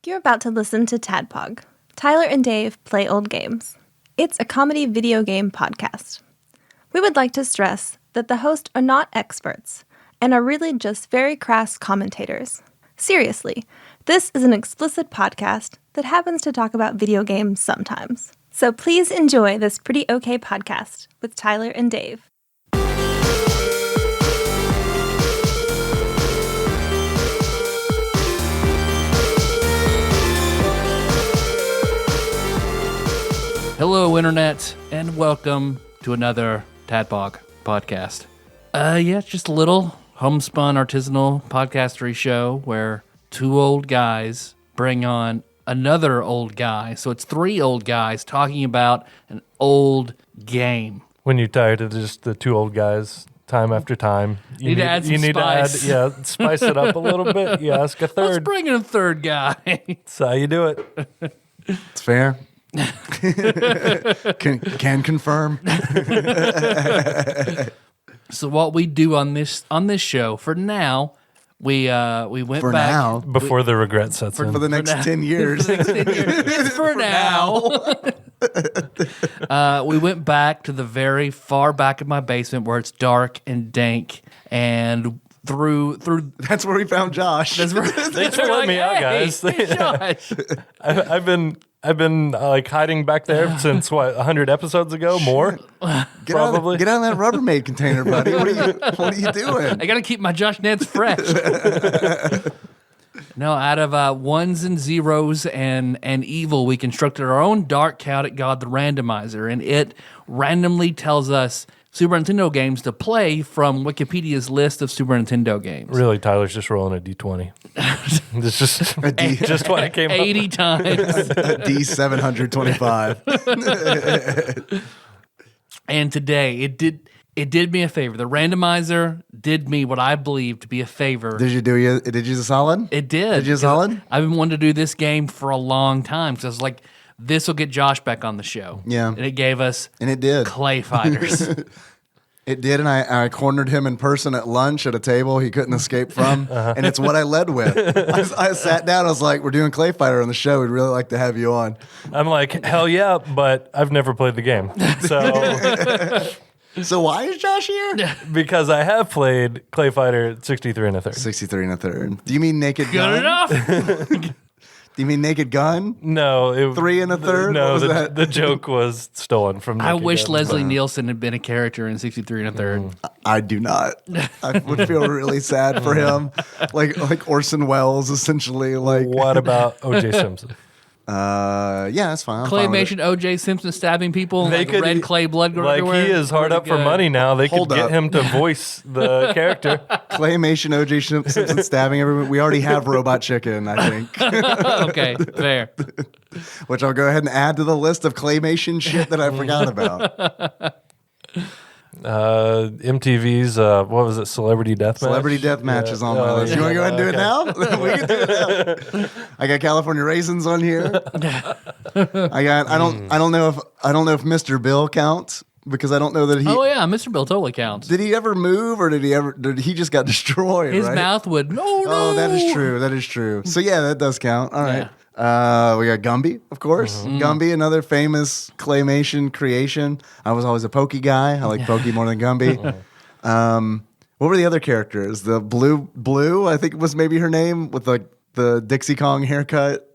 You're about to listen to TADPOG. Tyler and Dave play old games. It's a comedy video game podcast. We would like to stress that the hosts are not experts and are really just very crass commentators. Seriously, this is an explicit podcast that happens to talk about video games sometimes. So please enjoy this pretty okay podcast with Tyler and Dave. Hello, Internet, and welcome to another TADPOG podcast. It's just a little homespun artisanal podcastery show where two old guys bring on another old guy. So it's three old guys talking about an old game. When you're tired of just the two old guys time after time, you need to add some spice. Spice it up a little bit. You ask a third. Let's bring in a third guy. That's how you do it. It's fair. can confirm. So what we do on this show for now, we went For back now. Before the regret sets in. For the next 10 years. for now. We went back to the very far back of my basement where it's dark and dank, and through That's where we found Josh. that's where, Thanks for letting me out, guys. Hey, Josh. I've been like hiding back there since 100 episodes ago, more. Get out of that Rubbermaid container, buddy. What are you doing? I got to keep my Josh Nance fresh. No, out of ones and zeros and evil, we constructed our own dark, chaotic god, the randomizer, and it randomly tells us Super Nintendo games to play from Wikipedia's list of Super Nintendo games. Really, Tyler's just rolling a D20. It's just just what it came 80 times. D725. And today, it did me a favor. The randomizer did me what I believe to be a favor. Did you a solid? It did. Did you a solid? I've been wanting to do this game for a long time because I was like, this will get Josh back on the show. Yeah. And it gave us And it did. ClayFighters. It did, and I cornered him in person at lunch at a table he couldn't escape from, and it's what I led with. I sat down, I was like, we're doing ClayFighter on the show, we'd really like to have you on. I'm like, hell yeah, but I've never played the game. So So why is Josh here? because I have played ClayFighter 63 and a third. 63 and a third. Do you mean Naked Good Gun? enough? Do you mean Naked Gun? No. 3 and a third? No, What was that? the joke was stolen from I Naked wish Gun. Leslie Nielsen had been a character in 63 and a third. I do not. I would feel really sad for him. Like Orson Welles, essentially. Like, What about O.J. Simpson? yeah, that's fine. I'm fine with Claymation O.J. Simpson stabbing people, They like could- red clay blood Like, everywhere. he is hard up for money now. They Hold could get up. him to voice the character. it. Claymation O.J. Simpson stabbing everyone. We already have Robot Chicken, I think. Okay, fair. Which I'll go ahead and add to the list of claymation shit that I forgot about. MTV's, what was it, Celebrity Deathmatch? Celebrity Deathmatch is on my list. You want to go ahead and do it now? We can do it now. I got California Raisins on here. I don't know if Mr. Bill counts because I don't know that he. Oh yeah, Mr. Bill totally counts. Did he ever move or did he just got destroyed? His right? mouth would no. Oh, that is true. That is true. So yeah, that does count. All right. We got Gumby, of course. Gumby, another famous claymation creation. I was always a Pokey guy. I like Pokey more than Gumby. What were the other characters? The Blue, I think was maybe her name, with like the Dixie Kong haircut.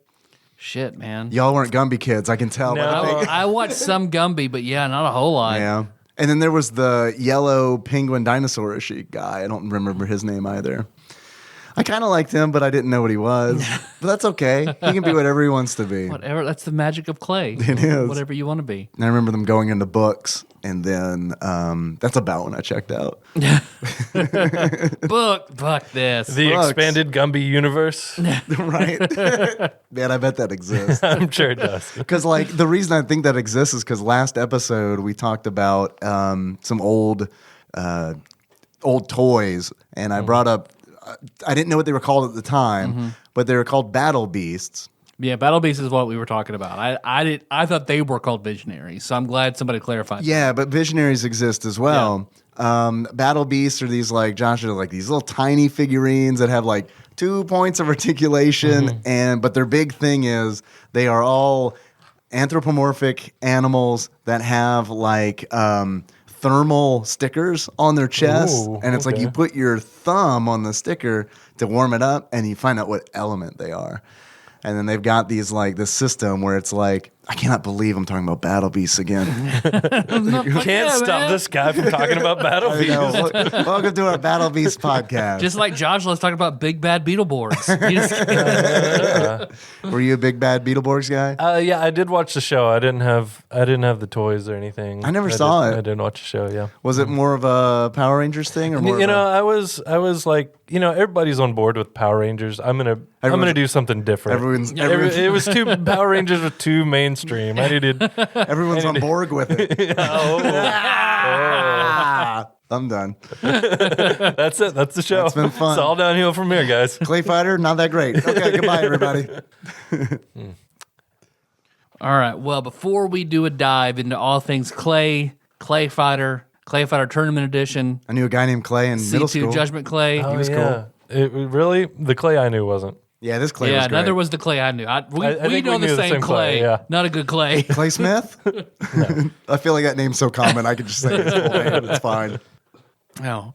Shit, man. Y'all weren't Gumby kids, I can tell. No. By the thing. I watched some Gumby, but yeah, not a whole lot. Yeah. And then there was the yellow penguin dinosaur-ish guy. I don't remember his name either. I kind of liked him, but I didn't know what he was. But that's okay. He can be whatever he wants to be. Whatever. That's the magic of clay. It is. Whatever you want to be. And I remember them going into books, and then that's about when I checked out. Fuck this. The Bugs. expanded Gumby universe. Right? Man, I bet that exists. I'm sure it does. Because like the reason I think that exists is because last episode we talked about some old toys, and I brought up I didn't know what they were called at the time, but they were called Battle Beasts. Yeah, Battle Beast is what we were talking about. I thought they were called Visionaries, so I'm glad somebody clarified. Yeah, but Visionaries exist as well. Battle Beasts are these like Josh are like these little tiny figurines that have like 2 points of articulation, but their big thing is they are all anthropomorphic animals that have like thermal stickers on their chest, and it's like you put your thumb on the sticker to warm it up, and you find out what element they are. And then they've got these like this system where it's like, I cannot believe I'm talking about Battle Beasts again. Can't stop this guy from talking about Battle I Beasts. know. Welcome to our Battle Beast podcast. Just like Josh, let's talk about big bad Beetleborgs. Were you a big bad Beetleborgs guy? Yeah, I did watch the show. I didn't have the toys or anything. I never saw it. I didn't watch the show. Yeah. Was it more of a Power Rangers thing, or more? I was like, everybody's on board with Power Rangers. I'm gonna do something different. It was two Power Rangers with too mainstream. I needed. Everyone's on board with it. I'm done. That's it. That's the show. It's been fun. It's all downhill from here, guys. ClayFighter, not that great. Okay, goodbye, everybody. All right. Well, before we do a dive into all things ClayFighter Tournament Edition, I knew a guy named Clay in middle C2 school. Judgment Clay. Oh, He was cool. It was the Clay I knew wasn't. Yeah, this Clay Yeah, was great. neither was the Clay I knew. We think know we the knew the same same Clay. Clay, yeah. Not a good Clay. Clay Smith? I feel like that name's so common, I could just say his full name. It's fine. No.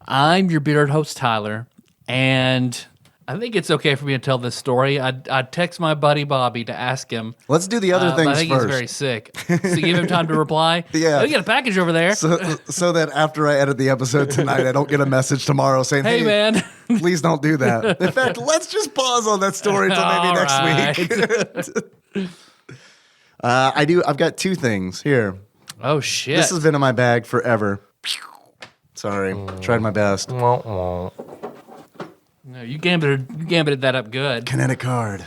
I'm your bearded host, Tyler, and I think it's okay for me to tell this story. I text my buddy Bobby to ask him. Let's do the other but things I think first. he's very sick. So give him time to reply. Yeah. Oh, you got a package over there. So that after I edit the episode tonight, I don't get a message tomorrow saying, Hey, man. please don't do that. In fact, let's just pause on that story until maybe All next week. I've got 2 things here. Oh, shit. This has been in my bag forever. Sorry. Tried my best. No, you gambited that up good. Kinetic card.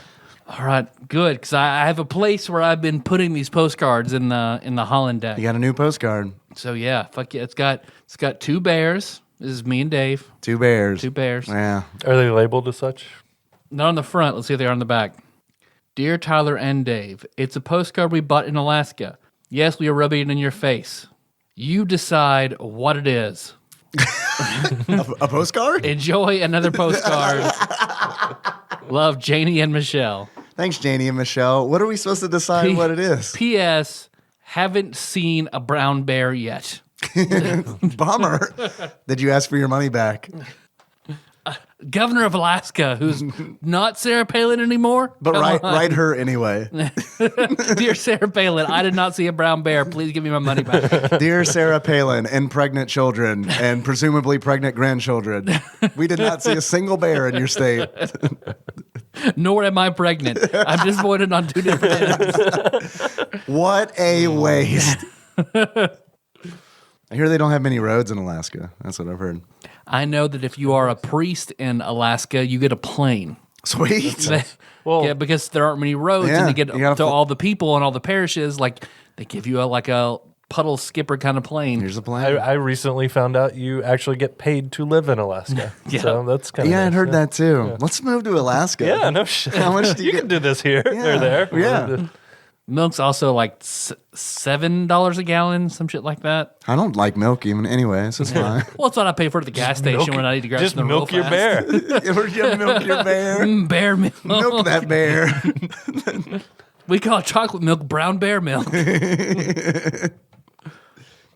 All right, good, because I have a place where I've been putting these postcards in the Holland deck. You got a new postcard. So yeah, fuck yeah, it's got 2 bears. This is me and Dave. 2 bears. 2 bears. Yeah. Are they labeled as such? Not on the front. Let's see if they are on the back. Dear Tyler and Dave, it's a postcard we bought in Alaska. Yes, we are rubbing it in your face. You decide what it is. A postcard? Enjoy another postcard. Love, Janie and Michelle. Thanks, Janie and Michelle. What are we supposed to decide what it is? P.S. Haven't seen a brown bear yet. Bummer. Did you ask for your money back? Governor of Alaska, who's not Sarah Palin anymore. But Come on. write her anyway. Dear Sarah Palin, I did not see a brown bear. Please give me my money back. Dear Sarah Palin and pregnant children and presumably pregnant grandchildren, we did not see a single bear in your state. Nor am I pregnant. I'm disappointed on 2 different ends. What a waste. I hear they don't have many roads in Alaska. That's what I've heard. I know that if you are a priest in Alaska, you get a plane. Sweet. Well, Yeah, because there aren't many roads, Yeah, and to get you gotta to all the people and all the parishes, like they give you a puddle skipper kind of plane. Here's the plan. I recently found out you actually get paid to live in Alaska. Yeah. So that's kind of Yeah, I'd heard that too. Let's move to Alaska. Yeah, no shit. How much do you can get? do this here or there. Yeah. Milk's also like $7 a gallon, some shit like that. I don't like milk even anyway, so it's fine. Well, it's what I pay for at the gas station when I need to grab Just something milk real your fast. bear. We're gonna milk your bear. Bear milk. Milk that bear. We call it chocolate milk brown bear milk.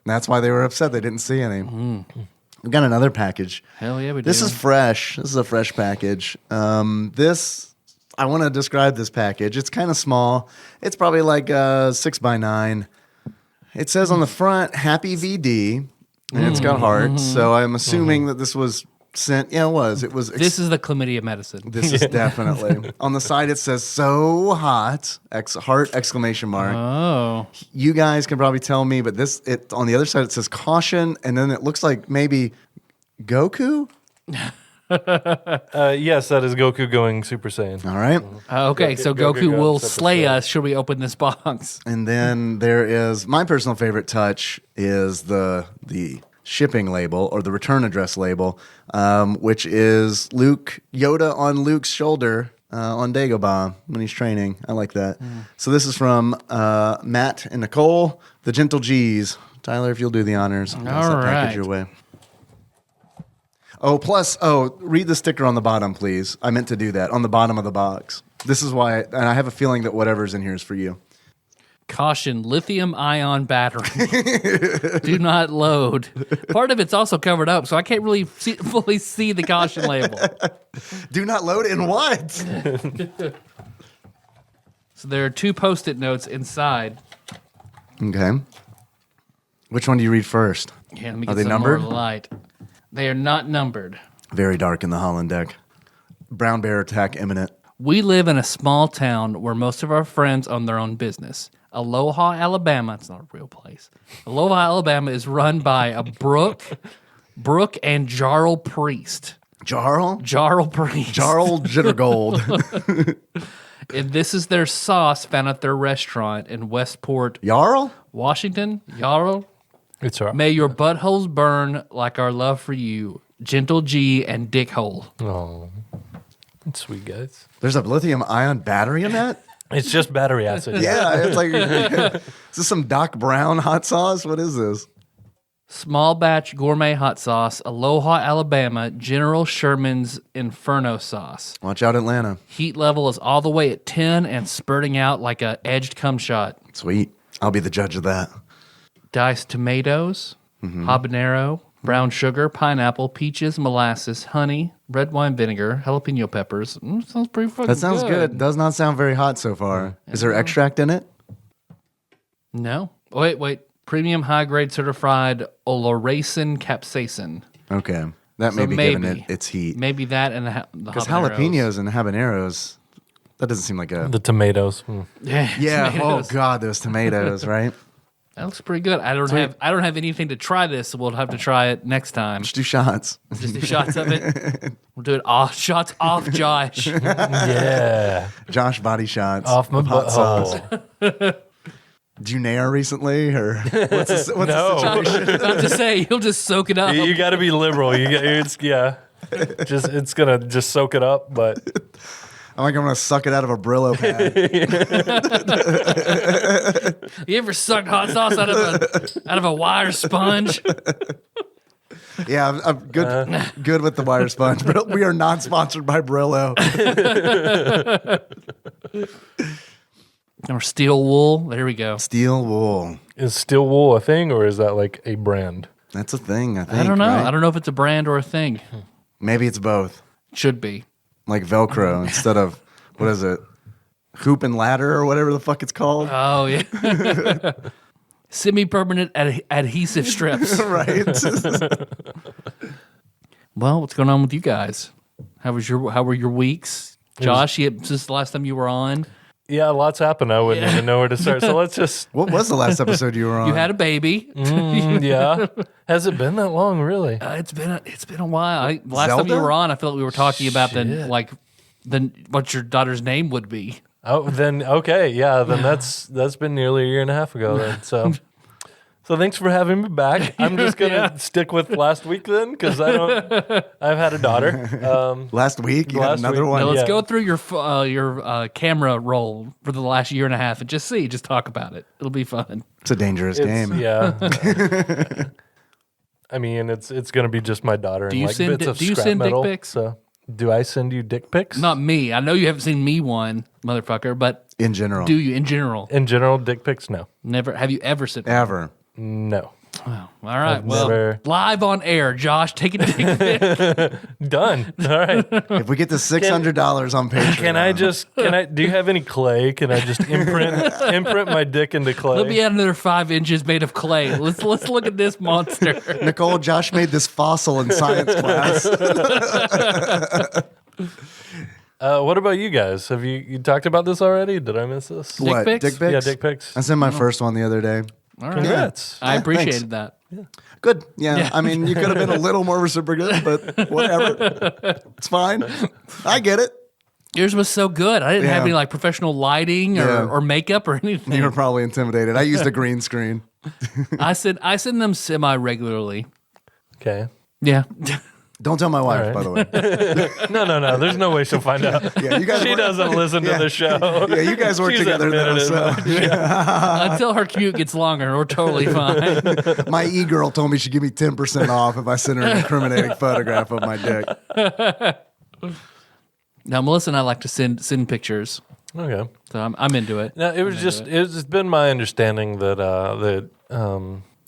That's why they were upset they didn't see any. We've got another package. Hell yeah, we do. This is fresh. This is a fresh package. I want to describe this package. It's kind of small. It's probably like 6x9. It says on the front, Happy VD, and it's got hearts. So I'm assuming that this was sent. Yeah, it was. It was. This is the chlamydia medicine. This is definitely. On the side, it says so hot, heart exclamation mark. Oh. You guys can probably tell me, but on the other side, it says caution, and then it looks like maybe Goku. Yes, that is Goku going Super Saiyan. All right. Okay, so Goku Goku will goes slay episode. us should we open this box. And then there is my personal favorite touch is the shipping label or the return address label, which is Yoda on Luke's shoulder on Dagobah when he's training. I like that. So this is from Matt and Nicole, the Gentle G's. Tyler, if you'll do the honors. I'll pass All that package right. your way. Read the sticker on the bottom, please. I meant to do that on the bottom of the box. This is why, and I have a feeling that whatever's in here is for you. Caution, lithium-ion battery. Do not load. Part of it's also covered up, so I can't really fully see the caution label. Do not load in what? So there are 2 Post-it notes inside. Okay. Which one do you read first? Yeah, let me Are get they some numbered? more light. They are not numbered. Very dark in the Holland deck. Brown bear attack imminent. We live in a small town where most of our friends own their own business. Aloha, Alabama. It's not a real place. Aloha, Alabama is run by a Brooke and Jarl Priest. Jarl Priest. Jittergold. And this is their sauce found at their restaurant in Westport, Jarl? Washington. Jarl. It's all right. May your buttholes burn like our love for you. Gentle G and Dickhole. Oh, that's sweet, guys. There's a lithium ion battery in that? It's just battery acid. Yeah, it's like, is this some Doc Brown hot sauce? What is this? Small batch gourmet hot sauce, Aloha, Alabama, General Sherman's Inferno sauce. Watch out, Atlanta. Heat level is all the way at 10 and spurting out like a edged cum shot. Sweet. I'll be the judge of that. Diced tomatoes, habanero, brown sugar, pineapple, peaches, molasses, honey, red wine vinegar, jalapeno peppers. Sounds pretty fucking good. That sounds good. Does not sound very hot so far. Is there extract in it? No. Wait. Premium high-grade certified oloracin capsaicin. Okay. That may So be maybe. giving it its heat. Maybe that and the Because habaneros. jalapenos and habaneros, that doesn't seem like a... The tomatoes. Yeah. Yeah, tomatoes. oh God, those tomatoes, right? That looks pretty good. I don't have anything to try this, so we'll have to try it next time. Just do shots. Just do shots of it. We'll do it off shots off Josh. Yeah. Josh body shots. Off my of hot sauce. butthole. Did you nair recently, or what's the No. situation? Not to say you'll just soak it up. You got to be liberal. It's gonna just soak it up, but I'm gonna suck it out of a Brillo pad. You ever sucked hot sauce out of a wire sponge? Yeah, I'm good with the wire sponge, but we are not sponsored by Brillo. Or steel wool. There we go. Steel wool. is steel wool a thing, or is that like a brand? That's a thing, I think. I don't know. right? I don't know if it's a brand or a thing. Maybe it's both. Should be. Like Velcro instead of, what is it? Hoop and ladder or whatever the fuck it's called. Oh yeah. Semi-permanent adhesive strips. Right. Well, what's going on with you guys? How were your weeks? Josh, since the last time you were on, Yeah, lots happened. I wouldn't even know where to start. So let's just. What was the last episode you were on? you had a baby. Yeah. Has it been that long, really? It's been a while. Last time you Zelda? were on, I felt like we were talking about what your daughter's name would be. Oh, then okay, yeah, then that's been nearly a year and a half ago then. So thanks for having me back. I'm just gonna stick with last week then, because I've had a daughter. Last week? You had Last another week. one? Now let's Yeah. go through your camera roll for the last year and a half and just talk about it. It'll be fun. It's a dangerous game. Yeah. I mean, it's gonna be just my daughter. Do and you like send bits of do you scrap send dick metal. pics? So, do I send you dick pics? Not me. I know you haven't seen me one, motherfucker, but In general. do you in general? In general, dick pics, no, Never. Have you ever sent one? Ever. no. All right. I've Well, never- live on air, Josh, take a dick pic. Done. All right. If we get to $600 on Patreon. Can I? Do you have any clay? Can I just imprint my dick into clay? Let me add another 5 inches made of clay. Let's look at this monster. Nicole, Josh made this fossil in science class. What about you guys? Have you talked about this already? Did I miss this? What? pics? Dick pics? Yeah, dick pics. I sent my first one the other day. All right. Congrats. I Yeah, appreciated thanks. that. Good. Yeah. I mean, you could have been a little more reciprocative, but whatever. It's fine. I get it. Yours was so good. I didn't have Yeah. any like professional lighting Yeah. or makeup or anything. You were probably intimidated. I used a green screen. I send them semi regularly. Okay. Yeah. Don't tell my wife, right. by the way. No. There's no way she'll find out. Yeah, you guys She doesn't listen to the show. Yeah, you guys work She's together though. admitted So. Until her commute gets longer, we're totally fine. My e-girl told me she'd give me 10% off if I sent her an incriminating photograph of my dick. Now, Melissa and I like to send pictures, Okay. so I'm into it. No, it's been my understanding that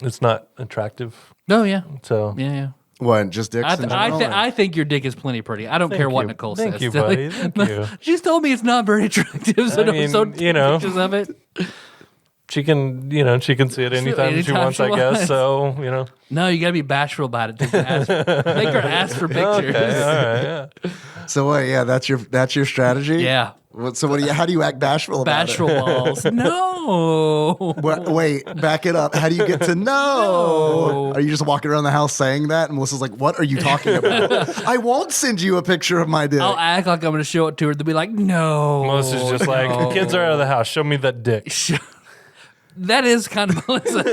it's not attractive. Oh yeah, So yeah. What, just dicks in general? I think your dick is plenty pretty. I don't care what Nicole says. Thank you, buddy. Thank you. She's told me it's not very attractive, so I mean, don't take pictures of it. She can see it anytime she wants, I guess. So, No, you gotta be bashful about it. Make her ask for pictures. Okay, all right, yeah. So what? Yeah, that's your strategy. Yeah. So how do you act bashful about Bashful it? balls. No. Wait, back it up. How do you get to know? No. Are you just walking around the house saying that? And Melissa's like, "What are you talking about? I won't send you a picture of my dick." I'll act like I'm gonna show it to her. They'll be like, no. Melissa's just like, kids are out of the house. Show me that dick. That is kind of Melissa.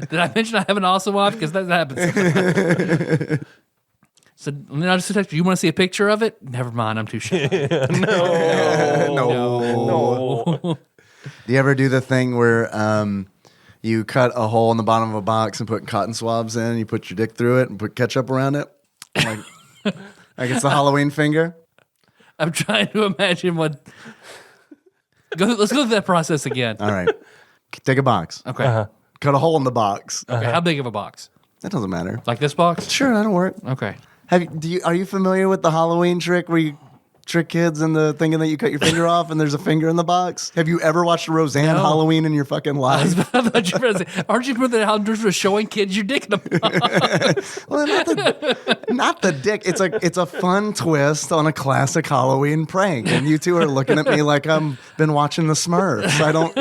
Did I mention I have an awesome wife? Because that happens. So then I just text you. You want to see a picture of it? Never mind. I'm too shy. No. Do you ever do the thing where you cut a hole in the bottom of a box and put cotton swabs in? You put your dick through it and put ketchup around it, like it's the Halloween finger. I'm trying to imagine what. Let's go through that process again. All right, take a box. Okay. Cut a hole in the box. Okay. How big of a box? That doesn't matter. Like this box? Sure, that'll work. Okay. Are you familiar with the Halloween trick where you trick kids into thinking that you cut your finger off and there's a finger in the box? Have you ever watched a Roseanne Halloween in your fucking life? I thought you were going to say, aren't you familiar how there's was showing kids your dick in the box? Well, not the dick. It's a fun twist on a classic Halloween prank, and you two are looking at me like I'm been watching the Smurfs. I don't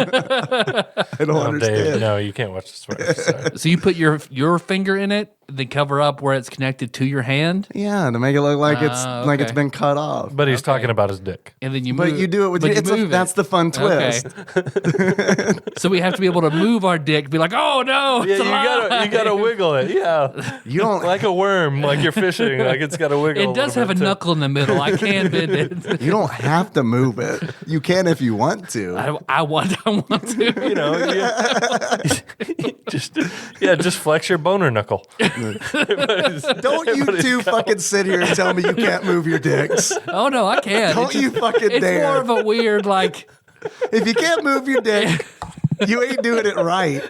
understand. Dave, no, you can't watch the Smurfs. Sorry. So you put your finger in it, then cover up where it's connected to your hand, Yeah, to make it look like okay. it's been cut off. But he's talking about his dick. and then you But move. you do it with that's the fun twist. Okay. So we have to be able to move our dick, be like, oh no, Yeah, it's alive. you gotta wiggle it. Yeah, You don't like a worm, like you're fishing. Like it's got to wiggle. It does have a knuckle in the middle. I can bend it. you don't have to move it. You can if you want to. I want to. Just flex your boner knuckle. Don't you two fucking sit here and tell me you can't move your dicks. Oh no, I can. Don't you fucking It's dare. more of a weird like. If you can't move your dick, you ain't doing it right.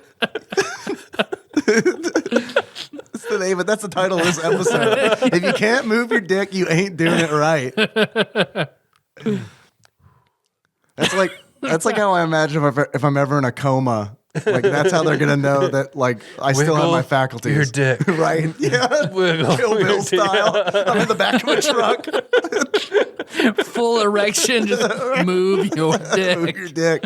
That's the title of this episode. If you can't move your dick, you ain't doing it right. That's like how I imagine if I'm ever in a coma. Like that's how they're gonna know that like I still have my faculties. Your dick. Right? Yeah. Wiggle Kill your Bill dick. style. I'm in the back of a truck. Full erection, just move your Move dick. your dick.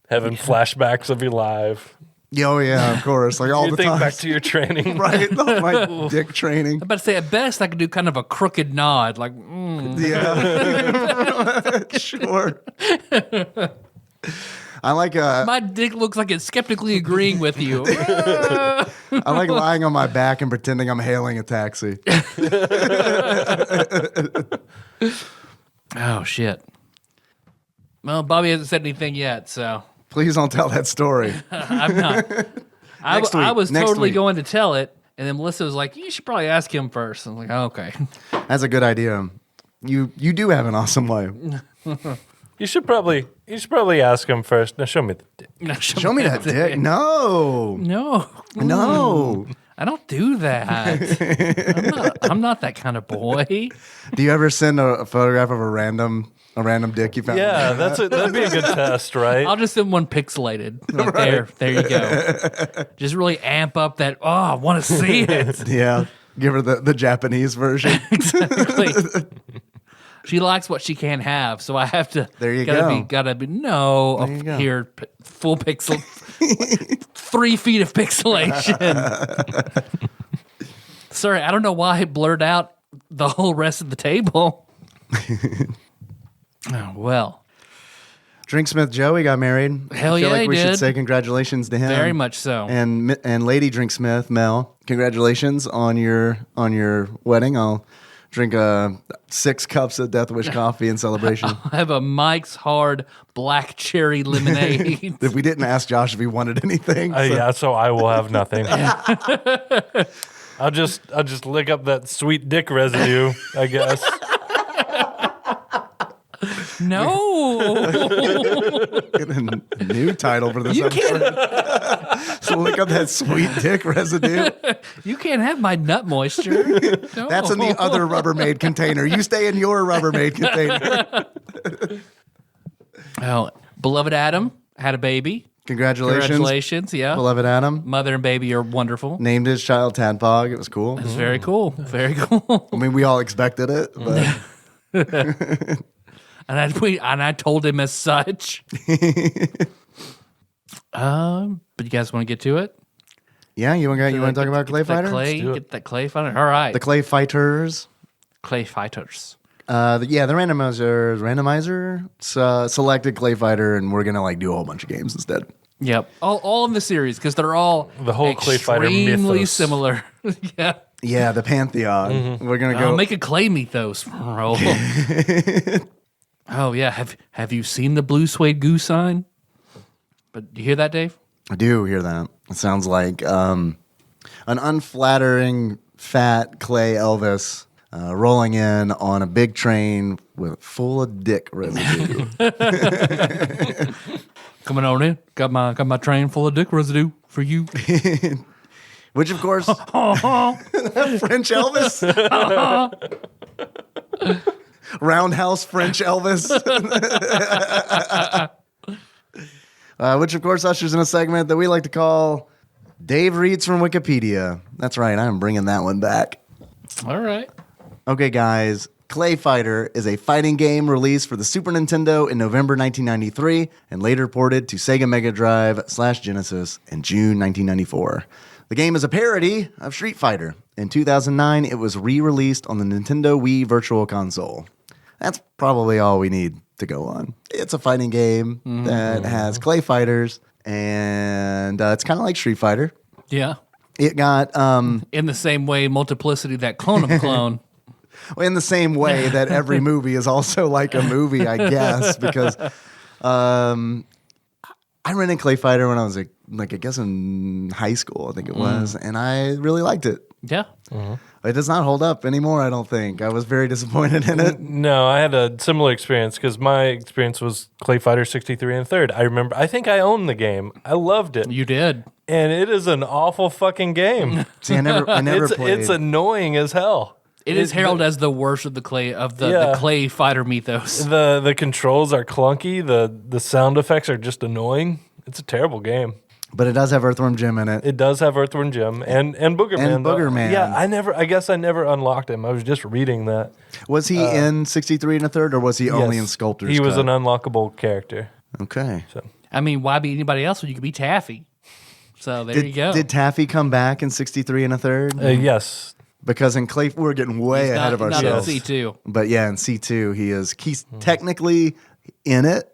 Having flashbacks of your life. Oh yeah, of course. Like all You the think time. back to your training. Right? My dick training. I'm about to say, at best, I could do kind of a crooked nod, like, Yeah. Sure. I like my dick looks like it's skeptically agreeing with you. I like lying on my back and pretending I'm hailing a taxi. Oh, shit. Well, Bobby hasn't said anything yet, so Please don't tell that story. I'm not. I Next week. was Next totally week. going to tell it, and then Melissa was like, you should probably ask him first. I'm like, oh, okay. That's a good idea. You do have an awesome wife. You should probably ask him first. Now show me the dick. Now, Show me that dick. No. No. No. I don't do that. I'm not that kind of boy. Do you ever send a photograph of a random dick you found? Yeah, that'd be a good test, right? I'll just send one pixelated. Like, there you go. Just really amp up that, oh, I want to see it. Yeah. Give her the Japanese version. Exactly. She likes what she can't have, so I have to. There you gotta go. Be, gotta be no There you go. here, full pixel, 3 feet of pixelation. Sorry, I don't know why I blurred out the whole rest of the table. Oh well. Drinksmith Joey got married. Hell I feel yeah, like he we should did. say congratulations to him. Very much so. And Lady Drinksmith Mel, congratulations on your wedding. I'll drink 6 cups of Death Wish coffee in celebration. I have a Mike's Hard black cherry lemonade. If we didn't ask Josh if he wanted anything. So I will have nothing. I'll just lick up that sweet dick residue, I guess. No. Get a new title for this episode. So look up that sweet dick residue. You can't have my nut moisture. No. That's in the other Rubbermaid container. You stay in your Rubbermaid container. Oh, beloved Adam had a baby. Congratulations, yeah. beloved Adam. Mother and baby are wonderful. Named his child Tadpog. It was cool. It's very cool. Very cool. I mean, we all expected it, but And I told him as such. But you guys want to get to it? yeah, you want to talk about ClayFighter? Get that ClayFighter. All right. The ClayFighters. ClayFighters. The randomizer selected ClayFighter, and we're gonna do a whole bunch of games instead. Yep. All in the series because they're all The whole ClayFighter extremely mythos. similar. Yeah. Yeah, the Pantheon. We're gonna go. Make a clay mythos, bro. Oh yeah. Have you seen the blue suede goose sign? But you hear that, Dave? I do hear that. It sounds like an unflattering fat Clay Elvis rolling in on a big train full of dick residue. Coming on in. Got my train full of dick residue for you. Which, of course, French Elvis. Roundhouse French Elvis. Which, of course, ushers in a segment that we like to call Dave Reads from Wikipedia. That's right. I'm bringing that one back. All right. Okay, guys. ClayFighter is a fighting game released for the Super Nintendo in November 1993 and later ported to Sega Mega Drive / Genesis in June 1994. The game is a parody of Street Fighter. In 2009, it was re-released on the Nintendo Wii Virtual Console. That's probably all we need to go on. It's a fighting game that has Clay Fighters, and it's kind of like Street Fighter. Yeah. It got In the same way, multiplicity, that clone of a clone. in the same way that every movie is also like a movie, I guess, because I rented Clay Fighter when I was I guess in high school, I think it was, and I really liked it. Yeah. It does not hold up anymore, I don't think. I was very disappointed in it. No, I had a similar experience because my experience was ClayFighter 63 and third. I think I owned the game. I loved it. You did. And it is an awful fucking game. See, I never played. It's annoying as hell. It is heralded as the worst of the Clay Fighter mythos. The controls are clunky. The sound effects are just annoying. It's a terrible game. But it does have Earthworm Jim in it. It does have Earthworm Jim and Booger Man. And Booger Man. Yeah, I guess I never unlocked him. I was just reading that. Was he in 63 and a third, or was he only in Sculptor's He was Cut? an unlockable character. Okay. I mean, why be anybody else when you could be Taffy? So there you go. Did Taffy come back in 63 and a third? Yes. Because in Clay, we're getting way ahead of ourselves. Not in C2. But yeah, in C2, he's technically in it,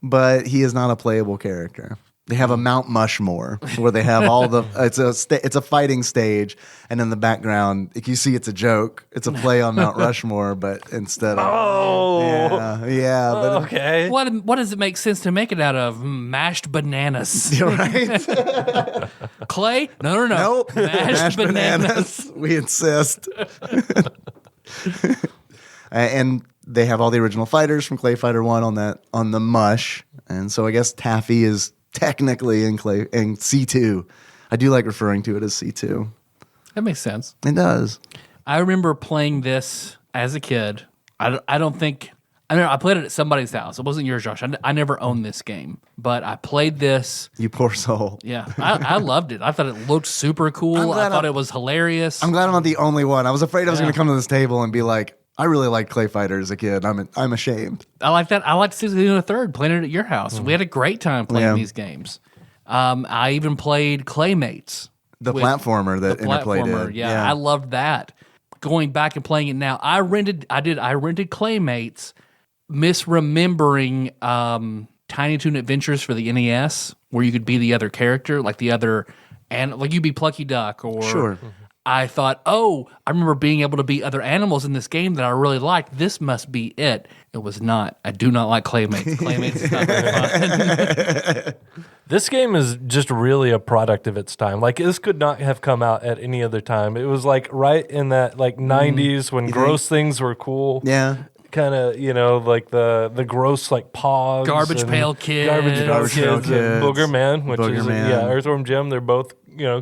but he is not a playable character. They have a Mount Mushmore where they have all the. It's a fighting stage, and in the background, you see it's a joke. It's a play on Mount Rushmore, but instead of yeah. But Okay. What does it make sense to make it out of? Mashed bananas. You're right. Clay? No. Nope. Mashed bananas. We insist. And they have all the original fighters from Clay Fighter 1 on the mush, and so I guess Taffy is technically in C2. I do like referring to it as C2. That makes sense. It does. I remember playing this as a kid. I played it at somebody's house. It wasn't yours, Josh. I never owned this game, but I played this. You poor soul. Yeah, I loved it. I thought it looked super cool. I thought it was hilarious. I'm glad I'm not the only one. I was afraid I was going to come to this table and be like, I really liked Clay Fighter as a kid. I'm ashamed. I like that. I liked 60 and a third playing it at your house. We had a great time playing these games. I even played Claymates. The platformer that Interplay did. Yeah, I loved that. Going back and playing it now, I rented Claymates, misremembering Tiny Toon Adventures for the NES, where you could be the other character, like the other, and like you'd be Plucky Duck, or Sure. I thought, oh, I remember being able to be other animals in this game that I really liked. This must be it. It was not. I do not like Claymates. Claymates is not very fun. This game is just really a product of its time. Like, this could not have come out at any other time. It was like right in that like 90s when gross things were cool. Yeah. Kind of, like the gross like Pogs. Garbage Pail Kids. Garbage Pail Garbage Pail Kids. And Kids. Booger Man, which Booger is, Man. Earthworm Jim. They're both,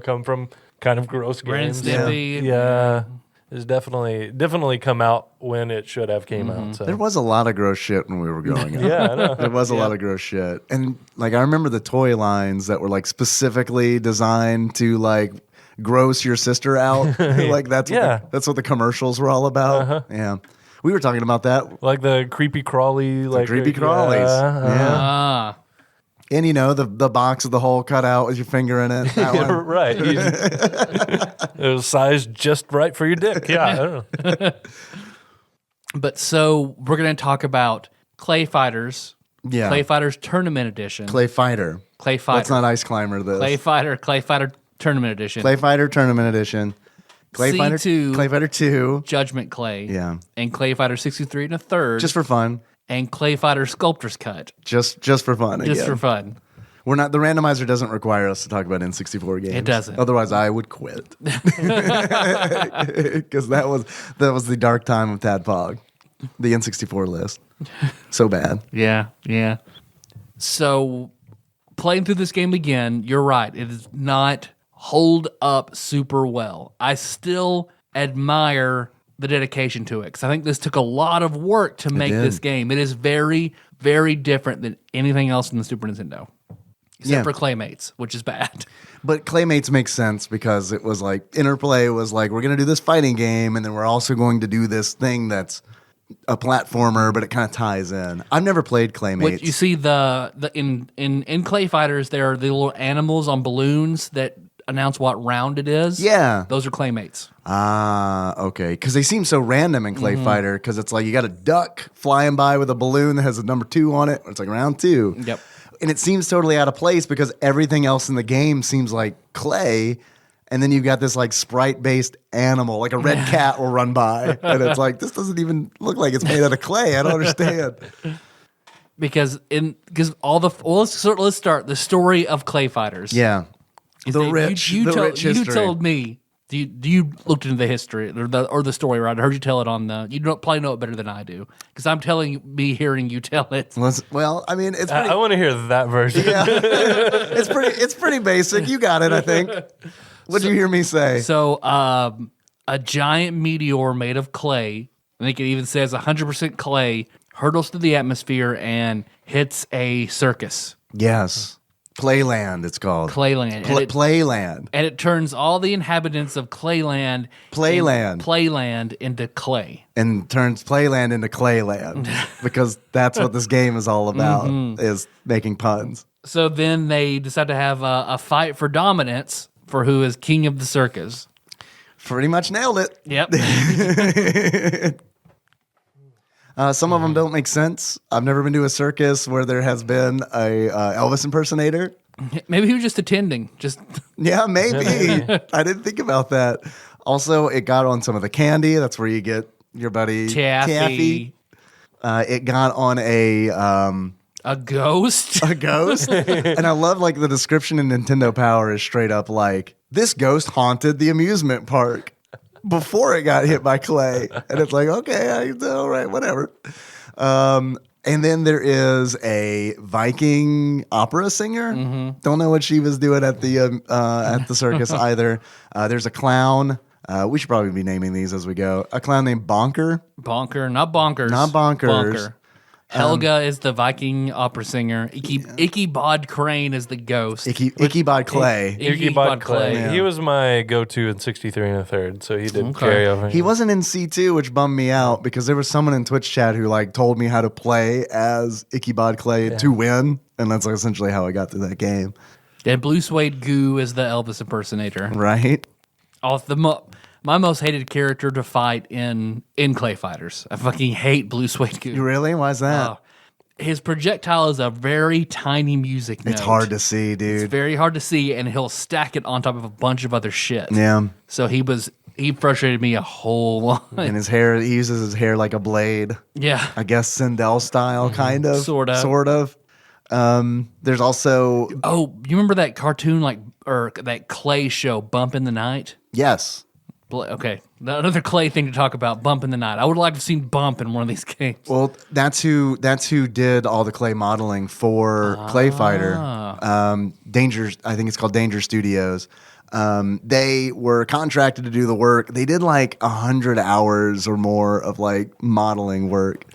come from kind of gross Ren and games. Stimpy. Yeah. It's definitely come out when it should have came out. So. There was a lot of gross shit when we were growing up. Yeah, I know. There was a lot of gross shit. And like I remember the toy lines that were like specifically designed to like gross your sister out. Like that's what the commercials were all about. Yeah. We were talking about that. Like the creepy crawly, like Creepy crawlies. Yeah. Ah. And the box of the hole cut out with your finger in it. That Yeah, one. right. It was sized just right for your dick. Yeah, I don't know. But so we're going to talk about ClayFighters. Yeah. ClayFighters Tournament Edition. ClayFighter. ClayFighter. Let's not Ice Climber this. ClayFighter Tournament Edition. ClayFighter Tournament Edition. ClayFighter C2. ClayFighter 2. Judgment Clay. Yeah. And ClayFighter 63 and a third. Just for fun. And ClayFighter Sculptor's Cut. Just for fun. Just again. for fun. We're not. The randomizer doesn't require us to talk about N64 games. It doesn't. Otherwise, I would quit. Because that was the dark time of TADPOG, the N64 list. So bad. Yeah, yeah. So playing through this game again, you're right. It does not hold up super well. I still admire the dedication to it because I think this took a lot of work to make this game. It is very, very different than anything else in the Super Nintendo. Except for Claymates, which is bad. But Claymates makes sense because it was like Interplay was like, we're going to do this fighting game, and then we're also going to do this thing that's a platformer, but it kind of ties in. I've never played Claymates. What you see in ClayFighters, there are the little animals on balloons that announce what round it is. Yeah. Those are Claymates. Ah, okay. Because they seem so random in ClayFighter because it's like you got a duck flying by with a balloon that has a number 2 on it. It's like round 2. Yep. And it seems totally out of place because everything else in the game seems like clay. And then you've got this like sprite-based animal, like a red cat will run by. And it's like, this doesn't even look like it's made out of clay. I don't understand. Because let's start the story of ClayFighters. Yeah. Is The that rich you history. told me. You looked into the history or the story, right? I heard you tell it on the. You probably know it better than I do because I'm hearing you tell it. Well, I mean, it's pretty. I want to hear that version. Yeah. It's pretty basic. You got it, I think. What did you hear me say? So, a giant meteor made of clay. I think it even says 100% clay hurtles through the atmosphere and hits a circus. Yes. Playland, it's called. Playland. Playland. And it turns all the inhabitants of Playland into clay. And turns Playland into Clayland. Because that's what this game is all about, is making puns. So then they decide to have a fight for dominance for who is king of the circus. Pretty much nailed it. Yep. Some of them don't make sense. I've never been to a circus where there has been a Elvis impersonator. Maybe he was just attending. Yeah, maybe. I didn't think about that. Also, it got on some of the candy. That's where you get your buddy Taffy. It got on a ghost. a ghost. And I love like the description in Nintendo Power is straight up like, this ghost haunted the amusement park before it got hit by clay. And it's like, okay, all right, whatever. And then there is a Viking opera singer. Don't know what she was doing at the circus either. There's a clown. We should probably be naming these as we go. A clown named Bonker. Bonker, not Bonkers. Not Bonkers. Bonker. Helga is the Viking opera singer. Ichabod Crane is the ghost. Ichabod Clay. Ichabod Clay. Yeah. He was my go-to in 63 and a third, so he did carry over. He wasn't in C2, which bummed me out because there was someone in Twitch chat who like told me how to play as Ichabod Clay to win, and that's like essentially how I got through that game. And Blue Suede Goo is the Elvis impersonator. Right? My most hated character to fight in ClayFighters. I fucking hate Blue Suede Goo. Really? Why is that? his projectile is a very tiny music note. It's hard to see, dude. It's very hard to see, and he'll stack it on top of a bunch of other shit. Yeah. So he frustrated me a whole lot. And his hair, he uses his hair like a blade. Yeah. I guess Sindel style, kind of. Sort of. Sort of. There's also... Oh, you remember that cartoon, or that Clay show, Bump in the Night? Yes. Okay, another Clay thing to talk about, Bump in the Night. I would like to have seen Bump in one of these games. Well, that's who did all the clay modeling for ClayFighter. Danger, I think it's called Danger Studios. They were contracted to do the work. They did like 100 hours or more of like modeling work.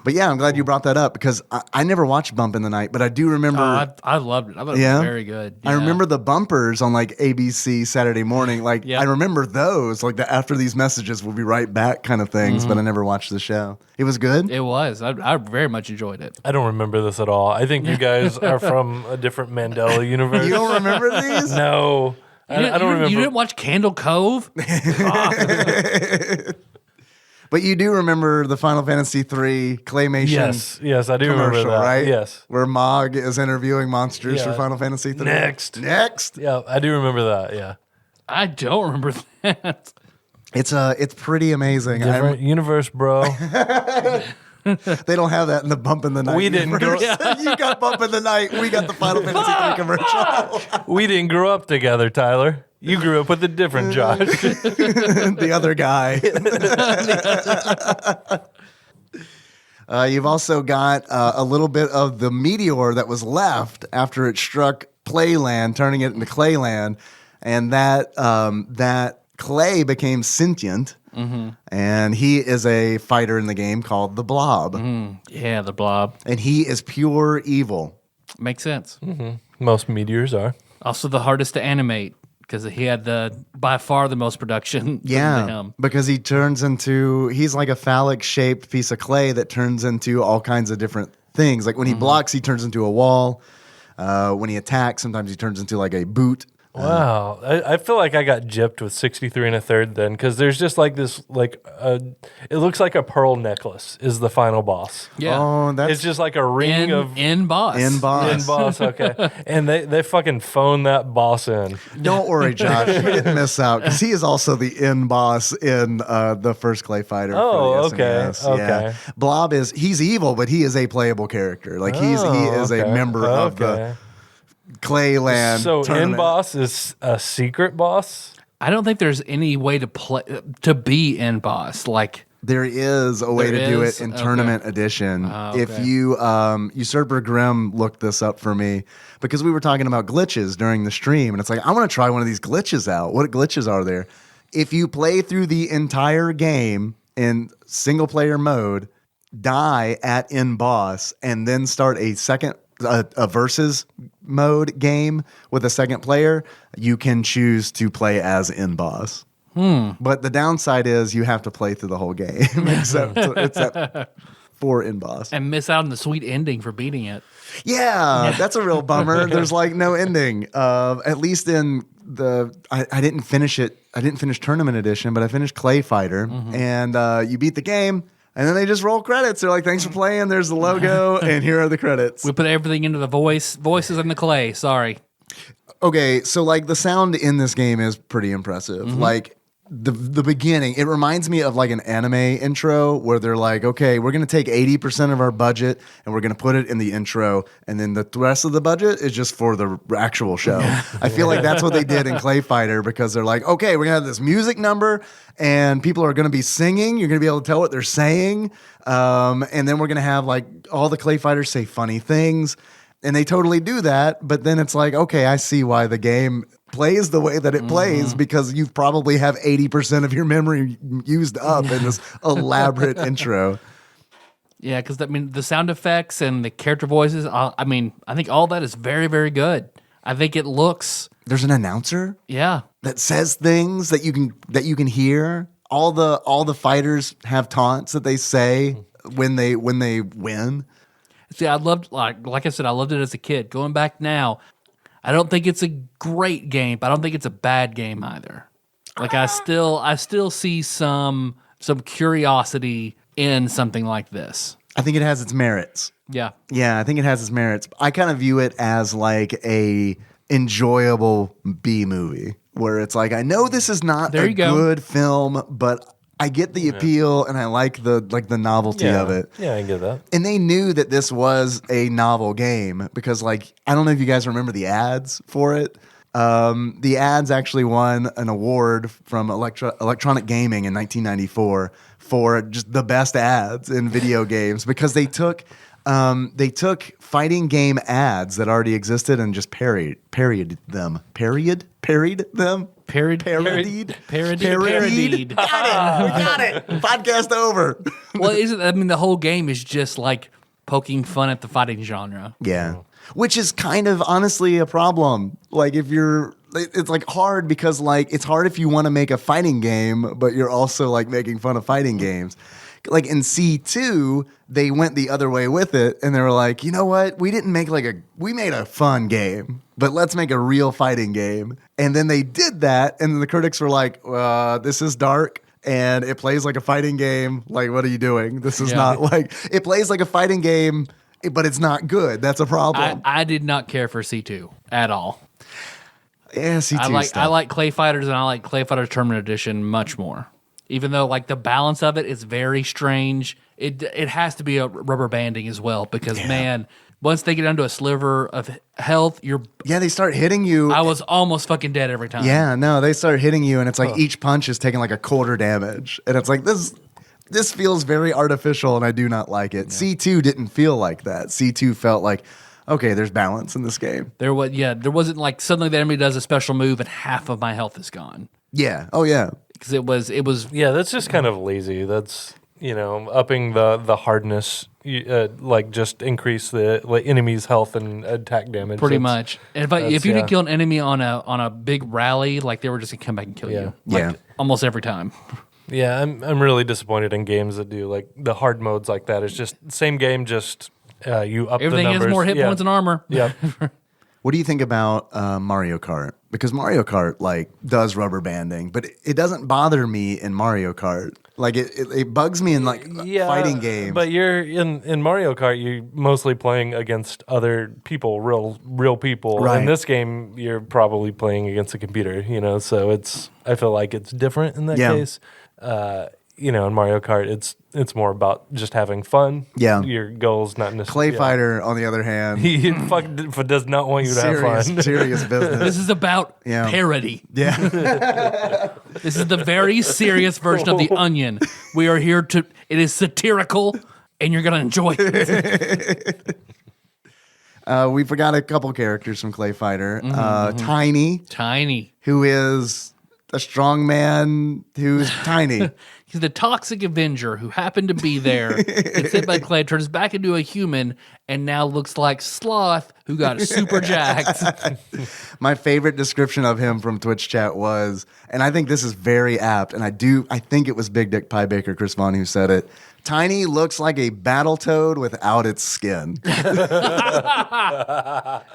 But yeah, I'm glad you brought that up because I never watched Bump in the Night, but I do remember. I loved it. I thought it was very good. Yeah. I remember the bumpers on like ABC Saturday morning. Like I remember those, like the after these messages we'll be right back kind of things. But I never watched the show. It was good. It was. I very much enjoyed it. I don't remember this at all. I think you guys are from a different Mandela universe. You don't remember these? No. I don't remember. You didn't watch Candle Cove? But you do remember the Final Fantasy III claymation Yes, I do remember commercial, that. right? Yes. Where Mog is interviewing monsters for Final Fantasy III. Next. Yeah, I do remember that, yeah. I don't remember that. It's pretty amazing. Different universe, bro. They don't have that in the Bump in the Night. We didn't universe. You got Bump in the Night. We got the Final Fantasy III commercial. We didn't grow up together, Tyler. You grew up with a different Josh. The other guy. You've also got a little bit of the meteor that was left after it struck Playland, turning it into Clayland, and that clay became sentient. And he is a fighter in the game called the Blob. Yeah, the Blob. And he is pure evil. Makes sense. Most meteors are. Also the hardest to animate because he had by far the most production. Yeah, him. because he's like a phallic shaped piece of clay that turns into all kinds of different things. Like when he blocks, he turns into a wall. When he attacks, sometimes he turns into like a boot. Wow. I feel like I got gypped with 63 and a third then because there's just like this, it looks like a pearl necklace is the final boss. Yeah. Oh, It's just like a ring of... in boss. In boss. In boss, okay. And they fucking phoned that boss in. Don't worry, Josh. You didn't miss out because he is also the in boss in the first ClayFighter. Oh, for the SNES. okay. Yeah. Blob he's evil, but he is a playable character. Like he is a member of the Clayland So tournament. in boss is a secret boss? I don't think there's any way to be in boss. Like There is a way There to do is? it in Okay. Tournament Edition. Okay. If you, Usurper Grimm looked this up for me because we were talking about glitches during the stream, and it's like, I want to try one of these glitches out. What glitches are there? If you play through the entire game in single player mode, die at in boss, and then start a versus mode game with a second player, you can choose to play as in boss. But the downside is you have to play through the whole game except for in boss. and miss out on the sweet ending for beating it. Yeah, that's a real bummer. There's like no ending. At least in I didn't finish it. I didn't finish Tournament Edition, but I finished ClayFighter, and you beat the game. And then they just roll credits. They're like, thanks for playing. There's the logo, and here are the credits. We put everything into the voices in the clay. Sorry. Okay, so like the sound in this game is pretty impressive. Like the beginning, it reminds me of like an anime intro where they're like, okay, we're gonna take 80% of our budget and we're gonna put it in the intro, and then the rest of the budget is just for the actual show. I feel like that's what they did in ClayFighter because they're like, okay, we're gonna have this music number and people are gonna be singing. You're gonna be able to tell what they're saying, and then we're gonna have like all the ClayFighters say funny things. And they totally do that, but then it's like, okay, I see why the game plays the way that it plays because you probably have 80% of your memory used up in this elaborate intro. Yeah, because the sound effects and the character voices. I think all that is very, very good. I think it looks. There's an announcer Yeah. that says things that you can hear. All the fighters have taunts that they say when they win. See, I loved like I said, I loved it as a kid. Going back now, I don't think it's a great game, but I don't think it's a bad game either. Like I still see some curiosity in something like this. I think it has its merits. Yeah. Yeah, I think it has its merits. I kind of view it as like a enjoyable B movie where it's like, I know this is not There a you go. good film, but I get the appeal and I like the novelty of it. Yeah, I get that. And they knew that this was a novel game because, like, I don't know if you guys remember the ads for it. The ads actually won an award from Electronic Gaming in 1994 for just the best ads in video games because they took fighting game ads that already existed and just parodied them. Parodied them. Parodied. Parodied. Got it. We got it. Podcast over. Well, I mean, the whole game is just like poking fun at the fighting genre. Yeah. Which is kind of honestly a problem. Like it's like hard because like it's hard if you want to make a fighting game, but you're also like making fun of fighting games. Like in C2, they went the other way with it and they were like, you know what? We made a fun game, but let's make a real fighting game. And then they did that and the critics were like, this is dark. And it plays like a fighting game. Like, what are you doing? This is not like it plays like a fighting game, but it's not good. That's a problem. I did not care for C2 at all. Yeah, C2 I like ClayFighters and I like ClayFighters Tournament Edition much more. Even though like the balance of it is very strange, it has to be a rubber banding as well because man, once they get down to a sliver of health, they start hitting you. I was almost fucking dead every time. Yeah, no, they start hitting you, and it's like each punch is taking like a quarter damage, and it's like this feels very artificial, and I do not like it. Yeah. C2 didn't feel like that. C2 felt like, okay, there's balance in this game. There wasn't like suddenly the enemy does a special move and half of my health is gone. Yeah. Oh yeah. Because it was. Yeah, that's just kind of lazy. That's upping the hardness. Like just increase the enemy's health and attack damage. Pretty much. And if you didn't kill an enemy on a big rally, like they were just gonna come back and kill you. Like, almost every time. Yeah, I'm really disappointed in games that do like the hard modes like that. It's just same game, just you up everything the numbers. has more hit points and armor. Yeah. What do you think about Mario Kart? Because Mario Kart like does rubber banding, but it doesn't bother me in Mario Kart. Like it bugs me in like fighting games. But you're in Mario Kart, you're mostly playing against other people, real people. Right. In this game, you're probably playing against a computer. So I feel like it's different in that case. In Mario Kart, it's more about just having fun. Yeah. Your goals not necessarily. ClayFighter, on the other hand, He does not want you to have fun. Serious business. This is about parody. Yeah. This is the very serious version of The Onion. We are here it is satirical, and you're going to enjoy it. We forgot a couple characters from ClayFighter. Tiny, who is a strong man who's tiny. He's the toxic Avenger who happened to be there, gets hit by Clay, turns back into a human, and now looks like Sloth, who got super jacked. My favorite description of him from Twitch chat was, and I think this is very apt, and I think it was Big Dick Pie Baker Chris Vaughn who said it. Tiny looks like a Battletoad without its skin.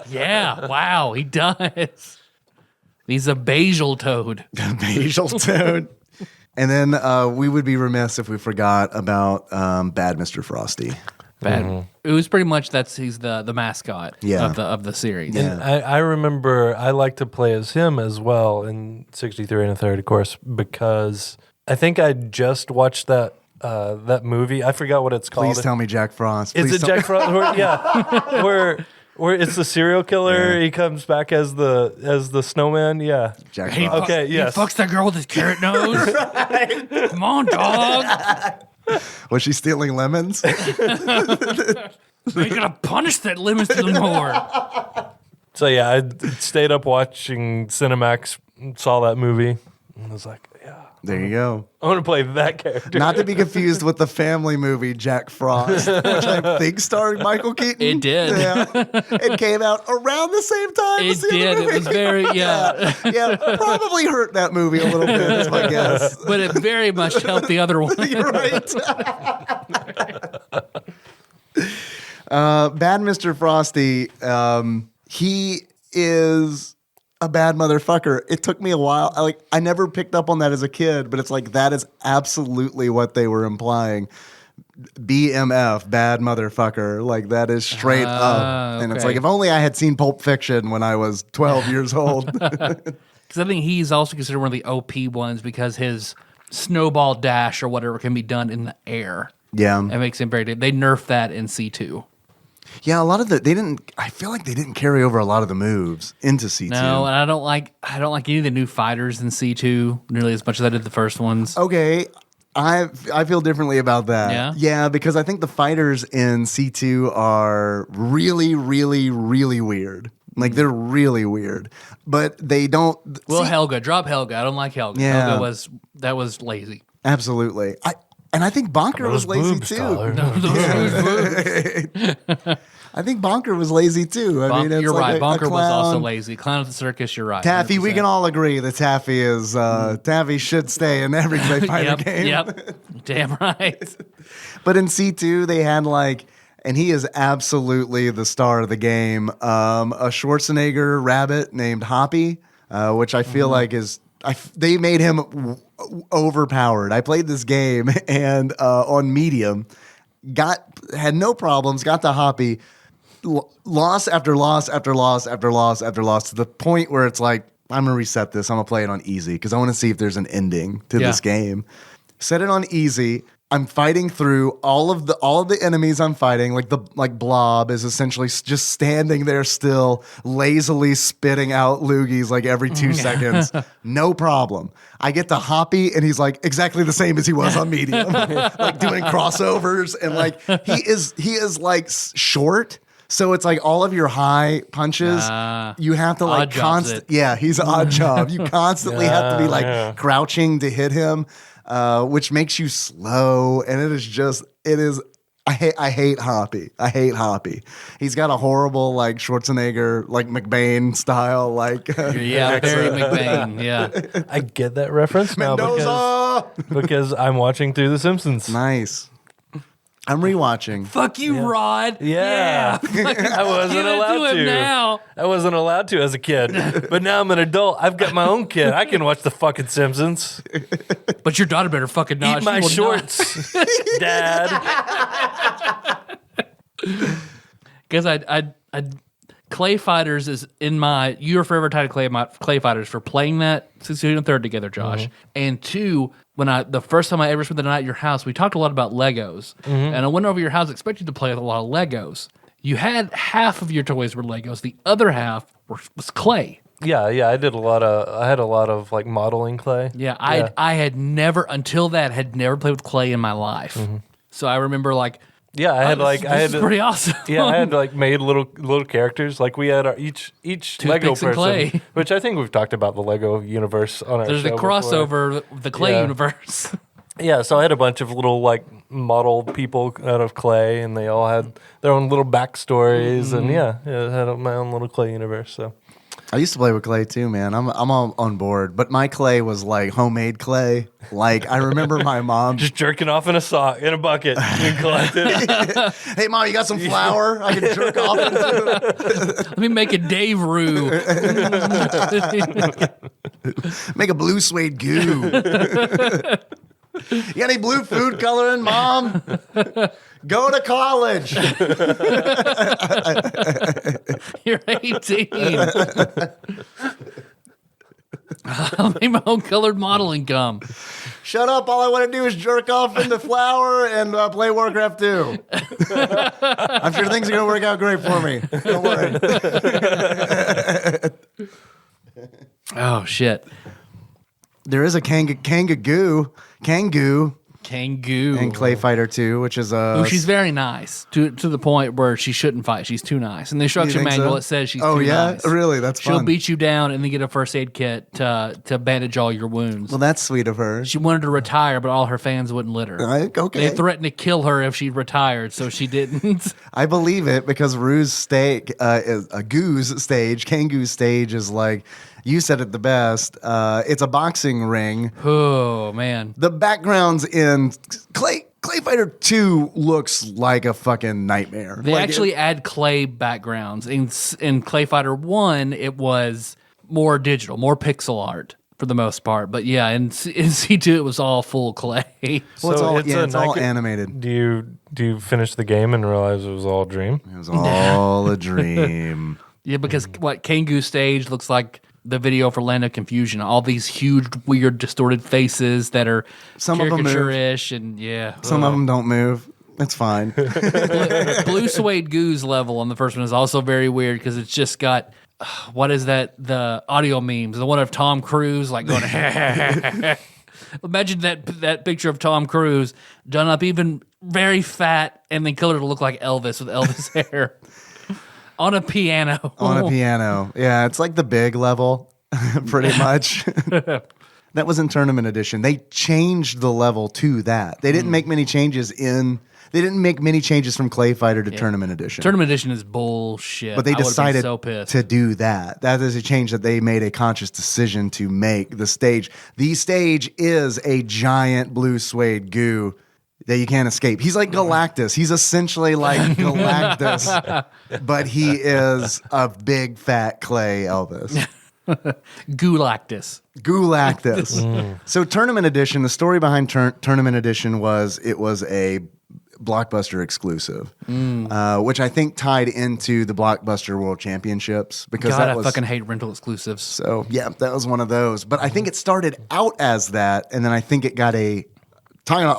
Yeah, wow, he does. He's a Basil Toad. Basil Toad. And then we would be remiss if we forgot about Bad Mr. Frosty. Bad. Mm-hmm. It was pretty much he's the mascot of the series. Yeah. And I remember I like to play as him as well in 63 and a third, of course, because I think I just watched that movie. I forgot what it's called. Please tell me Jack Frost. Is it Jack Frost? Yeah. Where it's the serial killer, he comes back as the snowman, Jack He Frost. Okay, yes. He fucks that girl with his carrot nose. Come on, dog. Was she stealing lemons? We gotta punish that lemons to the more. So I stayed up watching Cinemax, saw that movie, and was like, There you go. I want to play that character. Not to be confused with the family movie Jack Frost, which I think starred Michael Keaton. It did. Yeah. It came out around the same time as the It did. other movie. It was very, Yeah, probably hurt that movie a little bit, is my guess. But it very much helped the other one. You're right. Bad Mr. Frosty, he is a bad motherfucker. It took me a while. I never picked up on that as a kid, but it's like that is absolutely what they were implying. BMF, bad motherfucker. Like that is straight up. And it's okay. like, if only I had seen Pulp Fiction when I was 12 years old. Because I think he's also considered one of the OP ones because his snowball dash or whatever can be done in the air. Yeah. It makes him very. They nerfed that in C2. Yeah, a lot of I feel like they didn't carry over a lot of the moves into C2. No, and I don't like any of the new fighters in C2 nearly as much as I did the first ones. Okay. I feel differently about that. Yeah? Yeah, because I think the fighters in C2 are really, really, really weird. Like they're really weird. But they don't Well, Helga. Drop Helga. I don't like Helga. Yeah. Helga was lazy. Absolutely. I think Bonker was lazy boobs, too. Tyler. I think Bonker was lazy too. I mean, it's you're like right. a Bonker was also clown. lazy. Clown at the circus. You're right. Taffy, we 100%. can all agree that Taffy is Taffy should stay in every ClayFighter game. Yep. Damn right. But in C2, they had and he is absolutely the star of the game. A Schwarzenegger rabbit named Hoppy, which I feel like they made him overpowered. I played this game and on medium, had no problems, got to Hoppy, loss after loss after loss after loss after loss to the point where it's like, I'm gonna reset this. I'm gonna play it on easy because I want to see if there's an ending to this game. Set it on easy. I'm fighting through all of the enemies I'm fighting. Like Blob is essentially just standing there still, lazily spitting out loogies like every 2 seconds. No problem. I get to Hoppy and he's like exactly the same as he was on medium, like doing crossovers and he is like short. So it's like all of your high punches, you have to like Odd Yeah, he's an odd job. You constantly have to be like crouching to hit him. Which makes you slow, and it is. I hate Hoppy. I hate Hoppy. He's got a horrible like Schwarzenegger, like McBain style, like Yeah, Barry McBain. Yeah. I get that reference now Mendoza. because I'm watching through The Simpsons. Nice. I'm rewatching. Fuck you, Rod. Yeah. I wasn't Give it allowed to him to. now. I wasn't allowed to as a kid. But now I'm an adult. I've got my own kid. I can watch the fucking Simpsons. But your daughter better fucking not. Eat my She will shorts, Dad. Because I ClayFighters is in my. You were forever tied to ClayFighters for playing that 2 and 3rd together, Josh. And 2, when the first time I ever spent the night at your house, we talked a lot about Legos. And I went over your house expecting to play with a lot of Legos. You had half of your toys were Legos. The other half was clay. Yeah. I had a lot of like modeling clay. Yeah, I had never until that had never played with clay in my life. So I remember like. Yeah, I had This is pretty awesome. Yeah, I had like made little characters. Like we had each Lego Toothpicks and person, clay. which I think we've talked about the Lego universe on our There's show a crossover, the clay Yeah. universe. Yeah, so I had a bunch of little like model people out of clay, and they all had their own little backstories, and I had my own little clay universe. So I used to play with clay too, man. I'm all on board, but my clay was like homemade clay. Like I remember my mom just jerking off in a bucket and collect it. Hey, Mom, you got some flour I can jerk off into? Let me make a Dave Roo. Make a blue suede goo. You got any blue food coloring, Mom? Go to college. You're 18. I'll make my own colored modeling gum. Shut up. All I want to do is jerk off into flour and play Warcraft 2. I'm sure things are going to work out great for me. Don't worry. Oh, shit. There is a Kangoo Kangoo. in ClayFighter 2, which is a... Oh, she's very nice to the point where she shouldn't fight. She's too nice. In the instruction think manual, so? it says she's Oh, too yeah? nice. Really? That's She'll fun. beat you down and then get a first aid kit to bandage all your wounds. Well, that's sweet of her. She wanted to retire, but all her fans wouldn't let her. Okay. They threatened to kill her if she retired, so she didn't. I believe it because Rue's stage, is a Goo's stage, Kangoo's stage is like, you said it the best. It's a boxing ring. Oh, man. The backgrounds in ClayFighter 2 looks like a fucking nightmare. They Like, actually add clay backgrounds. In ClayFighter 1, it was more digital, more pixel art. for the most part. But yeah, in C2 it was all full clay. Well, it's a all Nike- animated. Do you finish the game and realize it was all a dream? It was all a dream. Yeah, because what Kangu stage looks like the video for Land of Confusion. All these huge, weird, distorted faces that are Some of them move. caricature-ish, and yeah. Some of them don't move. It's fine. Blue Suede Goo's level on the first one is also very weird because it's just got what is that? The audio memes, the one of Tom Cruise like going. Imagine that picture of Tom Cruise done up even very fat and then colored to look like Elvis with Elvis hair on a piano. On a piano. Yeah, it's like the big level, pretty much. That was in Tournament Edition. They changed the level to that. They didn't make many changes They didn't make many changes from ClayFighter to Tournament Edition. Tournament Edition is bullshit. But they I would've been decided so pissed. to do that. That is a change that they made a conscious decision to make. The stage is a giant blue suede goo that you can't escape. He's like Galactus. He's essentially like Galactus, but he is a big fat clay Elvis. Galactus. So Tournament Edition, the story behind Tournament Edition was it was a Blockbuster exclusive, which I think tied into the Blockbuster World Championships because God, that was I fucking hate rental exclusives. so yeah, that was one of those. But I think it started out as that, and then I think it got talking a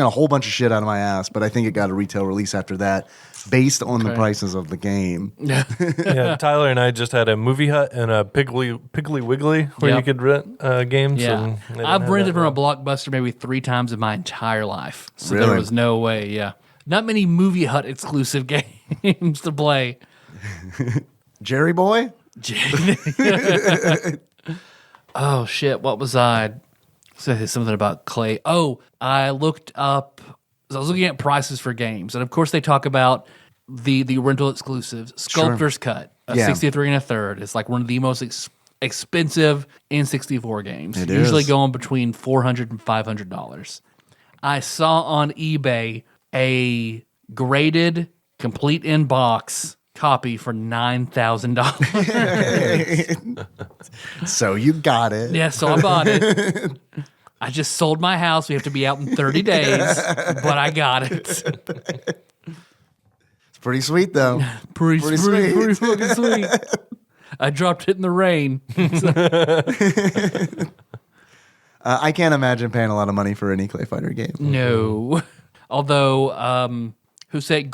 whole bunch of shit out of my ass. But I think it got a retail release after that, based on the prices of the game. Yeah, Tyler and I just had a Movie Hut and a Piggly Wiggly where you could rent games. Yeah, and they didn't I've have rented that from a one. Blockbuster maybe 3 times in my entire life, so Really? there was no way. Yeah, not many Movie Hut exclusive games to play. Jerry Boy. Oh shit! What was I? Something about clay. Oh, I looked up. I was looking at prices for games, and of course they talk about the rental exclusives. Sculptor's Cut, a 63 and a third. It's like one of the most expensive N64 games. It Usually is. going between $400 and $500. I saw on eBay a graded, complete in box copy for $9,000. So you got it. Yeah, so I bought it. I just sold my house. We have to be out in 30 days, but I got it. It's pretty sweet though. Pretty sweet. pretty fucking sweet. I dropped it in the rain. I can't imagine paying a lot of money for any ClayFighter game. No. Although, did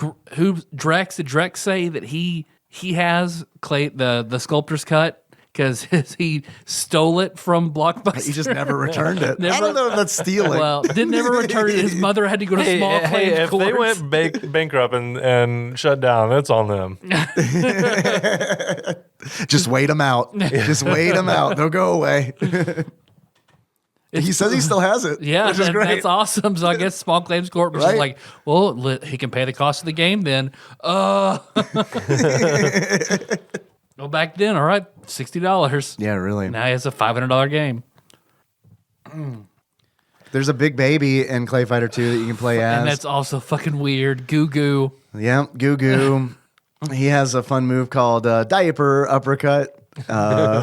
Drex say that he has clay the Sculptor's Cut because he stole it from Blockbuster? He just never returned it. I Never- don't know if that's stealing. Well, didn't never return it. His mother had to go to small claims if courts. they went bankrupt and shut down, that's on them. Just wait them out. Just wait them out. They'll go away. He says he still has it. Yeah, which is great. that's awesome. So I guess small claims court was just Right? like, well, he can pay the cost of the game then. Well, back then, all right, $60. Yeah, really. Now he has a $500 game. There's a big baby in ClayFighter 2 that you can play as. And that's also fucking weird. Goo Goo. Yeah, Goo Goo. He has a fun move called Diaper Uppercut,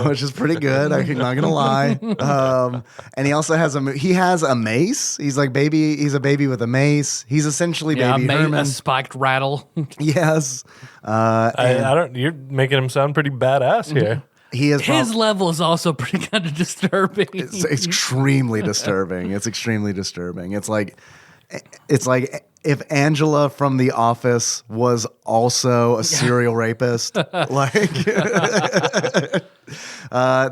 which is pretty good. I'm not gonna lie. And he also has he has a mace. He's like baby. He's a baby with a mace. He's essentially baby a Herman. spiked rattle. Yes. I don't. You're making him sound pretty badass here. He is. His level is also pretty kind of disturbing. It's extremely disturbing. It's extremely disturbing. It's like if Angela from The Office was also a serial rapist. Like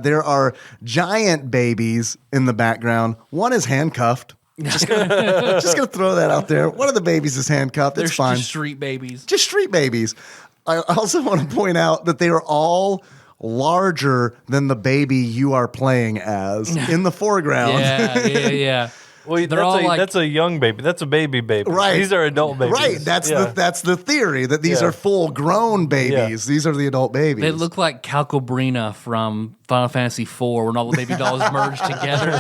there are giant babies in the background. One is handcuffed. Just gonna throw that out there. One of the babies is handcuffed. It's They're fine. just street babies. Just street babies. I also want to point out that they are all larger than the baby you are playing as in the foreground. Yeah. Well, They're all like- that's a young baby. That's a baby. Right. These are adult babies. Right. That's the theory that these Yeah. are full grown babies. These are the adult babies. They look like Calcobrina from Final Fantasy IV when all the baby dolls merged together.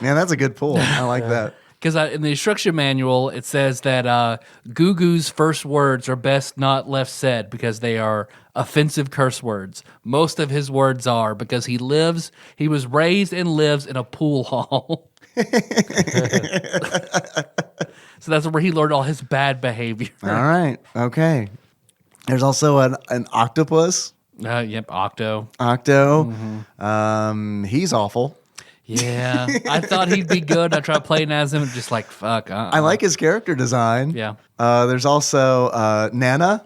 Man, that's a good pull. I like that. Because in the instruction manual, it says that Gugu's first words are best not left said because they are offensive curse words. Most of his words are because he was raised and lives in a pool hall. So that's where he learned all his bad behavior. All right. Okay. There's also an octopus. Yep, Octo. He's awful. Yeah, I thought he'd be good. I tried playing as him, and just like fuck. I like his character design. Yeah. There's also Nana,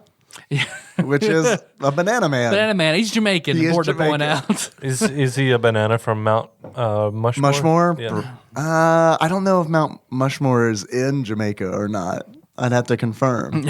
which is a banana man. Banana Man. He's Jamaican. He is Important to point Jamaican. out. Is he a banana from Mount Mushmore? Mushmore? Yeah. I don't know if Mount Mushmore is in Jamaica or not. I'd have to confirm.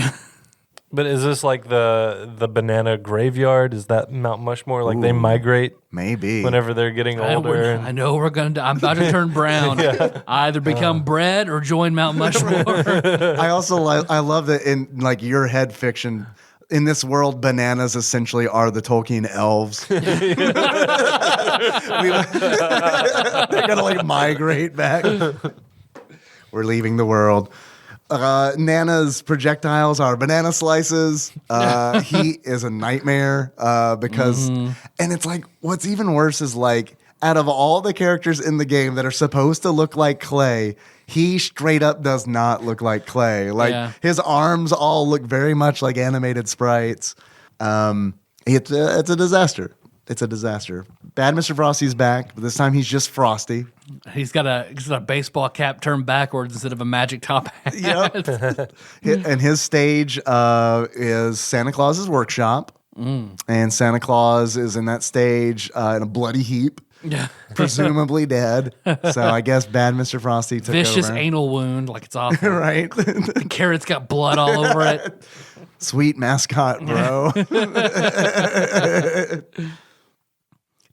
But is this like the banana graveyard? Is that Mount Mushmore? Like they migrate Maybe. whenever they're getting older? I know we're gonna. I'm about to turn brown. I either become bread or join Mount Mushmore. I also I love that in like your head fiction. In this world, bananas essentially are the Tolkien elves. They're gonna like migrate back. We're leaving the world. Nana's projectiles are banana slices. He is a nightmare because, and it's like what's even worse is like out of all the characters in the game that are supposed to look like Clay, he straight up does not look like Clay. Like his arms all look very much like animated sprites. It's a disaster. It's a disaster. Bad Mr. Frosty's back, but this time he's just Frosty. He's got a baseball cap turned backwards instead of a magic top hat. Yep. And his stage is Santa Claus's workshop. And Santa Claus is in that stage in a bloody heap. Yeah. Presumably dead. So I guess Bad Mr. Frosty took Vicious over. anal wound, like it's awful. Right. Carrot's got blood all over it. Sweet mascot, bro.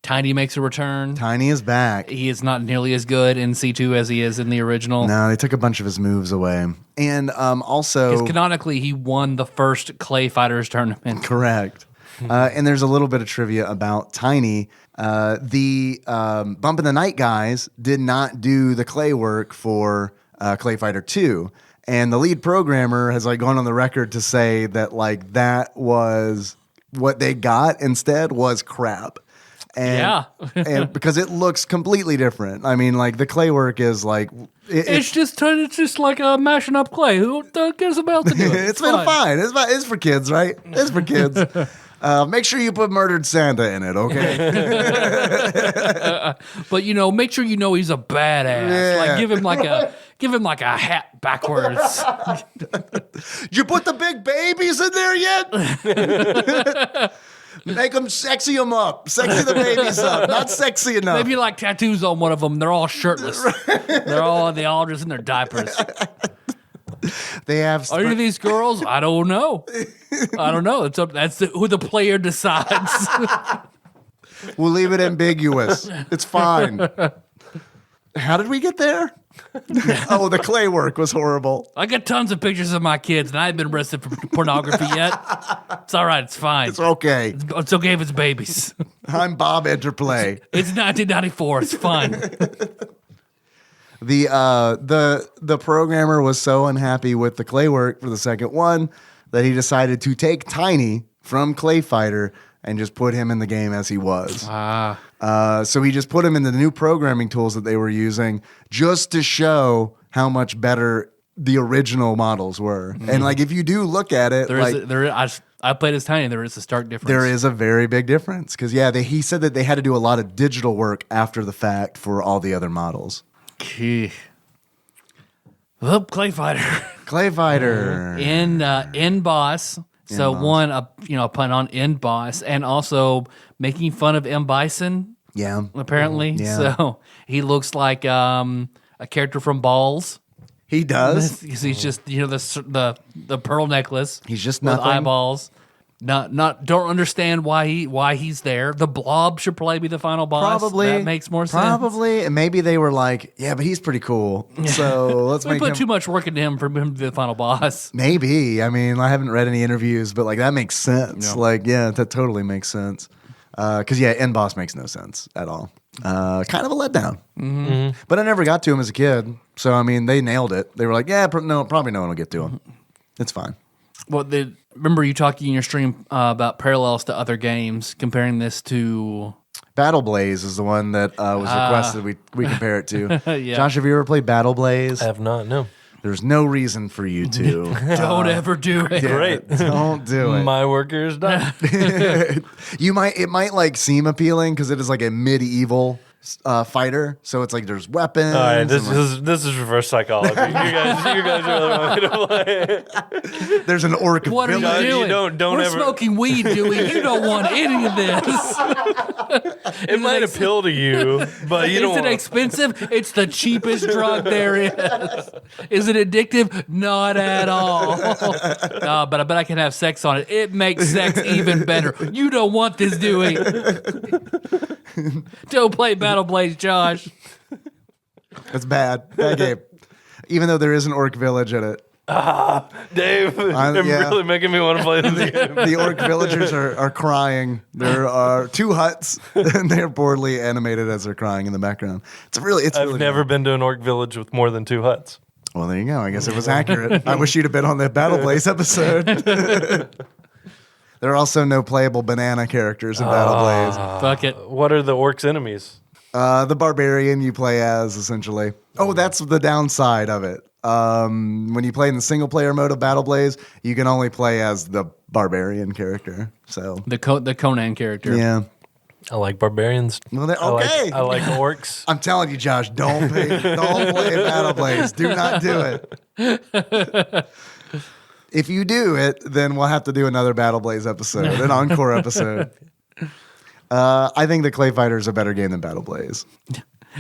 Tiny makes a return. Tiny is back. He is not nearly as good in C2 as he is in the original. No, they took a bunch of his moves away. And also... Because canonically, he won the first ClayFighters tournament. Correct. And there's a little bit of trivia about Tiny. The Bump in the Night guys did not do the clay work for ClayFighter 2. And the lead programmer has like gone on the record to say that like that was what they got instead was crap. And, and because it looks completely different. I mean, like the clay work is like it's just like mashing up clay. Who cares about to do it? It's fine. It's for kids, right? It's for kids. Make sure you put Murdered Santa in it, okay? But make sure he's a badass. Yeah. Like give him like a hat backwards. Did you put the big babies in there yet? Make them sexy them up. Sexy the babies up. Not sexy enough. Maybe like tattoos on one of them. They're all shirtless. They're all just in their diapers. They have. Are any of these girls? I don't know. That's who the player decides. We'll leave it ambiguous. It's fine. How did we get there? Oh, the clay work was horrible. I got tons of pictures of my kids, and I haven't been arrested for pornography yet. It's all right. It's fine. It's okay. It's okay if it's babies. I'm Bob Interplay. It's 1994. It's fine. The programmer was so unhappy with the clay work for the second one that he decided to take Tiny from ClayFighter and just put him in the game as he was. So he just put him in the new programming tools that they were using just to show how much better the original models were. And like if you do look at it, I played as Tiny. There is a stark difference. There is a very big difference because he said that they had to do a lot of digital work after the fact for all the other models. Well, ClayFighter. ClayFighter. End boss. So one, a pun on end boss, and also making fun of M. Bison. Yeah. Apparently. Yeah. So he looks like a character from Balls. He does. He's just the pearl necklace. He's just with nothing. eyeballs. Don't understand why he's there. The Blob should probably be the final boss. Probably. That makes more sense. Probably. And maybe they were like, yeah, but he's pretty cool. So let's We make put him. too much work into him for him to be the final boss. Maybe. I mean, I haven't read any interviews, but like that makes sense. No. Like, yeah, that totally makes sense. Because end boss makes no sense at all. kind of a letdown. But I never got to him as a kid. So, I mean, they nailed it. They were like, yeah, no, probably no one will get to him. It's fine. Well, remember you talking in your stream about parallels to other games, comparing this to... Battle Blaze is the one that was requested we compare it to. Yeah. Josh, have you ever played Battle Blaze? I have not, no. There's no reason for you to. Don't ever do it. Great. Don't do it. My work here is done. It might like seem appealing because it is like a medieval fighter. So it's like there's weapons. All right, and, like, this is reverse psychology. You guys really want me to play? there's an orc What are you village. doing? don't We're ever- smoking weed, Dewey. You don't want any of this. It might appeal to you, but you Is don't. it expensive? It's the cheapest drug there is. Is it addictive? Not at all. But I bet I can have sex on it. It makes sex even better. You don't want this, Dewey. Don't play Battle Blaze, Josh. It's bad. Bad game. Even though there is an orc village in it. Dave, you're yeah. really making me want to play this game. The orc villagers are crying. There are 2 huts, and they're poorly animated as they're crying in the background. It's I've really never fun. been to an orc village with more than 2 huts. Well, there you go. I guess it was accurate. I wish you'd have been on the Battle Blaze episode. There are also no playable banana characters in Battle Blaze. Fuck it. What are the orcs' enemies? The barbarian you play as, essentially. Oh, that's the downside of it. When you play in the single player mode of Battle Blaze, you can only play as the barbarian character. So The Conan character. yeah. I like barbarians. Well, okay. I like orcs. I'm telling you, Josh, don't play Battle Blaze. Do not do it. If you do it, then we'll have to do another Battle Blaze episode, an encore episode. I think the ClayFighter is a better game than Battle Blaze.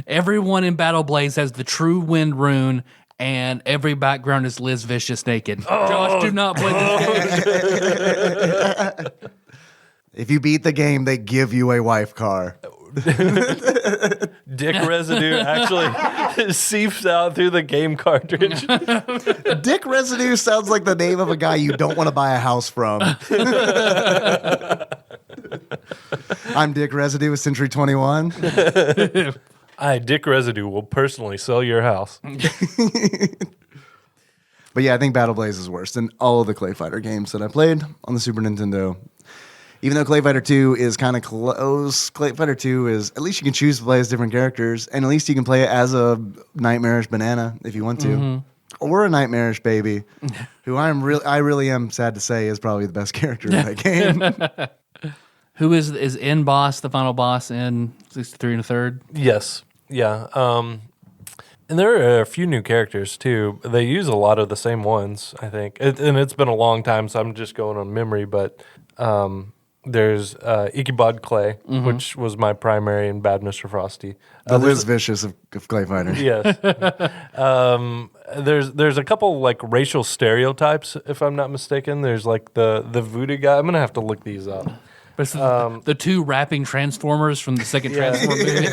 Everyone in Battle Blaze has the true wind rune, and every background is Liz Vicious naked. Josh, do not play this game. If you beat the game, they give you a wife car. Dick residue actually seeps out through the game cartridge. Dick Residue sounds like the name of a guy you don't want to buy a house from. I'm Dick Residue with Century 21. Dick Residue, will personally sell your house. But yeah, I think Battle Blaze is worse than all of the ClayFighter games that I played on the Super Nintendo. Even though ClayFighter 2 is kind of close, ClayFighter 2 is, at least you can choose to play as different characters, and at least you can play it as a nightmarish banana if you want to. Or a nightmarish baby, who I really am sad to say is probably the best character in that game. Who is in boss, the final boss in 63 and a third? Yes. Yeah. And there are a few new characters, too. They use a lot of the same ones, I think. And it's been a long time, so I'm just going on memory, but... there's Ichabod Clay, which was my primary in Bad Mr. Frosty. The Liz Vicious of ClayFighter. Yes. There's a couple like racial stereotypes, if I'm not mistaken. There's like the voodoo guy. I'm gonna have to look these up. But the 2 rapping Transformers from the second Transformer movie.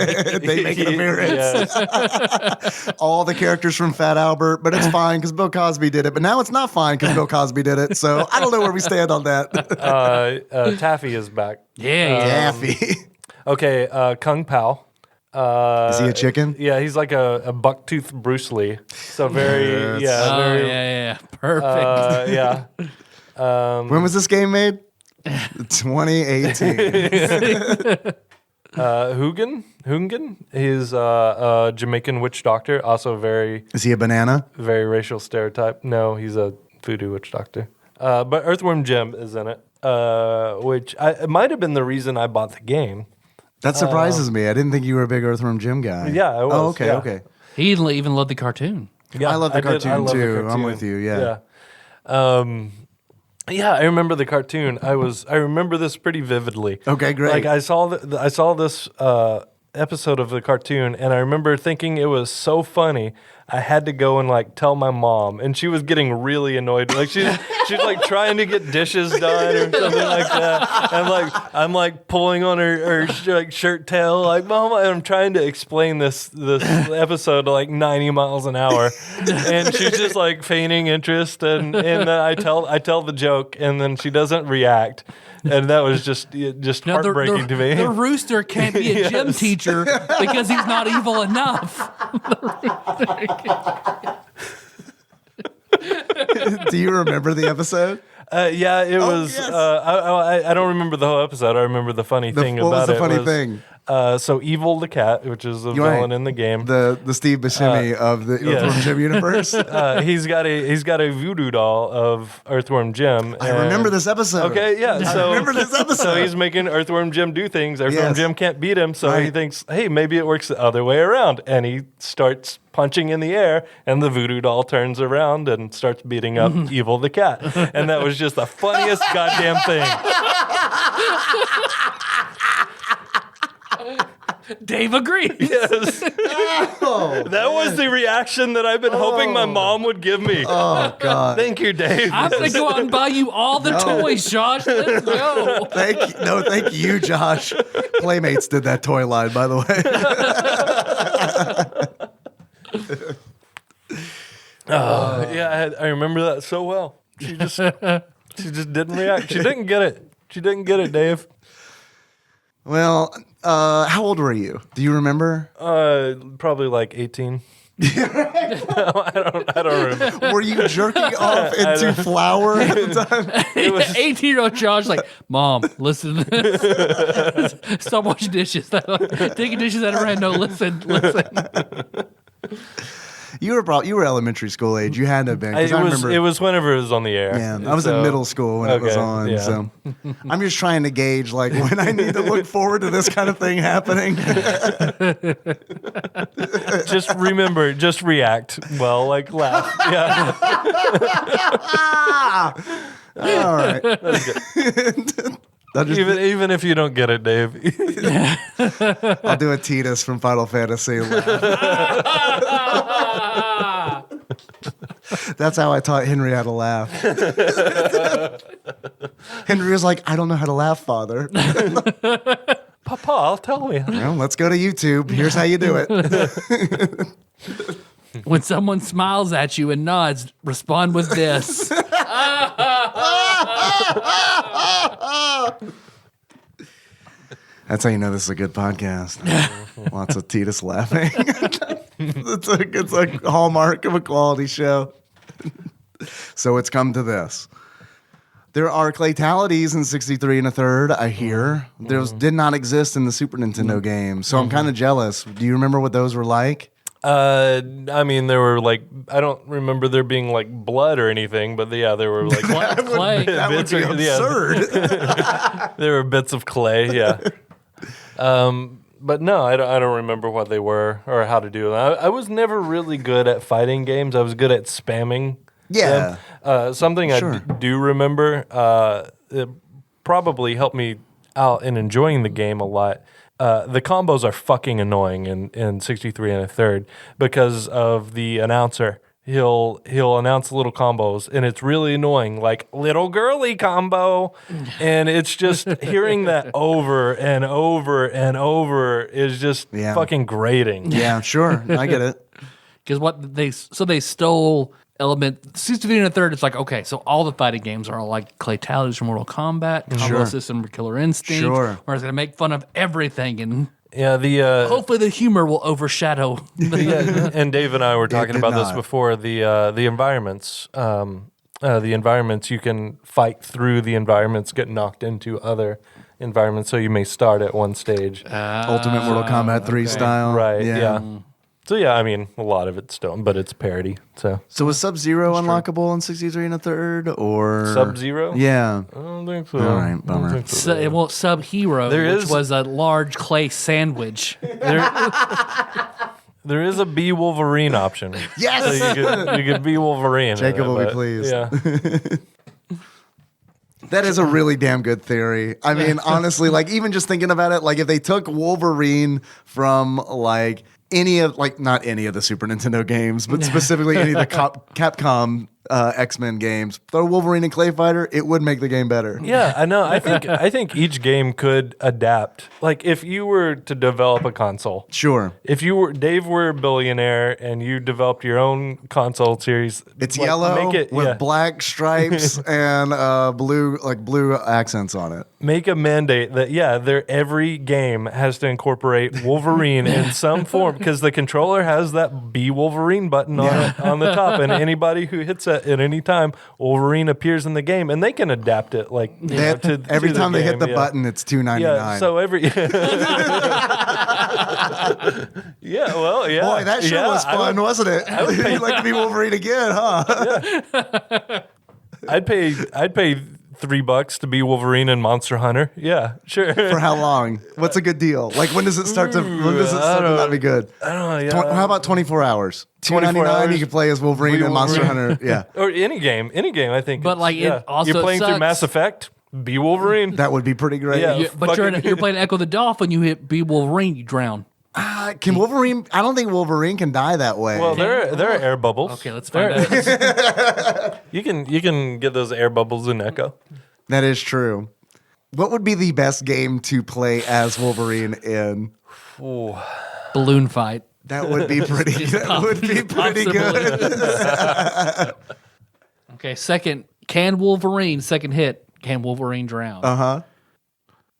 They make an appearance. Yes. All the characters from Fat Albert, but it's fine because Bill Cosby did it. But now it's not fine because Bill Cosby did it. So I don't know where we stand on that. Taffy is back. Yeah. Daffy. Okay, Kung Pao. Is he a chicken? Yeah, he's like a bucktooth Bruce Lee. So very, Yeah. Perfect. yeah. When was this game made? 2018. Hoogan. He's a Jamaican witch doctor. Also very, Is he a banana? very racial stereotype. No, he's a voodoo witch doctor. But Earthworm Jim is in it, which it might have been the reason I bought the game. That surprises me. I didn't think you were a big Earthworm Jim guy. Yeah, I was. Oh, okay, yeah. okay. He even loved the cartoon. Yeah, I love the cartoon I love the too. I'm cartoon. with you. Yeah. Yeah, I remember the cartoon. I remember this pretty vividly. Okay, great. Like I saw this episode of the cartoon, and I remember thinking it was so funny. I had to go and like tell my mom, and she was getting really annoyed. Like she's like trying to get dishes done or something like that. And I'm like pulling on her like shirt tail, like Mom, I'm trying to explain this episode to like 90 miles an hour, and she's just like feigning interest, and then I tell the joke, and then she doesn't react. and that was just Now, heartbreaking to me. The rooster can't be a gym teacher because he's not evil enough. Do you remember the episode? Yeah, it was. yes. I don't remember the whole episode. I remember the funny thing what about was the it. funny thing? So Evil the cat, which is a villain in the game. The Steve Buscemi of the Earthworm Jim universe. He's got a voodoo doll of Earthworm Jim. I remember this episode. Okay, yeah. So, I remember this episode. So he's making Earthworm Jim do things. Earthworm Yes. Jim can't beat him, so he Right. thinks, hey, maybe it works the other way around. And he starts punching in the air, and the voodoo doll turns around and starts beating up Evil the cat. And that was just the funniest goddamn thing. Dave agrees. Yes. That was the reaction that I've been hoping my mom would give me. Oh, God. Thank you, Dave. I'm going to go out and buy you all the toys, Josh. Let's go. Thank you, Josh. Playmates did that toy line, by the way. Yeah, I remember that so well. She just didn't react. She didn't get it. She didn't get it, Dave. Well, how old were you? Do you remember? Probably like 18. I don't remember. Were you jerking off into flour at the time? 18-year-old Josh, like, Mom, listen to this. Stop washing dishes. Taking dishes out of her hand. No, listen. You were elementary school age. You had to have been. 'Cause I remember It was whenever it was on the air. Yeah, I was in middle school when it was Okay, on. yeah. So I'm just trying to gauge like when I need to look forward to this kind of thing happening. Just remember, just react. Well, like laugh. Yeah. All right. I'll, just, Even if you don't get it, Dave. I'll do a Titus from Final Fantasy. That's how I taught Henry how to laugh. Henry was like, I don't know how to laugh, Father. Papa, I'll tell you. Well, let's go to YouTube. Here's how you do it. When someone smiles at you and nods, respond with this. That's how you know this is a good podcast. Lots of Titus laughing. It's a hallmark of a quality show. So it's come to this. There are claytalities in 63 and a third, I hear. Those did not exist in the Super Nintendo game. So I'm kind of jealous. Do you remember what those were like? I mean, there were like, I don't remember there being like blood or anything, but yeah, there were like Clay. That would be absurd. there were bits of clay, yeah. But no, I don't remember what they were or how to do them. I was never really good at fighting games. I was good at spamming. Yeah. Something Sure. I do remember, it probably helped me out in enjoying the game a lot. The combos are fucking annoying in 63 and a third because of the announcer. He'll announce little combos and it's really annoying, like little girly combo, and it's just hearing that over and over and over is just fucking grating. Yeah, sure. I get it. Because they stole element 63 and a third. It's like, okay, so all the fighting games are all like claytalities from Mortal Kombat, Combo System, Killer Instinct. Sure. Where it's gonna make fun of everything, and Yeah, hopefully the humor will overshadow. and Dave and I were talking did about this not. before. The environments, you can fight through the environments, get knocked into other environments. So you may start at one stage, Ultimate Mortal Kombat 3 style. right? Yeah. So yeah, I mean, a lot of it's still, but it's parody. So So was Sub-Zero unlockable in 63 and a third, or Sub-Zero? Yeah. I don't think so. All right, I don't bummer. think so. Well, Sub-Hero, There which is- was a large clay sandwich. There is a B Wolverine option. Yes! So you could be Wolverine. Jacob will be but, pleased. Yeah. That is a really damn good theory. I mean, honestly, like even just thinking about it, like if they took Wolverine from like any of, like not any of the Super Nintendo games, but specifically any of the Capcom X-Men games. Throw Wolverine and ClayFighter, it would make the game better. Yeah, I know. I think each game could adapt. Like if you were to develop a console, Sure. if Dave were a billionaire and you developed your own console series, It's like, yellow make it, with black stripes and blue accents on it. make a mandate that every game has to incorporate Wolverine in some form because the controller has that Be Wolverine button on the top, and anybody who hits it at any time, Wolverine appears in the game, and they can adapt it Every time they hit the button, it's $2.99. Yeah, so every Boy, that sure was fun, wasn't it? You'd like to be Wolverine again, huh? Yeah. I'd pay $3 to be Wolverine and Monster Hunter. Yeah, sure. For how long? What's a good deal? Like when does it start to not be good? I don't know. Yeah. How about 24 hours? 24 $2.99 hours, you can play as Wolverine and Monster Hunter. Yeah. Or any game, I think. But, like, it also you're playing through sucks. Mass Effect, be Wolverine. That would be pretty great. Yeah. But you're playing Echo the Dolphin, you hit Be Wolverine, you drown. Can Wolverine? I don't think Wolverine can die that way. Well, there are air bubbles. Okay, let's find out. You can get those air bubbles in Echo. That is true. What would be the best game to play as Wolverine in? Balloon fight. That would be pretty. That would be pretty good. Okay, second, can Wolverine, second hit, can Wolverine drown?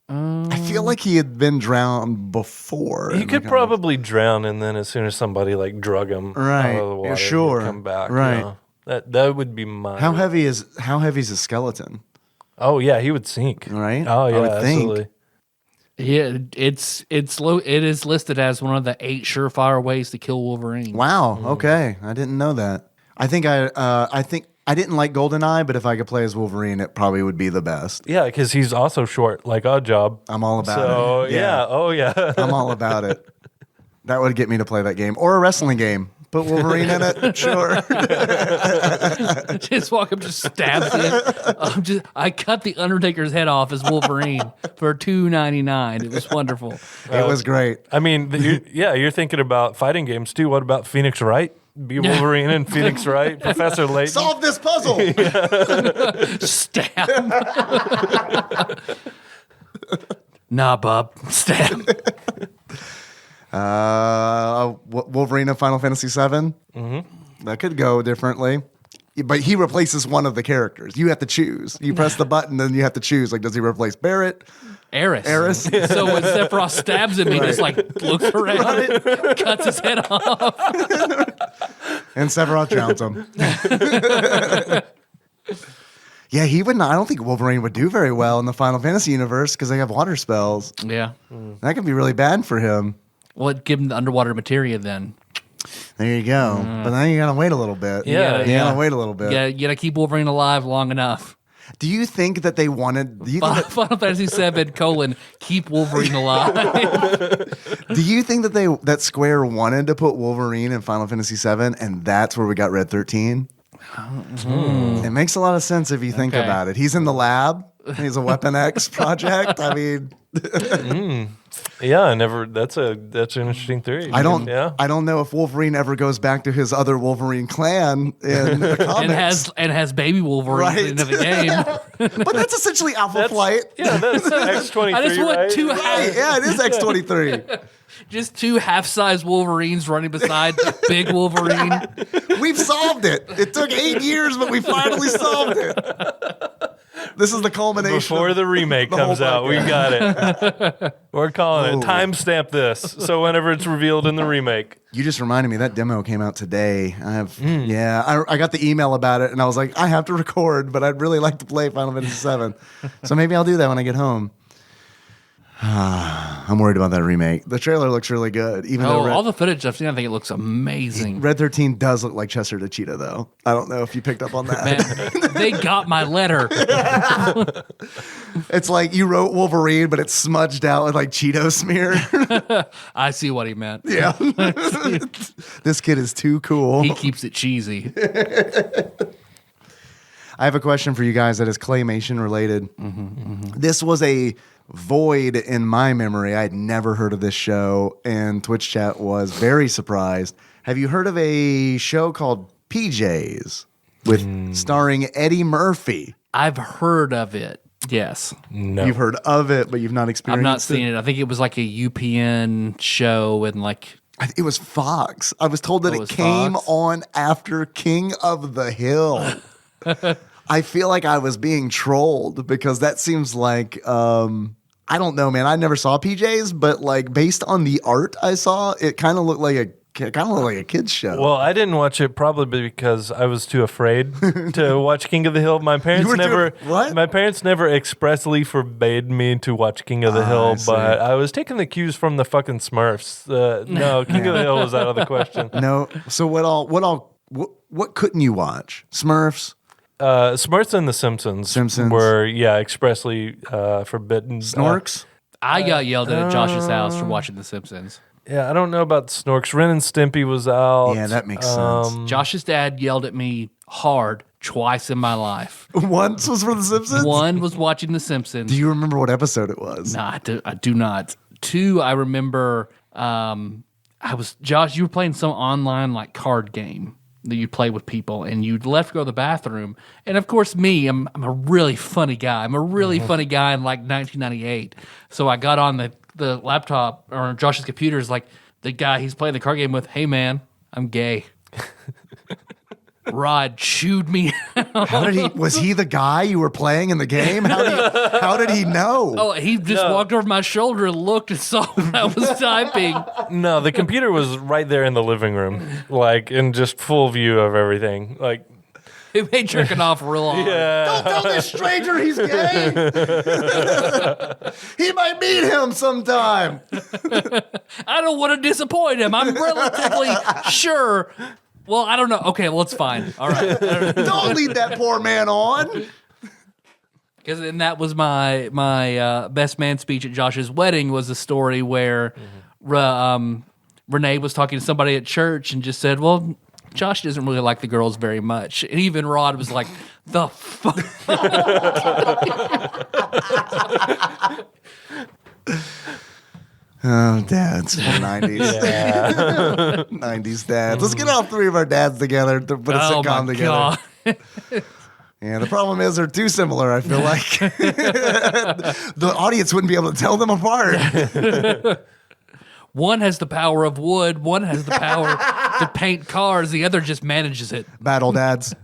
I feel like he had been drowned before. He could probably drown, and then as soon as somebody like drug him Right. out of the water, Yeah, sure. he'd come back. Right. You know? That would be my. How heavy is a skeleton? Oh yeah, he would sink. Right? Oh yeah, I would think. absolutely. Yeah, it is listed as one of the 8 surefire ways to kill Wolverine. Wow. Okay, I didn't know that. I think I didn't like GoldenEye, but if I could play as Wolverine, it probably would be the best. Yeah, because he's also short, like Oddjob. I'm all about So it. yeah, oh yeah. I'm all about it. That would get me to play that game or a wrestling game. Put Wolverine in it, sure. Just walk up, just stabs it. I cut the Undertaker's head off as Wolverine for $2.99. It was wonderful. It was great. I mean, you're thinking about fighting games too. What about Phoenix Wright? Be Wolverine and Phoenix Wright, Professor Layton. Solve this puzzle. Stab. Nah, Bob. Stab. Wolverine of Final Fantasy VII. Mm-hmm. That could go differently. But he replaces one of the characters. You have to choose. You press the button, and you have to choose. Like, does he replace Barrett? Eris. So when Sephiroth stabs him, he just like looks around, cuts his head off. And Sephiroth drowns him. Yeah, he would not. I don't think Wolverine would do very well in the Final Fantasy universe because they have water spells. Yeah. That could be really bad for him. Well, give him the underwater materia then. There you go. But then you gotta wait a little bit. Yeah, you gotta wait a little bit. Yeah, you gotta keep Wolverine alive long enough. Do you think that they wanted? Do you think Final Fantasy VII: keep Wolverine alive. Do you think that Square wanted to put Wolverine in Final Fantasy VII, and that's where we got Red 13? It makes a lot of sense if you think Okay. about it. He's in the lab. He's a Weapon X project. I mean, Yeah, that's an interesting theory. I don't know if Wolverine ever goes back to his other Wolverine clan in the comics. and has baby Wolverine at the end of the game. But that's essentially Alpha Flight. Yeah, that's X-23, I just want right? two Right, yeah, it is X-23. just 2 half-size Wolverines running beside big Wolverine. We've solved it. It took 8 years, but we finally solved it. This is the culmination. Before the remake comes whole out, we got it. We're calling Ooh. it. Timestamp this, so whenever it's revealed in the remake. You just reminded me that demo came out today. I got the email about it, and I was like, I have to record, but I'd really like to play Final Fantasy VII. So maybe I'll do that when I get home. I'm worried about that remake. The trailer looks really good. Even though All the footage I've seen, I think it looks amazing. Red 13 does look like Chester the Cheetah, though. I don't know if you picked up on that. Man, they got my letter. It's like you wrote Wolverine, but it's smudged out with like Cheeto smear. I see what he meant. Yeah. This kid is too cool. He keeps it cheesy. I have a question for you guys that is claymation related. This was a void in my memory. I had never heard of this show, and Twitch chat was very surprised. Have you heard of a show called PJs? with starring Eddie Murphy. I've heard of it. Yes. No. You've heard of it, but you've not experienced I've not seen it. I think it was like a UPN show and like It was Fox. I was told that it it was came Fox? on after King of the Hill. I feel like I was being trolled because that seems like I don't know, man. I never saw PJs, but like based on the art I saw, it kind of looked like a kid's show. Well, I didn't watch it probably because I was too afraid to watch King of the Hill. My parents were too- never what? My parents never expressly forbade me to watch King of the Hill, I see. but I was taking the cues from the fucking Smurfs. No, King of the Hill was out of the question. No. So what couldn't you watch? Smurfs, Smurfs and the Simpsons were expressly forbidden. Snorks. I got yelled at Josh's house for watching The Simpsons. I don't know about Snorks. Ren and Stimpy was out. Yeah, that makes sense. Josh's dad yelled at me hard twice in my life. Once was for The Simpsons. One was watching The Simpsons. Do you remember what episode it was? Nah, I do not. Two, I remember Josh, you were playing some online like card game that you play with people and you left to go to the bathroom. And of course me, I'm a really funny guy. I'm a really funny guy in like 1998. So I got on the laptop or Josh's computer is like the guy he's playing the card game with, hey man, I'm gay. Rod chewed me out. Was he the guy you were playing in the game? How did he know? Oh, he just walked over my shoulder and looked and saw what I was typing. No, the computer was right there in the living room, like in just full view of everything. Like, It made jerking off real hard. Don't tell this stranger he's gay. He might meet him sometime. I don't want to disappoint him. I'm relatively sure. Well, I don't know. Okay, well, it's fine. All right. Don't lead that poor man on. Because then that was my best man speech at Josh's wedding was a story where Renee was talking to somebody at church and just said, well, Josh doesn't really like the girls very much. And even Rod was like, the fuck? Oh, dads from the 90s. 90s dads. Let's get all three of our dads together to put a Oh, sitcom my together. God. Yeah, the problem is they're too similar, I feel like. The audience wouldn't be able to tell them apart. One has the power of wood. One has the power to paint cars. The other just manages it. Battle dads.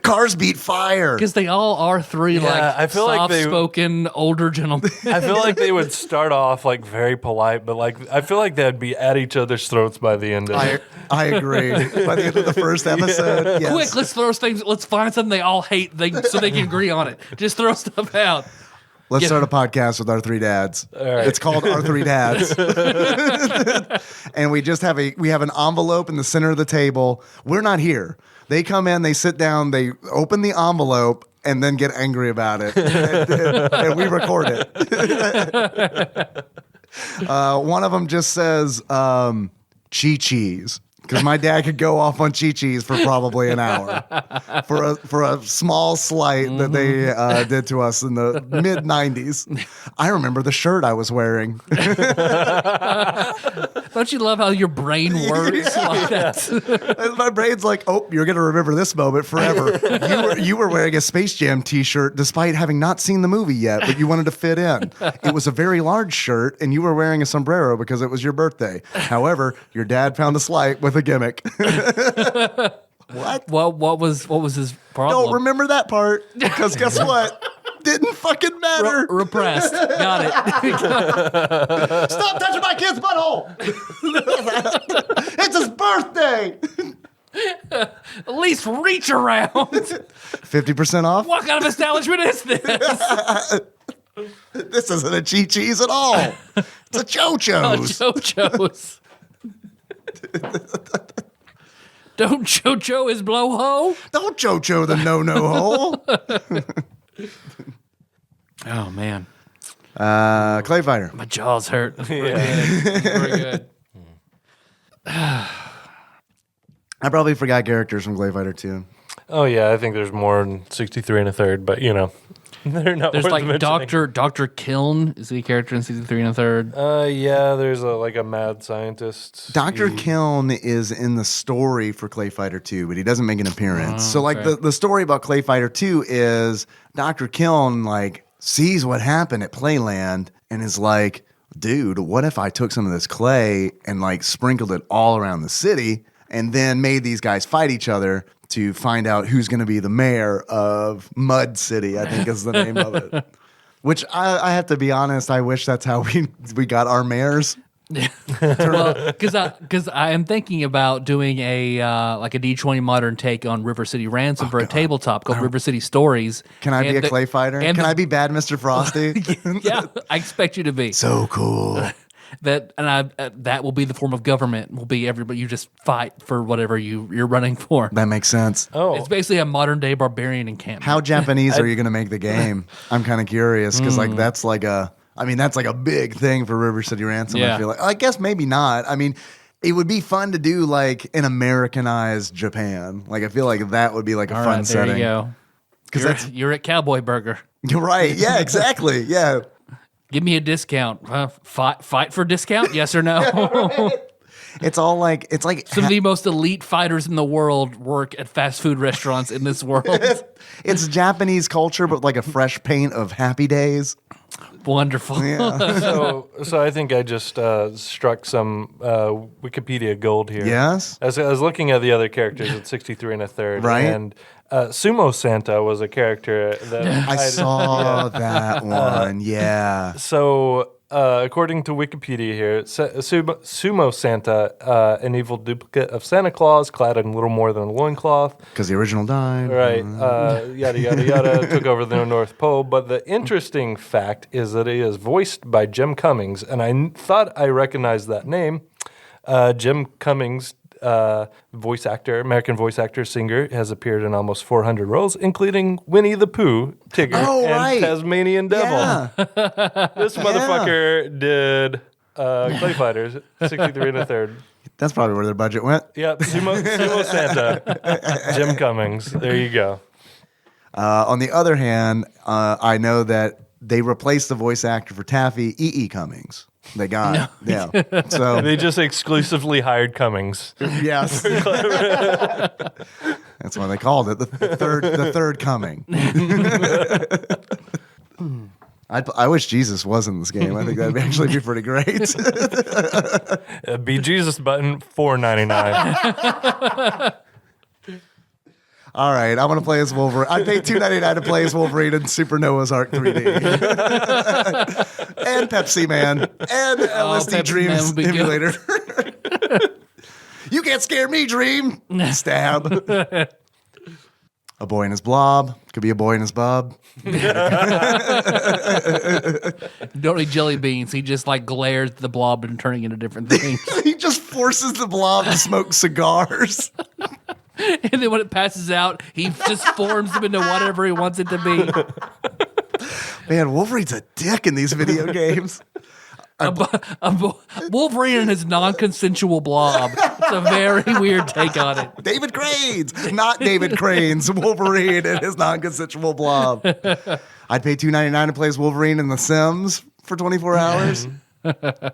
Cars beat fire. Because they all are three I feel like soft-spoken older gentlemen. I feel like they would start off like very polite, but like I feel like they'd be at each other's throats by the end of it. I agree. By the end of the first episode, yes. Quick, let's throw things. Let's find something they all hate so they can agree on it. Just throw stuff out. Let's start a podcast with our three dads. right. It's called Our Three Dads. And we just have an envelope in the center of the table. We're not here. They come in, they sit down, they open the envelope, and then get angry about it. And we record it. One of them just says, Chi-Chi's. Because my dad could go off on Chi-Chi's for probably an hour for a small slight that they did to us in the mid 90s. I remember the shirt I was wearing. Don't you love how your brain works like that? And my brain's like, oh, you're going to remember this moment forever. You were wearing a Space Jam t-shirt despite having not seen the movie yet, but you wanted to fit in. It was a very large shirt, and you were wearing a sombrero because it was your birthday. However, your dad found a slight with a gimmick. What? What was his problem? Don't remember that part because guess what? Didn't fucking matter. Repressed. Got it. Stop touching my kid's butthole. It's his birthday. At least reach around. 50% off? What kind of establishment is this? This isn't a Chi-Chi's at all. It's a Cho-Cho's. JoJo's. Don't JoJo his blowhole? Don't Cho-Cho the no-no hole. Oh, man. ClayFighter. My jaws hurt. That's very good. I probably forgot characters from ClayFighter too. Oh yeah, I think there's more than 63 and a third, but you know, they're not. There's worth like mentioning. Dr. Kiln is the character in 63 and a third. Yeah, there's a mad scientist. Dr. He- Kiln is in the story for ClayFighter 2, but he doesn't make an appearance. So like okay. the story about ClayFighter 2 is Dr. Kiln like sees what happened at Playland and is like, dude, what if I took some of this clay and like sprinkled it all around the city and then made these guys fight each other to find out who's going to be the mayor of Mud City, I think is the name of it. Which I have to be honest, I wish that's how we got our mayors. Well, because I am thinking about doing a like a D20 modern take on River City Ransom for a tabletop called River City Stories. Can I be a And clay fighter? and Can I be Bad Mr. Frosty? Yeah, I expect you to be. So cool. That will be the form of government. Will be everybody. You just fight for whatever you're running for. That makes sense. Oh, It's basically a modern day barbarian encampment. How Japanese are you going to make the game? I'm kind of curious because like that's like a big thing for River City Ransom. Yeah. I feel like I guess maybe not. I mean, it would be fun to do like an Americanized Japan. Like I feel like that would be like a All fun right, there setting. you go. Because You're at Cowboy Burger. you're right. Yeah, exactly. Yeah. Give me a discount. Fight for discount? Yes or no? It's all like it's like Some of the most elite fighters in the world work at fast food restaurants in this world. it's Japanese culture, but like a fresh paint of Happy Days. Wonderful. Yeah. so I think I just struck some Wikipedia gold here. Yes. As I was looking at the other characters at 63 and a third, Right. And Sumo Santa was a character that I saw that one. Yeah. So, according to Wikipedia here, Sumo Santa, an evil duplicate of Santa Claus, clad in little more than a loincloth. Because the original died. Right, yada, yada, yada, took over the North Pole. But the interesting fact is that he is voiced by Jim Cummings, and I thought I recognized that name. Jim Cummings, American voice actor, singer, has appeared in almost 400 roles, including Winnie the Pooh, Tigger, and right. Tasmanian Devil. Yeah. This motherfucker did ClayFighters, 63 and a third. That's probably where their budget went. Yep, Sumo Santa, Jim Cummings. There you go. On the other hand, I know that they replaced the voice actor for Taffy, E.E. Cummings. They got yeah. So They just exclusively hired Cummings. yes, that's why they called it the third coming. I wish Jesus was in this game. I think that'd actually be pretty great. Be Jesus button $4.99. All right, I want to play as Wolverine. I paid $2.99 to play as Wolverine in Super Noah's Ark 3D, and Pepsi Man, and LSD Pepsi Man Dreams would be good. emulator. You can't scare me, Dream. Stab. A boy and his blob. Could be a boy and his bub. Don't eat jelly beans. He just like glares at the blob and turning into different things. He just forces the blob to smoke cigars. And then when it passes out, he just forms them into whatever he wants it to be. Man, Wolverine's a dick in these video games. Wolverine and his non-consensual blob. It's a very weird take on it. David Cranes, not David Cranes. Wolverine and his non-consensual blob. I'd pay $2.99 to play as Wolverine in The Sims for 24 hours. That'd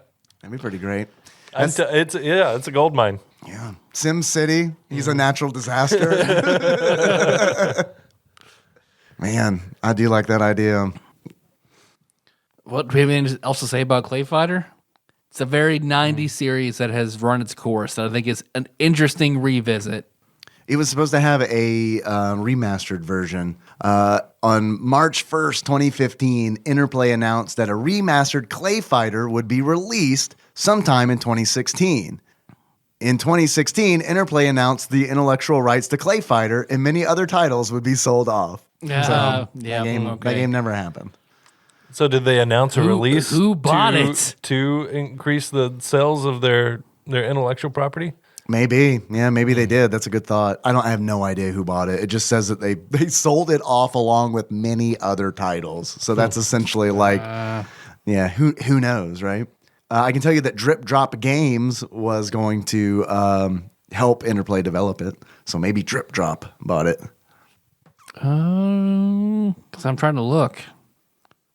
be pretty great. It's a gold mine. Yeah. Sim City, he's a natural disaster. Man, I do like that idea. What do we have else to say about ClayFighter? It's a very 90s series that has run its course that I think is an interesting revisit. It was supposed to have a remastered version. On March 1st, 2015, Interplay announced that a remastered ClayFighter would be released sometime in 2016. In 2016, Interplay announced the intellectual rights to ClayFighter and many other titles would be sold off. Yeah, That game never happened. So did they announce a release? Who bought it? To increase the sales of their intellectual property? Maybe. Yeah, maybe they did. That's a good thought. I have no idea who bought it. It just says that they sold it off along with many other titles. So that's essentially like, who knows, right? I can tell you that Drip Drop Games was going to help Interplay develop it. So maybe Drip Drop bought it. Because I'm trying to look.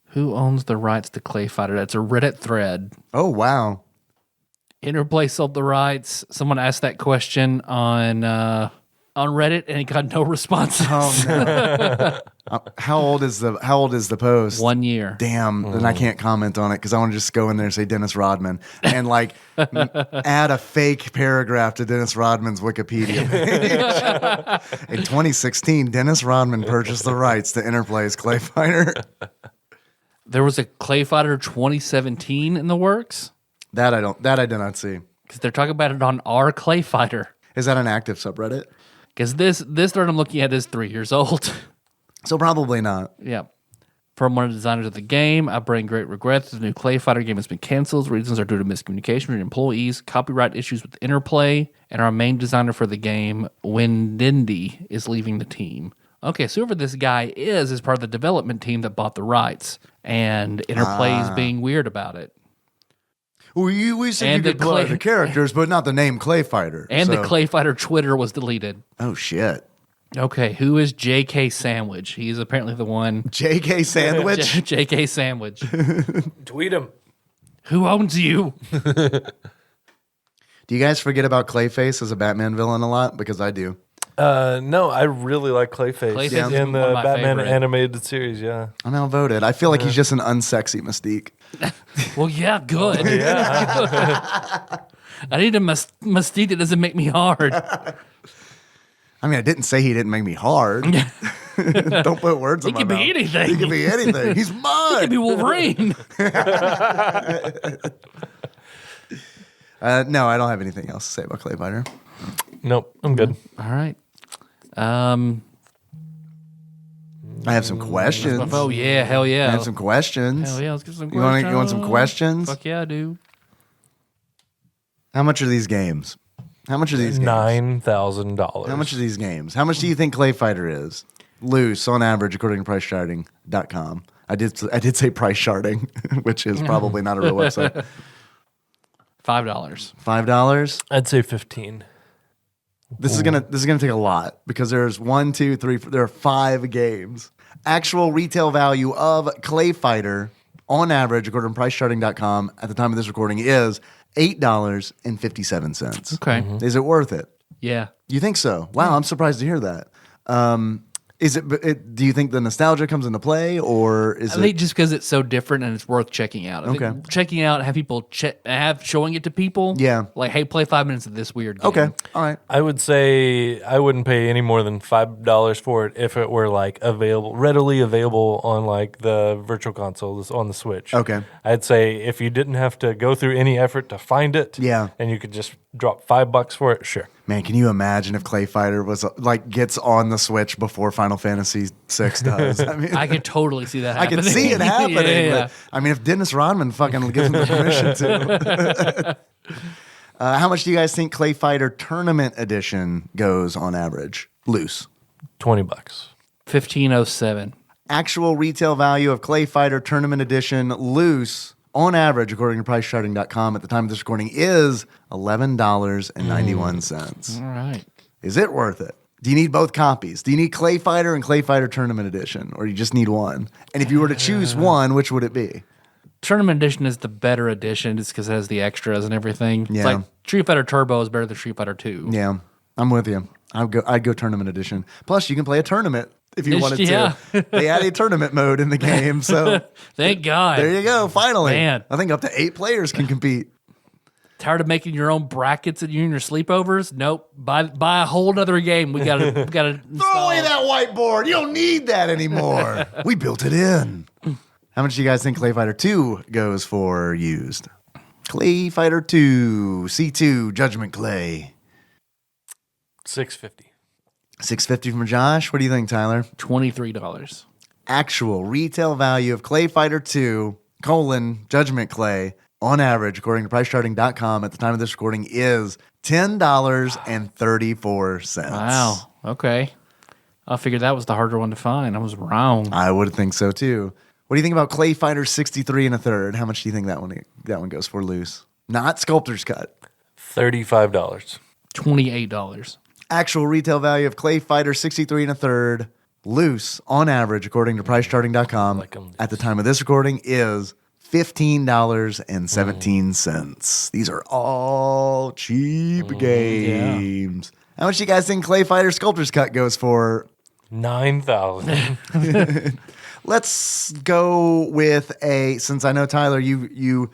Who owns the rights to ClayFighter? That's a Reddit thread. Oh, wow. Interplay sold the rights. Someone asked that question on Reddit, and he got no responses. Oh, no. How old is the post? 1 year. Damn, then I can't comment on it because I want to just go in there and say Dennis Rodman and like add a fake paragraph to Dennis Rodman's Wikipedia page. In 2016, Dennis Rodman purchased the rights to Interplay's ClayFighter. There was a ClayFighter 2017 in the works That I did not see. because they're talking about it on our ClayFighter. Is that an active subreddit? Because this thread I'm looking at is 3 years old. So probably not. Yeah. From one of the designers of the game, I bring great regret that the new ClayFighter game has been canceled. Reasons are due to miscommunication between employees, copyright issues with Interplay, and our main designer for the game, Windindy, is leaving the team. Okay, so whoever this guy is part of the development team that bought the rights, and Interplay is being weird about it. We said And you the could play Clay- the characters, but not the name ClayFighter. And the So- ClayFighter Twitter was deleted. Oh, shit. Okay, who is J.K. Sandwich? He's apparently the one. J.K. Sandwich? J.K. Sandwich. Tweet him. Who owns you? Do you guys forget about Clayface as a Batman villain a lot? Because I do. No, I really like Clayface, Clayface is in one of the my Batman favorite. animated series. Yeah, I'm outvoted. I feel like he's just an unsexy Mystique. Well, yeah, good. yeah. I need a mystique that doesn't make me hard. I mean, I didn't say he didn't make me hard. Don't put words He in my can be mouth. anything. He can be anything. He's He mud. could be Wolverine. No, I don't have anything else to say about ClayFighter. Nope, I'm good. All right. I have some questions. Oh, yeah. Hell yeah. I have some questions. Hell yeah. Let's get some You questions. want some questions? Fuck yeah, dude. How much are these games? How much are these games? $9,000. How much are these games? How much do you think ClayFighter is? Loose, on average, according to PriceCharting.com. I did say price charting, which is probably not a real website. $5. $5? I'd say 15. This is gonna take a lot because there's 1, 2, 3, there are 5 games. Actual retail value of ClayFighter on average, according to PriceCharting.com, at the time of this recording, is $8.57. Okay. Is it worth it? Yeah. You think so? Wow, I'm surprised to hear that. Is it? Do you think the nostalgia comes into play, or is I think just because it's so different and it's worth checking out. I think Okay. checking out, have people showing it to people. Yeah. Like, hey, play 5 minutes of this weird game. Okay, all right. I would say I wouldn't pay any more than $5 for it if it were like readily available on like the virtual consoles on the Switch. Okay. I'd say if you didn't have to go through any effort to find it, Yeah. and you could just drop $5 for it, sure. Man, can you imagine if ClayFighter was like gets on the Switch before Final Fantasy VI does? I mean, I could totally see that I happening. can see it happening. Yeah. But, I mean, if Dennis Rodman fucking gives him the permission to. How much do you guys think ClayFighter Tournament Edition goes on average? Loose. $20. 1507. Actual retail value of ClayFighter Tournament Edition loose on average, according to PriceCharting.com, at the time of this recording, is $11.91. All right. Is it worth it? Do you need both copies? Do you need ClayFighter and ClayFighter Tournament Edition, or you just need one? And if you were to choose one, which would it be? Tournament edition is the better edition just because it has the extras and everything. Yeah. It's like Street Fighter Turbo is better than Street Fighter 2. Yeah, I'm with you. I'd go Tournament Edition. Plus, you can play a tournament if you wanted Yeah. to. They added tournament mode in the game, so Thank God. there you go. Finally, Man. I think up to 8 players can compete. Tired of making your own brackets at you and your sleepovers? Nope. Buy a whole other game. We gotta Throw away that whiteboard. You don't need that anymore. We built it in. How much do you guys think ClayFighter 2 goes for used? ClayFighter 2, C2, Judgment Clay. $6.50. $6.50 from Josh. What do you think, Tyler? $23. Actual retail value of ClayFighter 2, Judgment Clay, on average, according to PriceCharting.com, at the time of this recording, is $10.34. Wow. Okay. I figured that was the harder one to find. I was wrong. I would think so too. What do you think about ClayFighter 63 and a third? How much do you think that one goes for loose? Not Sculptor's Cut. $35. $28. Actual retail value of ClayFighter 63 and a third loose, on average, according to PriceCharting.com, like 'em at the time of this recording, is $15.17. These are all cheap games. How much do you guys think ClayFighter Sculptor's Cut goes for? 9,000. Let's go with since I know, Tyler, you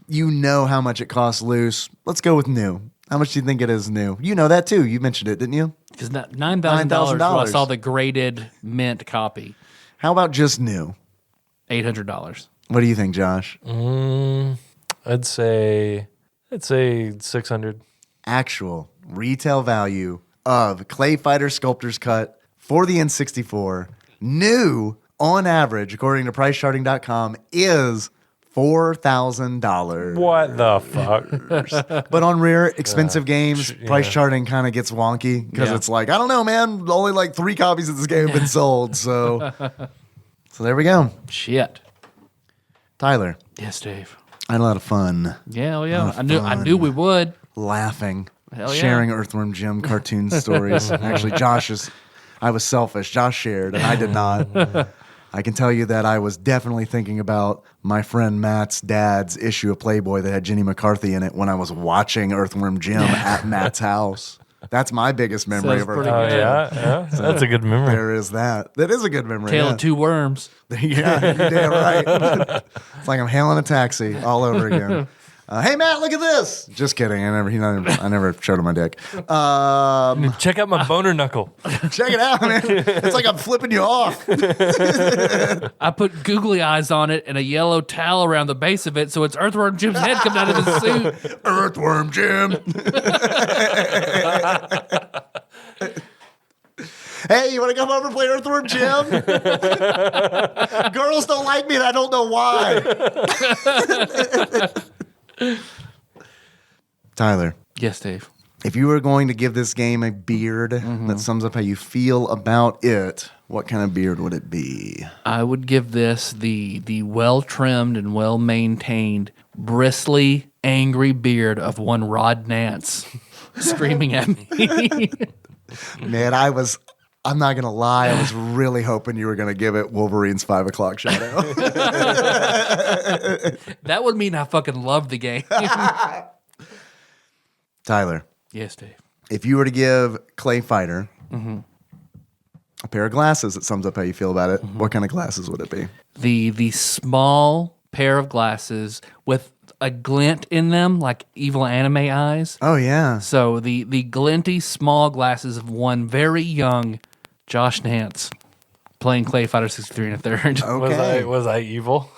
know how much it costs loose. Let's go with new. How much do you think it is new? You know that too. You mentioned it, didn't you? Because $9,000. I saw the graded mint copy. How about just new? $800. What do you think, Josh? I'd say 600. Actual retail value of ClayFighter Sculptor's Cut for the N64, new on average, according to PriceCharting.com, is $4,000. What the fuck? But on rare, expensive games, price charting kind of gets wonky because it's like, I don't know, man. Only like 3 copies of this game have been sold. So there we go. Shit. Tyler, Yes, Dave. I had a lot of fun Yeah, oh yeah. I knew we would. laughing, Hell yeah. sharing Earthworm Jim cartoon stories. Actually, I was selfish. Josh shared, and I did not. I can tell you that I was definitely thinking about my friend Matt's dad's issue of Playboy that had Jenny McCarthy in it when I was watching Earthworm Jim at Matt's house. That's my biggest memory Sounds of pretty Earthworm Oh, good. yeah? That's a good memory. There is that. That is a good memory. Tale yeah. of Two Worms. Yeah, you're damn right. It's like I'm hailing a taxi all over again. Hey Matt, look at this. Just kidding. I never showed him my dick. Check out my boner knuckle. Check it out, man. It's like I'm flipping you off. I put googly eyes on it and a yellow towel around the base of it, so it's Earthworm Jim's head coming out of his suit. Earthworm Jim. Hey, you want to come over and play Earthworm Jim? Girls don't like me, and I don't know why. Tyler, Yes, Dave. if you were going to give this game a beard that sums up how you feel about it, what kind of beard would it be? I would give this the well-trimmed and well-maintained, bristly, angry beard of one Rod Nance screaming at me. Man, I'm not going to lie, I was really hoping you were going to give it Wolverine's 5 o'clock shadow. That would mean I fucking love the game. Tyler, Yes, Dave. if you were to give ClayFighter a pair of glasses that sums up how you feel about it, what kind of glasses would it be? The small pair of glasses with a glint in them, like evil anime eyes. Oh, yeah. So the glinty small glasses of one very young Josh Nance playing ClayFighter 63 and a third. Okay. Was I evil?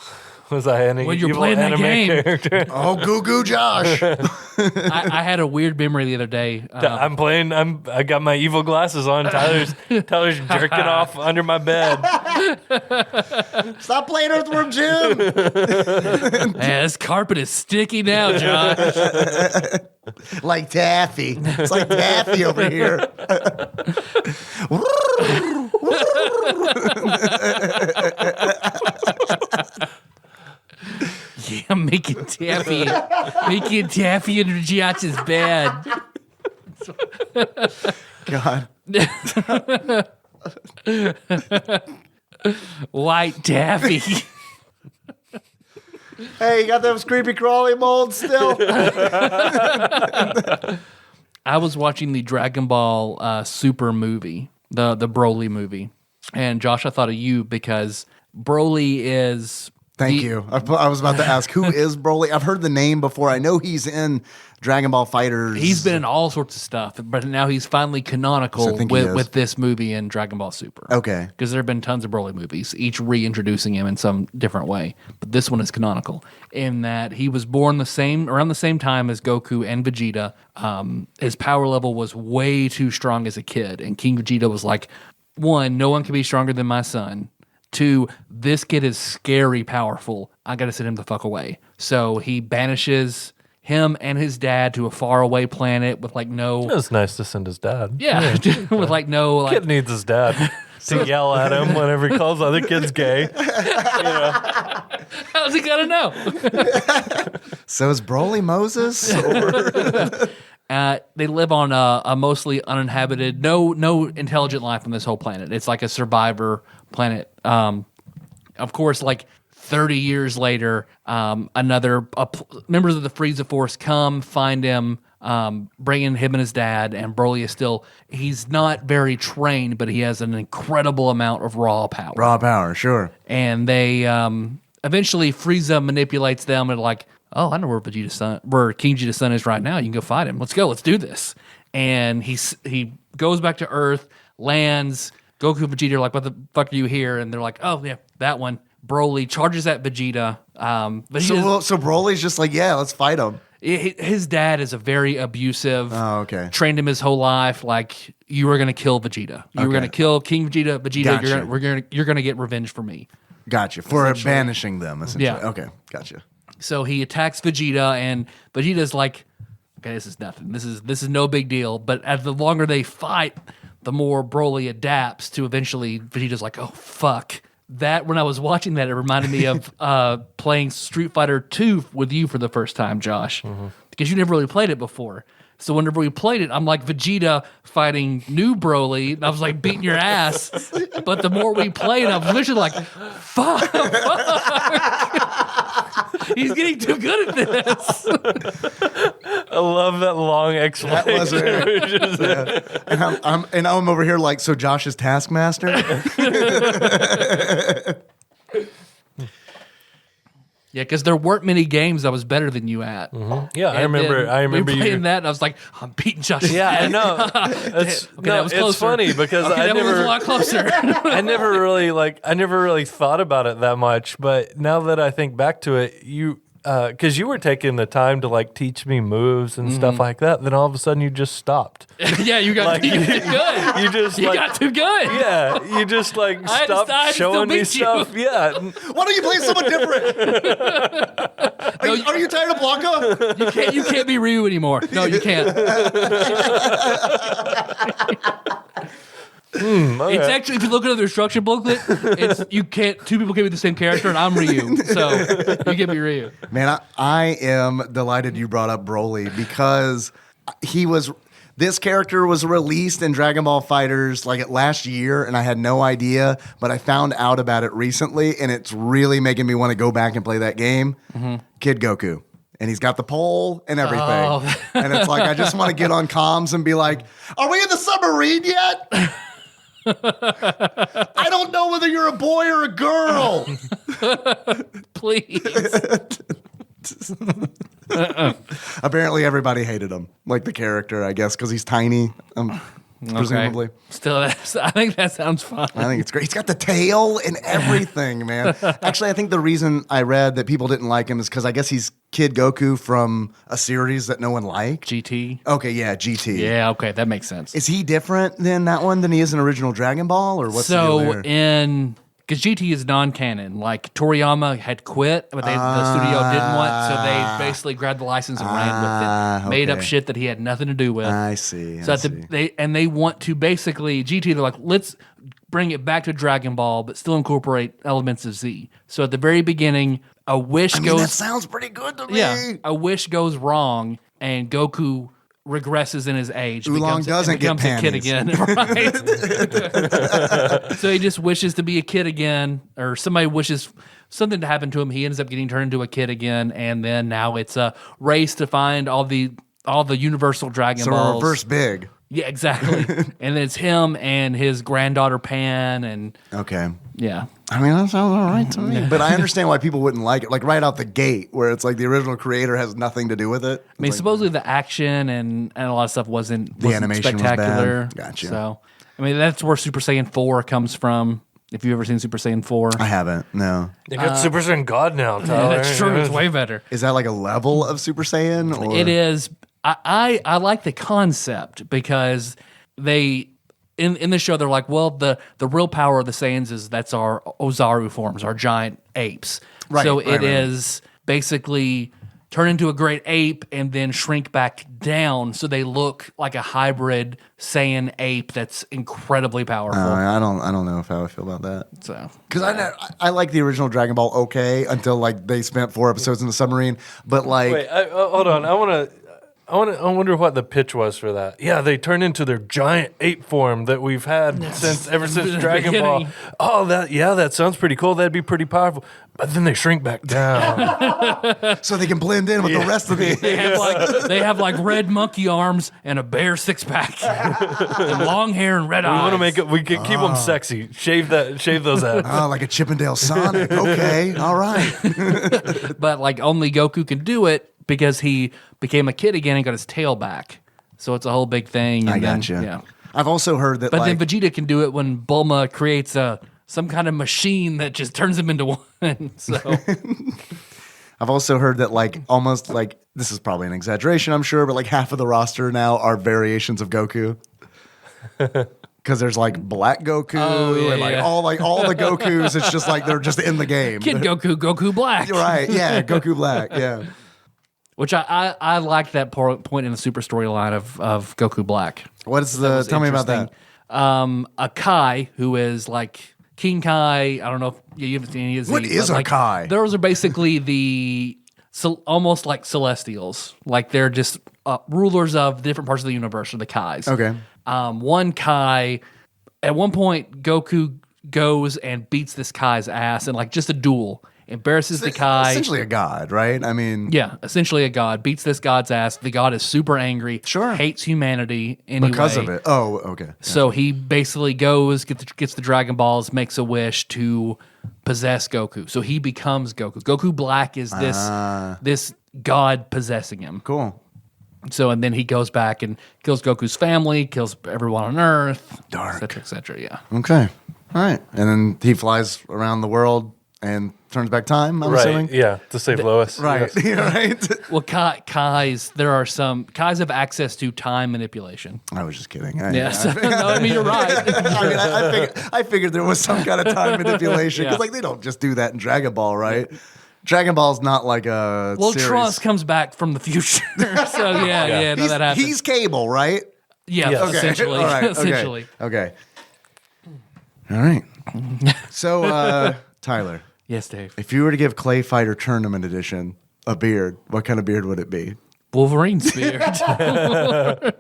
Was I any When you're evil playing that anime game. character? Oh, goo goo Josh. I had a weird memory the other day. I'm playing. I got my evil glasses on. Tyler's jerking off under my bed. Stop playing Earthworm Jim. Man, this carpet is sticky now, Josh. Like taffy. It's like taffy over here. Yeah, I'm making taffy under Josh's bed. God. White taffy. Hey, you got those creepy crawly molds still? I was watching the Dragon Ball Super movie, the Broly movie, and Josh, I thought of you because Broly is. Thank you. I was about to ask, who is Broly? I've heard the name before. I know he's in Dragon Ball FighterZ. He's been in all sorts of stuff, but now he's finally canonical So I think he is. with this movie and Dragon Ball Super. Okay. Because there have been tons of Broly movies, each reintroducing him in some different way. But this one is canonical in that he was born around the same time as Goku and Vegeta. His power level was way too strong as a kid, and King Vegeta was like, 1, no one can be stronger than my son. 2, this kid is scary powerful. I got to send him the fuck away. So he banishes him and his dad to a faraway planet with like no. It was nice to send his dad. Yeah, with like no like. Kid needs his dad to yell at him whenever he calls other kids gay. How's he gonna know? So is Broly Moses? Or- They live on a mostly uninhabited, no intelligent life on this whole planet. It's like a survivor planet. Of course, like 30 years later, members of the Frieza Force come, find him, bringing him and his dad, and Broly is he's not very trained, but he has an incredible amount of raw power. Raw power, sure. And they eventually Frieza manipulates them and like, oh, I know where King Vegeta's son is right now. You can go fight him. Let's go. Let's do this. And he goes back to Earth, lands. Goku and Vegeta are like, what the fuck are you here? And they're like, oh, yeah, that one. Broly charges at Vegeta. So Broly's just like, yeah, let's fight him. His dad is a very abusive. Oh, okay. Trained him his whole life. Like, you were going to kill Vegeta. You were going to kill King Vegeta. Vegeta, Gotcha. you're going to get revenge for me. Gotcha. For banishing them, essentially. Yeah. Okay, gotcha. So he attacks Vegeta, and Vegeta's like, okay, this is nothing. This is no big deal. But as the longer they fight, the more Broly adapts to eventually Vegeta's like, oh, fuck. That, when I was watching that, it reminded me of playing Street Fighter 2 with you for the first time, Josh, because you never really played it before. So whenever we played it, I'm like Vegeta fighting new Broly, and I was like beating your ass. But the more we played, I was literally like, fuck. He's getting too good at this. I love that long explanation. That was And I'm over here like, so Josh is Taskmaster? Yeah, because there weren't many games I was better than you at. Yeah, I remember we were playing you. that, and I was like, I'm beating Josh. Yeah, I know. That was closer. It's funny because That was a lot closer. I never really thought about it that much. But now that I think back to it, because you were taking the time to like teach me moves and stuff like that, then all of a sudden you just stopped. Yeah, you got too good. You got too good. Yeah, you just like stopped showing me stuff. Yeah. Why don't you play someone different? Are you tired of Blanca? You can't be Ryu anymore. No, you can't. Okay. It's actually, if you look at the instruction booklet, two people can be the same character, and I'm Ryu, so you can be Ryu. Man, I am delighted you brought up Broly because this character was released in Dragon Ball FighterZ like last year, and I had no idea, but I found out about it recently, and it's really making me want to go back and play that game. Kid Goku. And he's got the pole and everything. Oh. And it's like, I just want to get on comms and be like, are we in the submarine yet? I don't know whether you're a boy or a girl. Please. Apparently, everybody hated him, like the character, I guess, because he's tiny, presumably. Okay. Still, I think that sounds fun. I think it's great. He's got the tail and everything, man. Actually, I think the reason I read that people didn't like him is because I guess he's Kid Goku from a series that no one liked. GT. Okay, yeah, GT. Yeah, okay, that makes sense. Is he different than that one than he is in original Dragon Ball, or what's the deal there? Because GT is non-canon. Like, Toriyama had quit, but the studio didn't want, so they basically grabbed the license and ran with it. Made up shit that he had nothing to do with. I see. So they want to basically, GT, they're like, let's bring it back to Dragon Ball, but still incorporate elements of Z. So at the very beginning, a wish goes... that sounds pretty good to me. Yeah, a wish goes wrong, and Goku regresses in his age. Oolong doesn't get a kid again. Right? So he just wishes to be a kid again, or somebody wishes something to happen to him. He ends up getting turned into a kid again, and then now it's a race to find all the universal Dragon Balls. So reverse big. Yeah, exactly. And then it's him and his granddaughter Pan, and okay. Yeah. I mean, that sounds all right to me. But I understand why people wouldn't like it. Like right out the gate, where it's like the original creator has nothing to do with it. I mean, supposedly the action and a lot of stuff wasn't animation spectacular. Was bad. Gotcha. So, I mean, that's where Super Saiyan 4 comes from. If you've ever seen Super Saiyan 4. I haven't, no. They got Super Saiyan God now, Tyler. That's true. It's way better. Is that like a level of Super Saiyan? Or? It is. I like the concept because they... In the show, they're like, well, the real power of the Saiyans is that's our Ozaru forms, our giant apes. Right, so right, it is basically turn into a great ape and then shrink back down so they look like a hybrid Saiyan ape that's incredibly powerful. I don't know if I would feel about that. So because I like the original Dragon Ball until like they spent 4 episodes in the submarine, but like wait, hold on, I I wonder what the pitch was for that. Yeah, they turn into their giant ape form that we've had ever since Dragon Ball. Oh, that sounds pretty cool. That'd be pretty powerful. But then they shrink back down. So they can blend in with the rest of the They have like red monkey arms and a bear six pack, and long hair and red eyes. We want to make it. We can keep them sexy. Shave those abs. Oh, like a Chippendale Sonic. Okay, all right. But like only Goku can do it because he became a kid again and got his tail back. So it's a whole big thing. And I then, gotcha. Yeah. I've also heard that, But like, then Vegeta can do it when Bulma creates some kind of machine that just turns him into one. So I've also heard that, like, almost like, this is probably an exaggeration, I'm sure, but like half of the roster now are variations of Goku. Because there's like Black Goku and all the Gokus. It's just like they're just in the game. Kid Goku Black. Right? Yeah, Goku Black. Yeah. Which I like that point in the super storyline of Goku Black. What's the? Tell me about that. A Kai who is like King Kai. I don't know if you haven't seen any of these. What is a Kai? Those are basically the almost like Celestials. Like they're just rulers of different parts of the universe. Are the Kais? Okay. One Kai. At one point, Goku goes and beats this Kai's ass in like just a duel. Embarrasses the Kai. Essentially a god, right? I mean, Yeah, essentially a god. Beats this god's ass. The god is super angry. Sure. Hates humanity anyway. because of it. Oh, okay. So he basically goes, gets the Dragon Balls, makes a wish to possess Goku. So he becomes Goku. Goku Black is this god possessing him. Cool. So, and then he goes back and kills Goku's family, kills everyone on Earth, Dark. et cetera, yeah. Okay. All right. And then he flies around the world and turns back time, I'm assuming? Yeah, to save Lois. Right. Yes. Right. Well, Kais have access to time manipulation. I was just kidding. Yes. No, I mean, you're right. I figured there was some kind of time manipulation because, like, they don't just do that in Dragon Ball, right? Dragon Ball's not like a Well, series. Trunks comes back from the future. So, yeah, no, that happens. He's Cable, right? Yeah, Yes. Okay. essentially. All right. Essentially. Okay. All right. So, Tyler, Yes, Dave. if you were to give ClayFighter Tournament Edition a beard, what kind of beard would it be? Wolverine's beard. I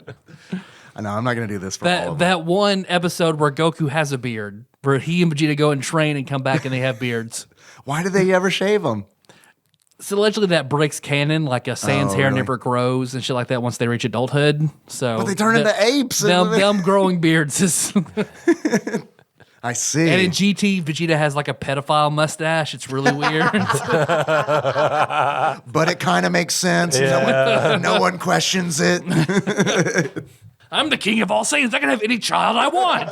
know I'm not going to do this for all of them. that one episode where Goku has a beard, where he and Vegeta go and train and come back and they have beards. Why did they ever shave them? So allegedly that breaks canon, like a Saiyan's hair really? never grows and shit like that once they reach adulthood. So But they turn into apes. Them growing beards is. I see. And in GT, Vegeta has like a pedophile mustache. It's really weird. But it kind of makes sense. No one questions it. I'm the king of all Saiyans. I can have any child I want.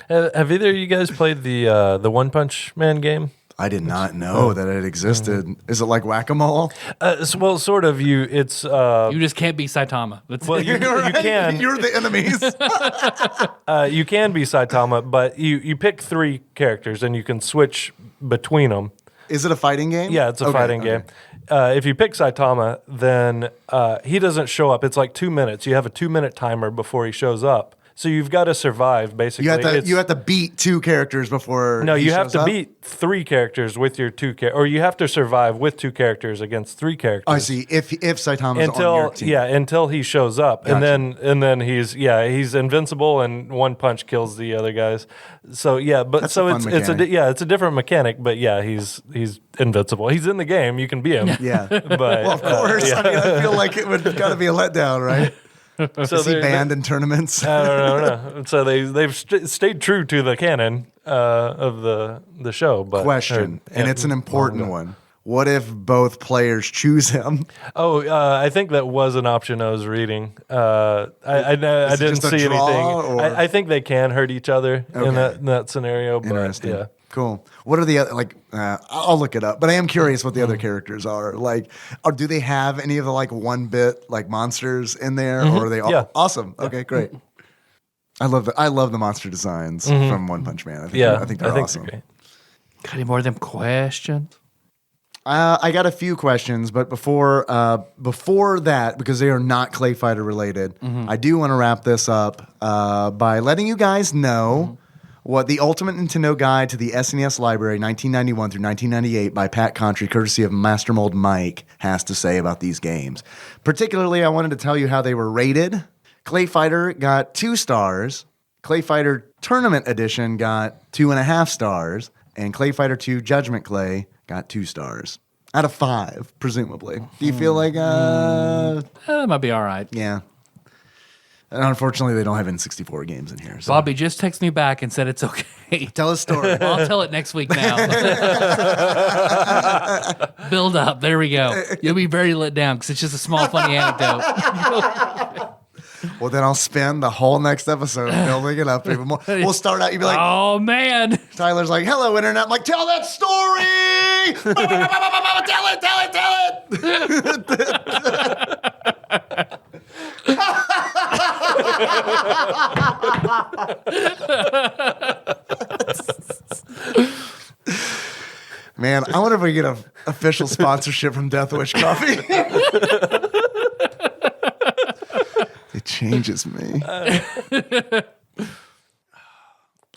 Have either of you guys played the One Punch Man game? I did not know that it existed. Is it like whack-a-mole? Well, sort of. It's You just can't be Saitama. That's well, it. you can. You're the enemies. You can be Saitama, but you pick 3 characters and you can switch between them. Is it a fighting game? Yeah, it's a fighting game. If you pick Saitama, then he doesn't show up. It's like 2 minutes. You have a 2-minute timer before he shows up. So you've got to survive, basically. You have to beat 2 characters before. No, he you have shows to up? beat 3 characters with your 2 or you have to survive with 2 characters against 3 characters. I see. If Saitama's on your team. Until he shows up, Gotcha. and then he's invincible, and one punch kills the other guys. So That's a fun mechanic. it's a different mechanic, but he's invincible. He's in the game. You can beat him. Yeah. But Well, of course. I mean, I feel like it would got to be a letdown, right? so Is he they're- banned in tournaments? I don't know. So they've stayed true to the canon of the show. But Question, and it's an important one. What if both players choose him? I think that was an option I was reading. I it didn't just a see draw, anything. or- I think they can hurt each other in that scenario. But, Interesting. Yeah. Cool. What are the other I'll look it up, but I am curious what the other characters are. Like, or do they have any of the 1-bit monsters in there, or are they all Yeah. awesome? Okay, great. I love the monster designs from One Punch Man. I think they're awesome. great. Got any more of them questions? I got a few questions, but before that, because they are not ClayFighter related, I do want to wrap this up by letting you guys know what the Ultimate Nintendo Guide to the SNES Library 1991 through 1998 by Pat Contry, courtesy of Master Mold Mike, has to say about these games. Particularly, I wanted to tell you how they were rated. ClayFighter got 2 stars. ClayFighter Tournament Edition got 2.5 stars. And ClayFighter 2 Judgment Clay got 2 stars. Out of 5, presumably. Do you feel like, That might be all right. yeah. And unfortunately, they don't have N64 games in here. So. Bobby just texted me back and said it's okay. Tell a story. Well, I'll tell it next week now. Build up. There we go. You'll be very let down because it's just a small, funny anecdote. Well, then I'll spend the whole next episode building it up even more. We'll start out, you'll be like, Oh, man. Tyler's like, hello, internet. I'm like, tell that story! Tell it! Man, I wonder if we get an official sponsorship from Death Wish Coffee. It changes me.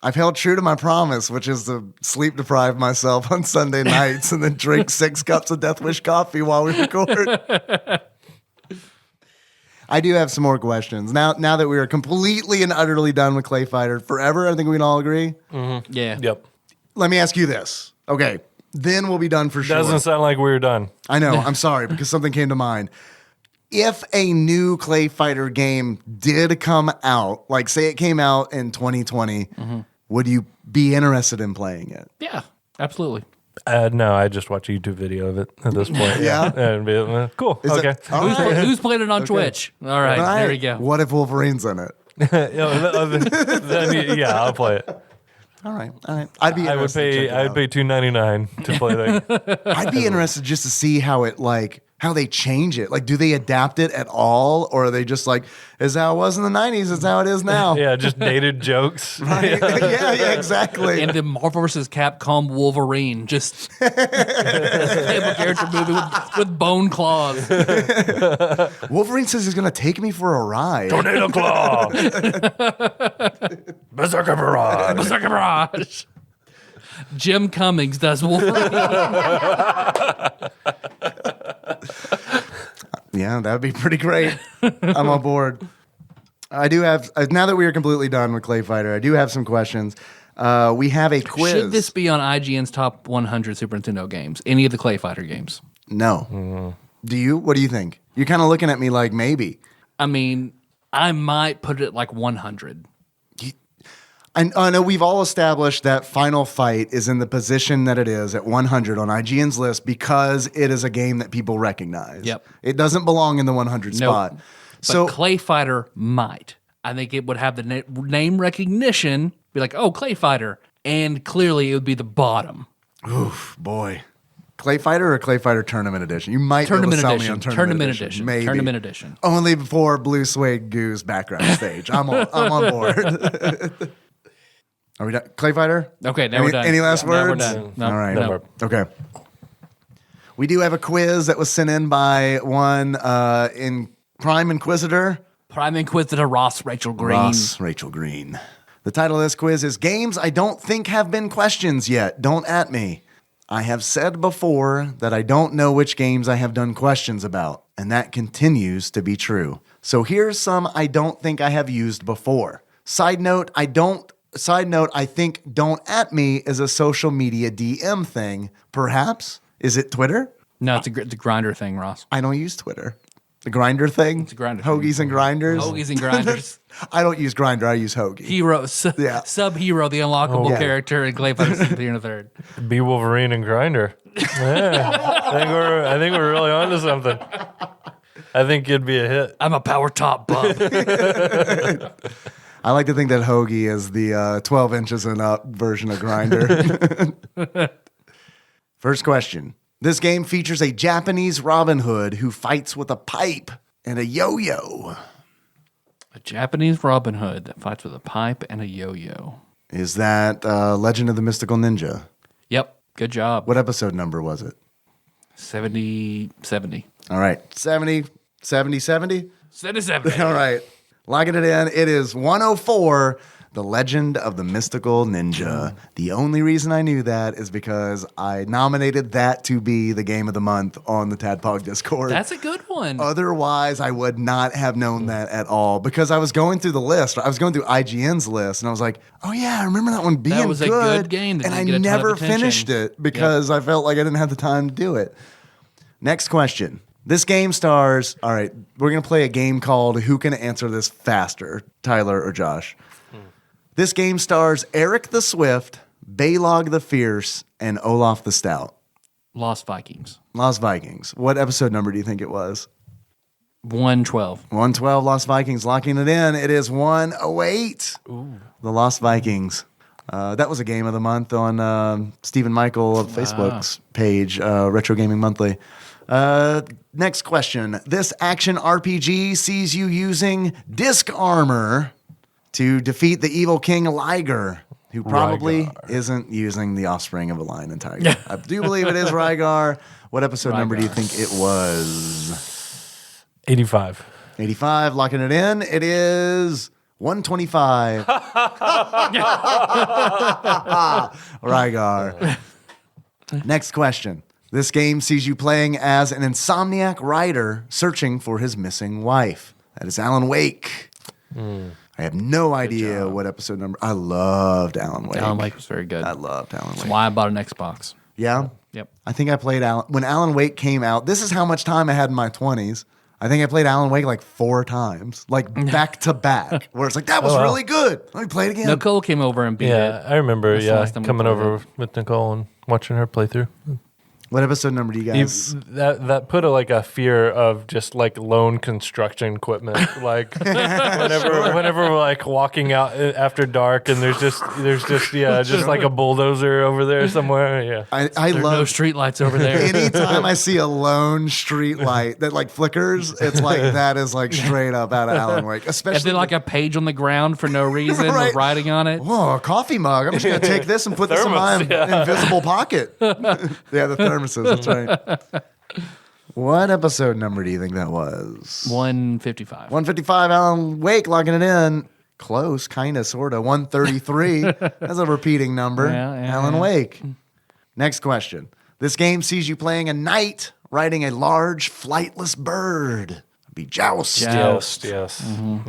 I've held true to my promise, which is to sleep deprive myself on Sunday nights and then drink 6 cups of Death Wish coffee while we record. I do have some more questions. Now that we are completely and utterly done with ClayFighter forever, I think we can all agree. Mm-hmm. Yeah. Yep. Let me ask you this. Okay, then we'll be done for sure. Doesn't sound like we were done. I know. I'm sorry because something came to mind. If a new ClayFighter game did come out, like say it came out in 2020, would you be interested in playing it? Yeah, absolutely. No, I just watch a YouTube video of it at this point. Yeah? And be, cool. Is Okay. it- all right. Who's playing it on Twitch? All right, there we go. What if Wolverine's in it? Then, yeah, I'll play it. All right. I'd be I would interested. pay. I'd pay $2.99 to play that. I'd be interested just to see how they change it. Like, do they adapt it at all, or are they just like, "Is how it was in the '90s? It's how it is now." Yeah, just dated jokes. Right? yeah, exactly. And the Marvel vs. Capcom Wolverine, just playable character movie with bone claws. Wolverine says he's gonna take me for a ride. Tornado Claw. Berserker Barrage. Berserker Barrage. Jim Cummings does Wolverine. Yeah, that would be pretty great. I'm on board. I do have, now that we are completely done with ClayFighter, I do have some questions. We have a quiz. Should this be on IGN's top 100 Super Nintendo games? Any of the ClayFighter games? No. Do you? What do you think? You're kind of looking at me like maybe. I mean, I might put it at like 100. I know we've all established that Final Fight is in the position that it is at 100 on IGN's list because it is a game that people recognize. Yep. It doesn't belong in the 100 spot. But So ClayFighter might. I think it would have the name recognition, be like, oh, ClayFighter. And clearly it would be the bottom. oof, boy. ClayFighter or ClayFighter Tournament Edition? You might be able to sell me on Tournament Edition. Maybe. Tournament Edition. Only before Blue Suede Goo's background stage. I'm on board. Are we done? ClayFighter? Okay, now we're done. Any last Now we're words? done. No, All right. no. Okay. We do have a quiz that was sent in by one in Prime Inquisitor. Prime Inquisitor Ross Rachel Green. Ross Rachel Green. The title of this quiz is Games I Don't Think Have Been Questions Yet. Don't at me. I have said before that I don't know which games I have done questions about, and that continues to be true. So here's some I don't think I have used before. Side note, I think don't at me is a social media DM thing. Perhaps? Is it Twitter? No, it's a grinder thing, Ross. I don't use Twitter. The grinder thing? It's a grinder thing. Hoagies and grinders? Hoagies and grinders. I don't use grinder. I use hoagie. Hero, Yeah. sub-hero, the unlockable Yeah. character in ClayFighter 3 and a third. Be Wolverine and Grinder. Yeah, I think we're really onto something. I think it'd be a hit. I'm a power top bub. I like to think that hoagie is the 12 inches and up version of grinder. First question. This game features a Japanese Robin Hood who fights with a pipe and a yo-yo. A Japanese Robin Hood that fights with a pipe and a yo-yo. Is that Legend of the Mystical Ninja? Yep, good job. What episode number was it? 70. All right. 70. 77. All right. Locking it in. It is 104. The Legend of the Mystical Ninja. The only reason I knew that is because I nominated that to be the game of the month on the TADPOG Discord. That's a good one. Otherwise, I would not have known that at all because I was going through the list. I was going through IGN's list, and I was like, "Oh yeah, I remember that one being That was a good game that and I didn't get a ton of never attention. finished it because I felt like I didn't have the time to do it." Next question. This game stars. All right, we're gonna play a game called "Who Can Answer This Faster?" Tyler or Josh. This game stars Eric the Swift, Balog the Fierce, and Olaf the Stout. Lost Vikings. Lost Vikings. What episode number do you think it was? 112. 112 Lost Vikings. Locking it in. It is 108. Ooh. The Lost Vikings. That was a game of the month on Stephen Michael of Facebook's page, Retro Gaming Monthly. Next question. This action RPG sees you using disc armor to defeat the evil king Liger, who probably isn't using the offspring of a lion and tiger. I do believe it is Rygar. What episode number do you think it was? 85. 85. Locking it in. It is 125. Rygar. Next question. This game sees you playing as an insomniac writer searching for his missing wife. That is Alan Wake. I have no idea what episode number. I loved Alan Wake. Alan Wake was very good. I loved Alan Wake. That's why I bought an Xbox. Yeah? Yep. I think I played when Alan Wake came out. This is how much time I had in my 20s. I think I played Alan Wake like 4 times, like back to back, where it's like, that was really good. Let me play it again. Nicole came over and beat it. Yeah, I remember. That's the last time we Coming played over it. with Nicole and watching her play through. What episode number do you guys? That put a fear of just like lone construction equipment. Like whenever we're like walking out after dark and there's just like a bulldozer over there somewhere. Yeah, I There are no love streetlights over there. anytime I see a lone street light that like flickers, it's like that is like straight up out of Alan Wake. Especially And then like a page on the ground for no reason Right. with writing on it. whoa, a coffee mug. I'm just gonna take this and put this in my invisible pocket. Yeah, the thermoses. That's right. What episode number do you think that was? 155. 155. Alan Wake locking it in. Close, kind of, sort of. 133. That's a repeating number. Yeah, Alan yeah. Wake. Next question. This game sees you playing a knight riding a large flightless bird. It'd be Joust. Joust. yes.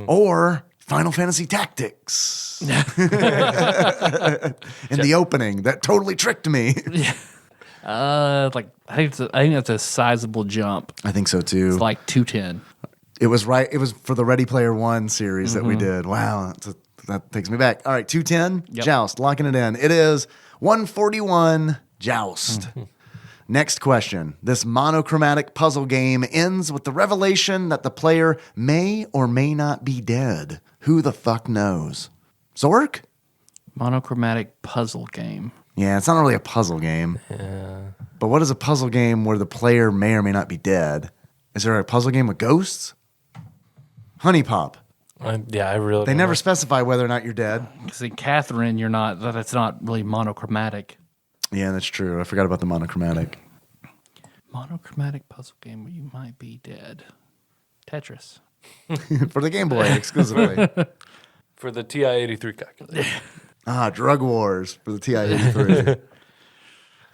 Or Final Fantasy Tactics. In the opening, that totally tricked me. Like I think that's a sizable jump. I think so too. It's like 210. It was right. It was for the Ready Player One series that we did. Wow, that takes me back. All right, 210 Yep. Joust, locking it in. It is 141 Joust. Next question. This monochromatic puzzle game ends with the revelation that the player may or may not be dead. Who the fuck knows? Zork? Monochromatic puzzle game. Yeah, it's not really a puzzle game. Yeah. But what is a puzzle game where the player may or may not be dead? Is there a puzzle game with ghosts? Honey Pop. I really. They don't never know. specify whether or not you're dead. Because in Catherine, that's not really monochromatic. Yeah, that's true. I forgot about the monochromatic. Monochromatic puzzle game where you might be dead. Tetris. For the Game Boy exclusively. for the TI-83 calculator. Drug Wars for the TI-83.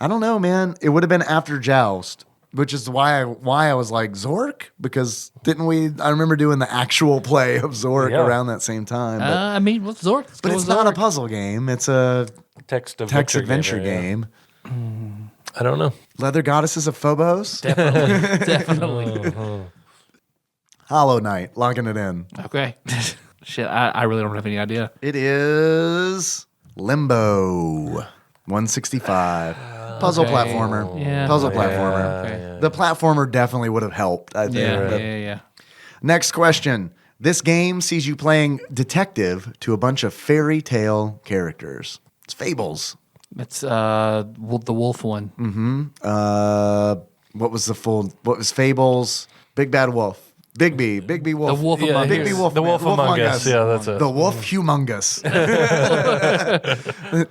I don't know, man. It would have been after Joust, which is why I was like, Zork? Because I remember doing the actual play of Zork Yeah. around that same time. But, I mean, what's Zork? Let's but go it's with not a Zork. puzzle game. It's a Text text adventure game. I don't know. Leather Goddesses of Phobos. Definitely. Hollow Knight, locking it in. Okay. Shit, I really don't have any idea. It is Limbo. 165. Puzzle Okay. platformer. Yeah. Puzzle Okay. platformer. Okay. The platformer definitely would have helped, I think. Yeah. Next question. This game sees you playing detective to a bunch of fairy tale characters. It's Fables. It's the wolf one. What was Fables? Big Bad Wolf. Big Wolf. The Wolf Among Big Us. B Wolf. The Wolf Among Us. Yeah, that's it. The Wolf Humongous.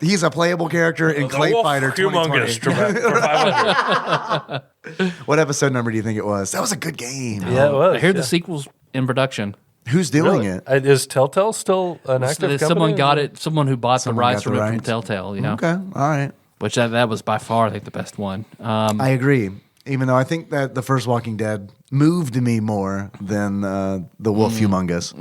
He's a playable character in ClayFighter 2020. Humongous. What episode number do you think it was? That was a good game. Yeah, it was. I hear the sequel's in production. Who's doing Really? it? Is Telltale still an active company? Someone got it. Someone who bought the Someone rights got the from it from rights. Telltale. Yeah. Okay, all right. Which that was by far, I think, the best one. I agree. Even though I think that the first Walking Dead moved me more than the Wolf Humongous.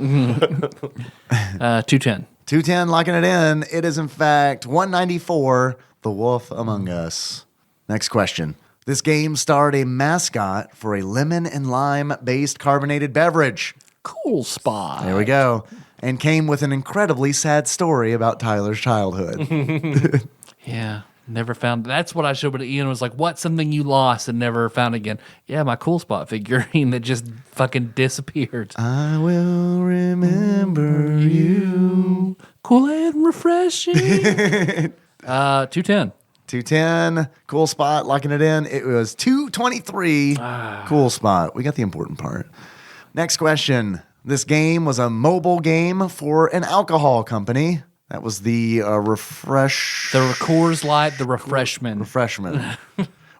210. 210, locking it in. It is, in fact, 194, The Wolf Among Us. Next question. This game starred a mascot for a lemon and lime-based carbonated beverage. Cool spot. There we go. And came with an incredibly sad story about Tyler's childhood. Yeah. Never found. That's what I showed to Ian. Was like, what's something you lost and never found again? Yeah, my Cool Spot figurine that just fucking disappeared. I will remember you. Cool and refreshing. 210. 210, Cool Spot, locking it in. It was 223, Cool Spot. We got the important part. Next question. This game was a mobile game for an alcohol company. That was the The Coors Light, the refreshment. Refreshment.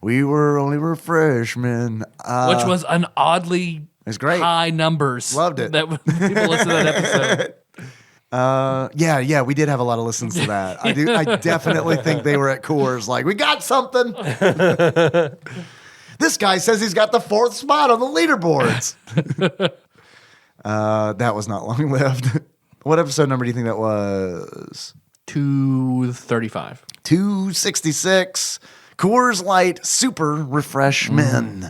We were only refreshment. Which was an oddly It's great. high numbers. Loved it. That people listen to that episode. Yeah, we did have a lot of listens to that. I definitely think they were at Coors like, we got something. This guy says he's got the 4th spot on the leaderboards. That was not long lived. What episode number do you think that was? 235. 266. Coors Light Super Refreshment.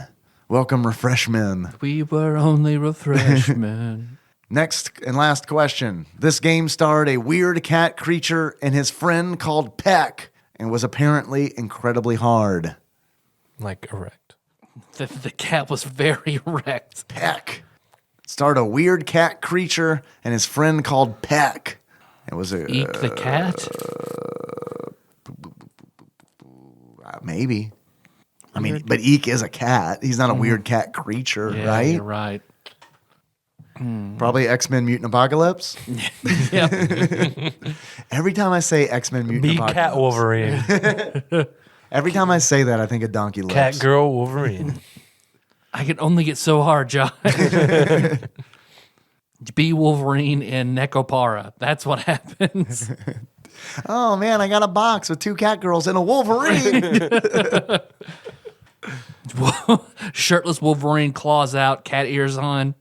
Welcome, Refreshment. We were only refreshment. Next and last question. This game starred a weird cat creature and his friend called Peck and was apparently incredibly hard. Like erect. The cat was very wrecked. Peck. Starred a weird cat creature and his friend called Peck. It was a Eek the cat? maybe. I mean, but Eek is a cat. He's not a weird cat creature, Yeah, right? you're right. Probably X-Men Mutant Apocalypse. Yeah. Every time I say X-Men Mutant Be Apocalypse, Cat Wolverine. every time I say that, I think of Donkey Lips. Cat Girl Wolverine. I can only get so hard, Josh. Be Wolverine in Necopara. That's what happens. Oh man, I got a box with 2 cat girls and a Wolverine. Shirtless Wolverine, claws out, cat ears on.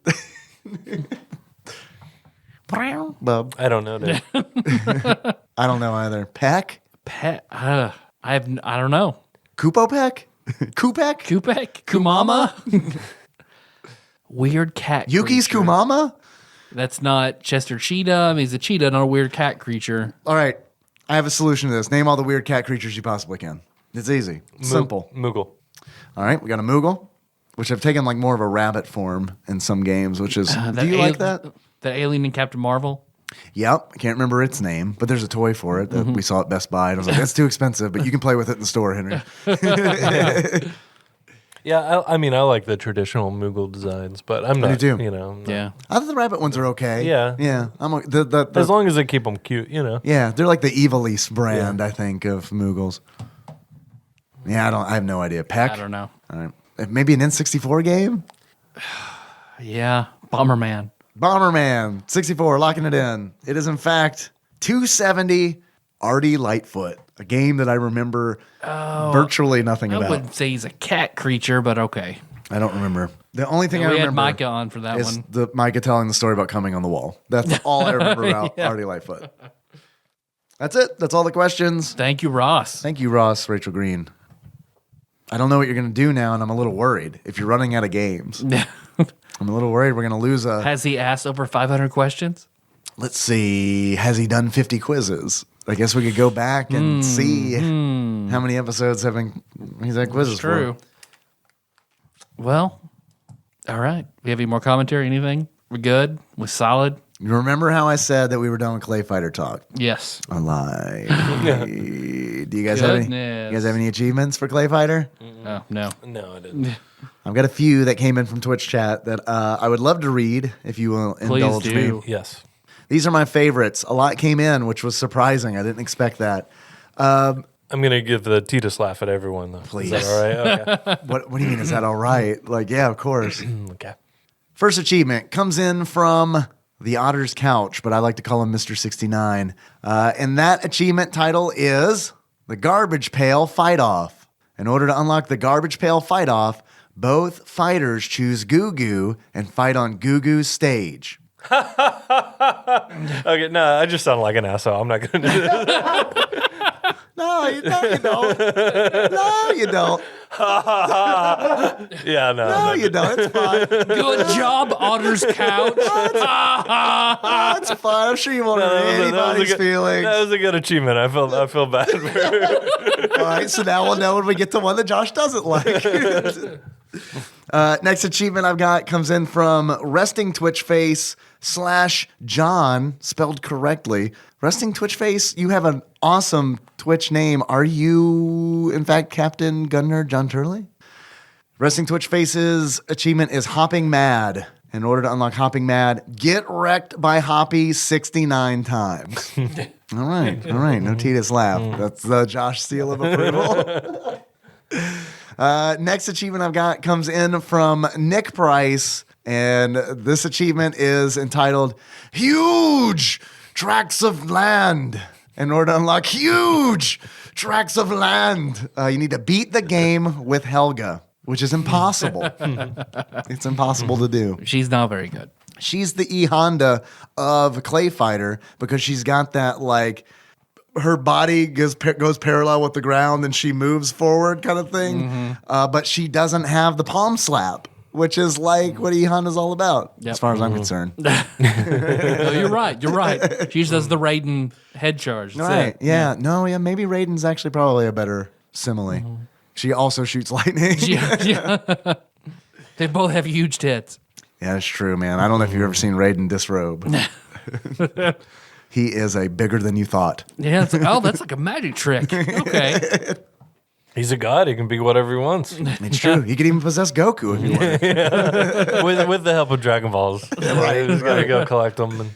Bub. I don't know, dude. I don't know either. Peck? I don't know. Kupo Peck? Kupek? Kupek? Kumama? Weird cat Yuki's creature. Kumama? That's not Chester Cheetah. I mean, he's a cheetah, not a weird cat creature. All right. I have a solution to this. Name all the weird cat creatures you possibly can. It's easy. Simple. Moogle. All right. We got a Moogle, which have taken like more of a rabbit form in some games, which is. Do you like that? That alien in Captain Marvel? Yep. I can't remember its name, but there's a toy for it that we saw at Best Buy. And I was like, that's too expensive, but you can play with it in the store, Henry. Yeah, I mean, I like the traditional Moogle designs, but I'm not, do too. you know. I'm not- Yeah. I think the rabbit ones are okay. Yeah. Yeah. As long as they keep them cute, you know. Yeah, they're like the Evilise brand, I think, of Moogles. Yeah, I have no idea. Peck? I don't know. All right. Maybe an N64 game? Yeah. Bomberman. Bomberman 64, locking it in. It is, in fact, 270 Artie Lightfoot, a game that I remember virtually nothing I about. wouldn't say he's a cat creature, but okay. I don't remember. The only thing I We had remember Micah on for that is one. the Micah telling the story about coming on the wall. That's all I remember about Artie Lightfoot. That's it. That's all the questions. Thank you, Ross. Thank you, Ross, Rachel Green. I don't know what you're going to do now, and I'm a little worried. If you're running out of games, I'm a little worried we're going to lose a... Has he asked over 500 questions? Let's see. Has he done 50 quizzes? I guess we could go back and see how many episodes he's had quizzes True. for. Well, all right. We have any more commentary? Anything? We're good? We're solid? You remember how I said that we were done with ClayFighter talk? Yes. I lied. Do you guys have any? Goodness. You guys have any achievements for ClayFighter? Oh, no. No, I didn't. I've got a few that came in from Twitch chat that I would love to read if you will Please indulge do. me. Yes. These are my favorites. A lot came in, which was surprising. I didn't expect that. I'm going to give the Titus laugh at everyone, though. Please. Is that all right? Okay. What do you mean? Is that all right? Like, yeah, of course. Okay. First achievement comes in from the Otter's Couch, but I like to call him Mr. 69. And that achievement title is the Garbage Pail Fight-Off. In order to unlock the Garbage Pail Fight-Off, both fighters choose Goo Goo and fight on Goo Goo's stage. Okay, no, I just sound like an asshole. I'm not going to do this. No, you don't. No, you don't. Yeah, No, you don't. It's fine. Good job, Otter's Couch. It's fine. I'm sure you won't hurt anybody's feelings. That was a good achievement. I feel bad for her. All right, so now we'll know when we get to one that Josh doesn't like. Next achievement I've got comes in from Resting Twitch Face /John, spelled correctly. Resting Twitch Face, you have an awesome Twitch name. Are you, in fact, Captain Gunner John Turley? Resting Twitch Face's achievement is Hopping Mad. In order to unlock Hopping Mad, get wrecked by Hoppy 69 times. All right. No Titus laugh. That's the Josh seal of approval. Next achievement I've got comes in from Nick Price, and this achievement is entitled Huge Tracts of Land. In order to unlock huge tracts of land, you need to beat the game with Helga, which is impossible. It's impossible to do. She's not very good. She's the E Honda of ClayFighter because she's got that, like, her body goes parallel with the ground and she moves forward kind of thing. But she doesn't have the palm slap, which is like what E Honda's all about, as far as I'm concerned. No, you're right. She just does the Raiden head charge. That's Right. it. Yeah. No, yeah. Maybe Raiden's actually probably a better simile. She also shoots lightning. Yeah. They both have huge tits. Yeah, that's true, man. I don't know if you've ever seen Raiden disrobe. He is a bigger than you thought. Yeah. It's like, that's like a magic trick. Okay. He's a god. He can be whatever he wants. It's true. He could even possess Goku if he wanted. with the help of Dragon Balls. Right. He's got to go collect them. And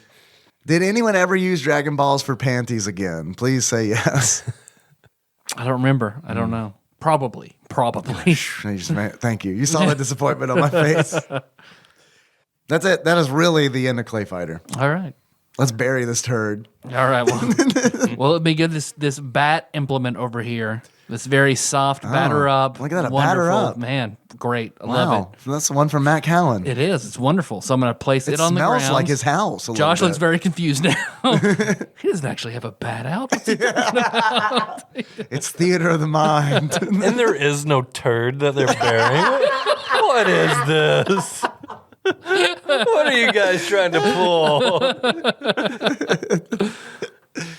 Did anyone ever use Dragon Balls for panties again? Please say yes. I don't remember. I don't know. Probably. Thank you. You saw the disappointment on my face. That's it. That is really the end of ClayFighter. All right. Let's bury this turd. All right. Well, it'd be good. This bat implement over here. This very soft batter up. Look at that, a wonderful. batter up. Man, great. I love it. That's the one from Matt Callan. It is. It's wonderful. So I'm going to place it on the ground. It smells like his house. Josh looks very confused now. He doesn't actually have a bat out. What's he talking about? It's theater of the mind. and there is no turd that they're burying. What is this? What are you guys trying to pull?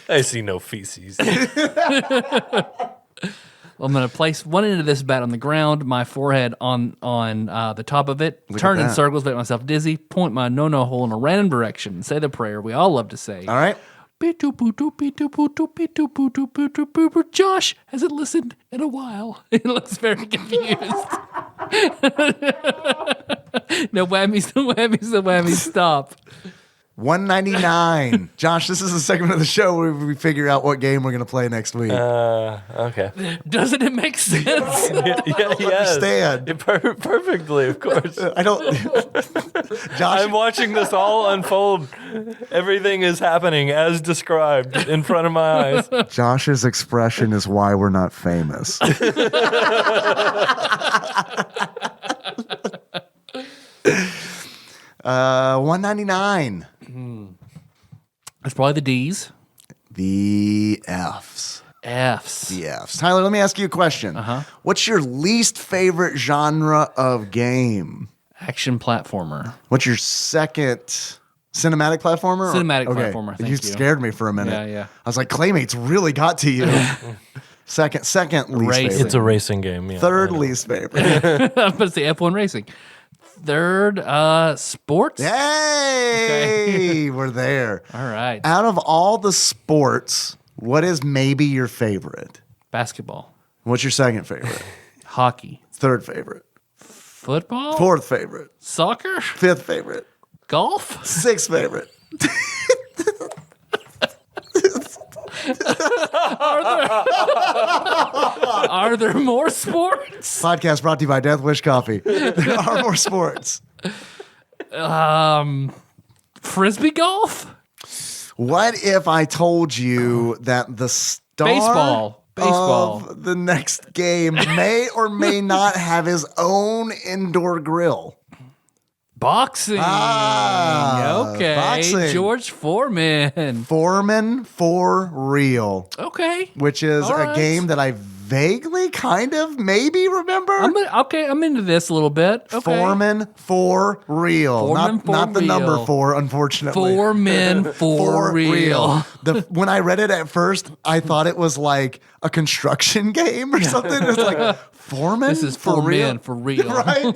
I see no feces. I'm going to place one end of this bat on the ground, my forehead on the top of it, turn in circles, make myself dizzy, point my no-no hole in a random direction, and say the prayer we all love to say. All right. Josh hasn't listened in a while. He looks very confused. No whammies, stop. 199. Josh, this is the segment of the show where we figure out what game we're going to play next week. Okay. Doesn't it make sense? Yes. Understand. Yeah, perfectly, of course. I don't. Josh, I'm watching this all unfold. Everything is happening as described in front of my eyes. Josh's expression is why we're not famous. 199. It's probably the D's. The F's. F's. The F's. Tyler, let me ask you a question. What's your least favorite genre of game? Action platformer. What's your second cinematic platformer? Cinematic platformer, thank you. Scared me for a minute. Yeah. I was like, Claymates really got to you. Second least Racing. favorite. It's a racing game. Yeah, Third least favorite. I'm going to say F1 Racing. Third, sports. Yay! We're there. All right. Out of all the sports, what is maybe your favorite? Basketball. What's your second favorite? Hockey. Third favorite. Football. Fourth favorite. Soccer. Fifth favorite. Golf. Sixth favorite. Are there more sports? Podcast brought to you by Death Wish Coffee. There are more sports. Frisbee golf? What if I told you that the star Baseball. of the next game may or may not have his own indoor grill? Boxing. Okay. Boxing. George Foreman. Foreman for real, Okay. which is All a right. game that I vaguely kind of maybe remember. I'm into this a little bit. Okay. Foreman for real. Foreman for not the number real. 4, unfortunately. Four men for real. When I read it at first, I thought it was like a construction game or something. It's like Foreman. This is four men for real. Right?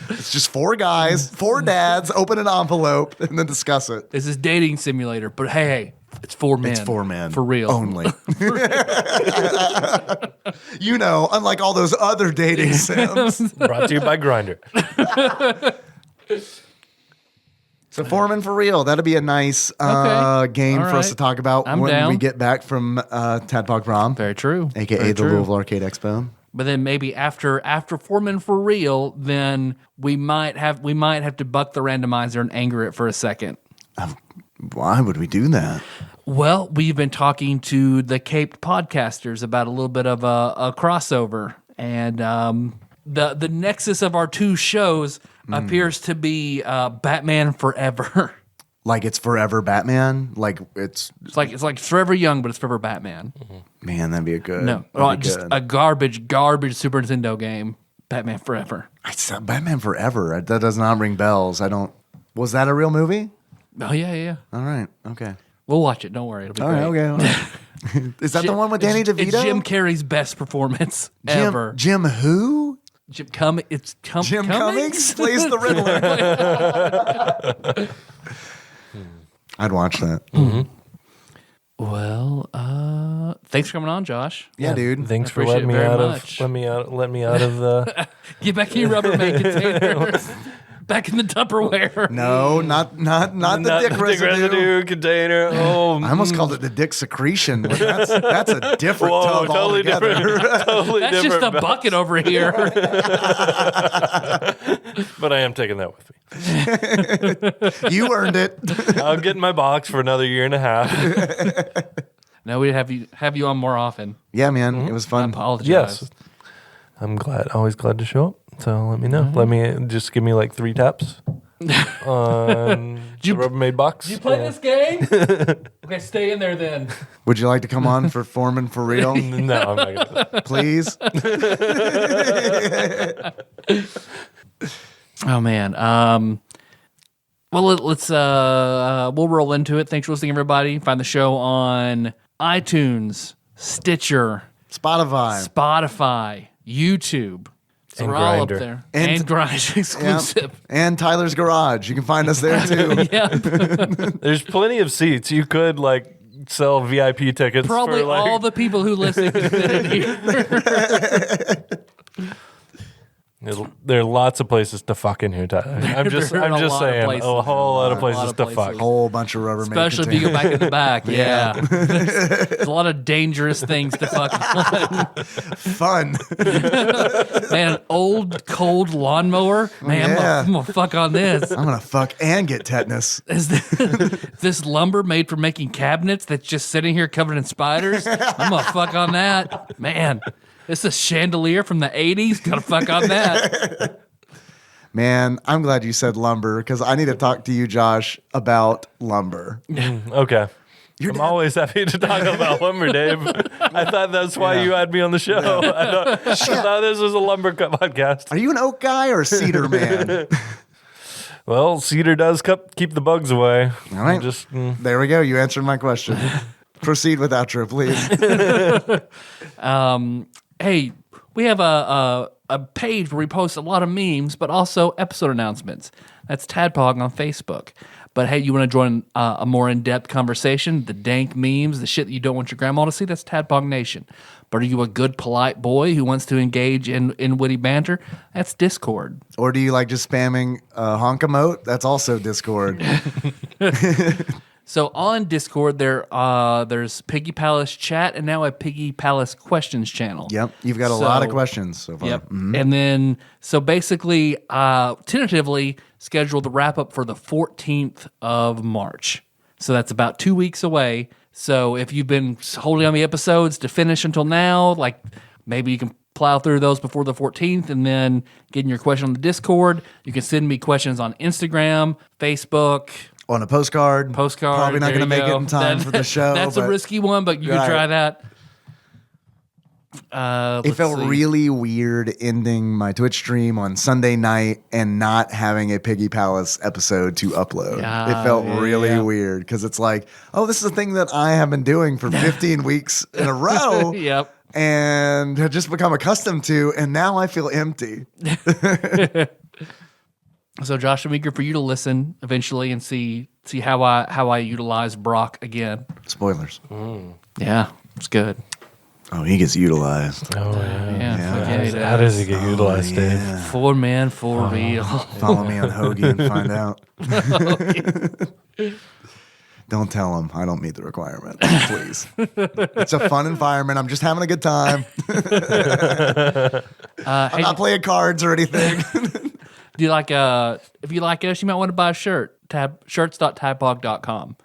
It's just 4 guys, 4 dads, open an envelope and then discuss it. This is dating simulator, but hey, it's 4 men. It's 4 men. For real. Only. Unlike all those other dating sims. Brought to you by Grindr. So Foreman for real. That'll be a nice game All for us right. to talk about I'm when down. we get back from Tadpog Prom, Very true. a.k.a. Very the true. Louisville Arcade Expo. But then maybe after Foreman for real, then we might have to buck the randomizer and anger it for a second. Why would we do that? Well, we've been talking to the Caped podcasters about a little bit of a crossover, and the nexus of our 2 shows appears to be Batman Forever. Like it's forever Batman? Like it's It's like Forever Young, but it's Forever Batman. man, that'd be a good. No, that'd be just good. a garbage Super Nintendo game. Batman Forever. I said Batman Forever. That does not ring bells. I don't. Was that a real movie? Oh yeah. All right. Okay. We'll watch it. Don't worry, it'll be All great. right. Okay. All right. Is that the one with Danny DeVito? It's Jim Carrey's best performance ever. Jim who? Jim Cummings. Jim Cummings plays the Riddler. I'd watch that. Well, thanks for coming on, Josh. Yeah, dude. Thanks for appreciate letting me it very out much. of let me out of the. Get back in your Rubbermaid container. Back in the Tupperware. No, not the dick residue. Container. Oh, I almost called it the dick secretion. But that's a different whoa, tub totally altogether. different. Totally That's different. just a bucket over here. But I am taking that with me. You earned it. I'll get in my box for another year and a half. No, we have you on more often. Yeah, man. It was I fun. apologize. Yes, I'm glad. Always glad to show up. So let me know. Let me just give me like 3 taps on the Rubbermaid box. You play this game? Okay, stay in there then. Would you like to come on for Foreman for real? No, I'm not gonna. Please. Oh man. Well, let's we'll roll into it. Thanks for listening, everybody. Find the show on iTunes, Stitcher, Spotify. YouTube. So And we're all up Grindr. there. And- And Grindr exclusive. Yep. And Tyler's Garage. You can find us there too. Yeah. There's plenty of seats. You could like sell VIP tickets. Probably for, like, all the people who listen can fit in here. There are lots of places to fuck in here, Tyler. I'm just There are a lot of saying, places. a whole lot of A lot places of to places. fuck. Whole bunch of Rubbermaid Especially if you go back in the back. Yeah. Yeah. There's a lot of dangerous things to fuck on. Fun. Man, an old, cold lawnmower. Man, Yeah. I'm gonna fuck on this. I'm gonna fuck and get tetanus. Is this lumber made for making cabinets that's just sitting here covered in spiders? I'm gonna fuck on that. Man, this is a chandelier from the 80s. Gotta fuck on that. Man, I'm glad you said lumber because I need to talk to you, Josh, about lumber. Okay. I'm always happy to talk about lumber, Dave. I thought that's why you had me on the show. I thought this was a lumber podcast. Are you an oak guy or a cedar man? Well, cedar does keep the bugs away. All right. There we go. You answered my question. Proceed with outro, please. Hey, we have a page where we post a lot of memes, but also episode announcements. That's Tadpog on Facebook. But hey, you want to join a more in-depth conversation, the dank memes, the shit that you don't want your grandma to see, that's Tadpog Nation. But are you a good, polite boy who wants to engage in witty banter? That's Discord. Or do you like just spamming honk emote? That's also Discord. So on Discord, there's Piggy Palace chat and now a Piggy Palace questions channel. Yep. You've got a lot of questions so far. Yep. And then, so basically, tentatively scheduled the wrap up for the 14th of March. So that's about 2 weeks away. So if you've been holding on the episodes to finish until now, like maybe you can plow through those before the 14th and then getting your question on the Discord. You can send me questions on Instagram, Facebook. On a postcard. Probably not going to make it in time for the show. That's a risky one, but you can try that. It felt really weird ending my Twitch stream on Sunday night and not having a Piggy Palace episode to upload. It felt really weird because it's like, oh, this is a thing that I have been doing for 15 weeks in a row. Yep. And have just become accustomed to, and now I feel empty. So, Josh, I'm eager for you to listen eventually and see how I utilize Brock again. Spoilers. Yeah, it's good. Oh, he gets utilized. Oh, yeah. How How does he get utilized, Dave? Yeah. 4 man for real. Follow me on Hoagie and find out. Don't tell him I don't meet the requirement, please. It's a fun environment. I'm just having a good time. I'm not playing cards or anything. Do you like if you like us, you might want to buy a shirt. Shirts.tadpog.com.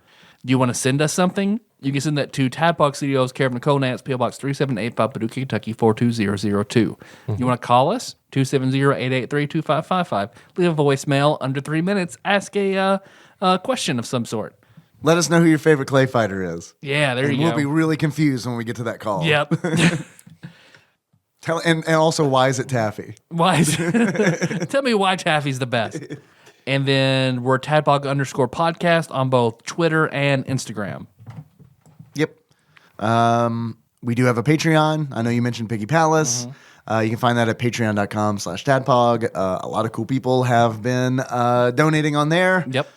Do you want to send us something? You can send that to Tadpog Studios, care of Nicole, Nance, PO Box 3785, Paducah, Kentucky 42002. You want to call us? 270-883-2555. Leave a voicemail under 3 minutes. Ask a question of some sort. Let us know who your favorite ClayFighter is. Yeah, there you go. We'll be really confused when we get to that call. Yep. And also, why is it Taffy? Why? Tell me why Taffy's the best. And then we're Tadpog_podcast on both Twitter and Instagram. Yep. We do have a Patreon. I know you mentioned Piggy Palace. You can find that at patreon.com/tadpog. A lot of cool people have been donating on there. Yep.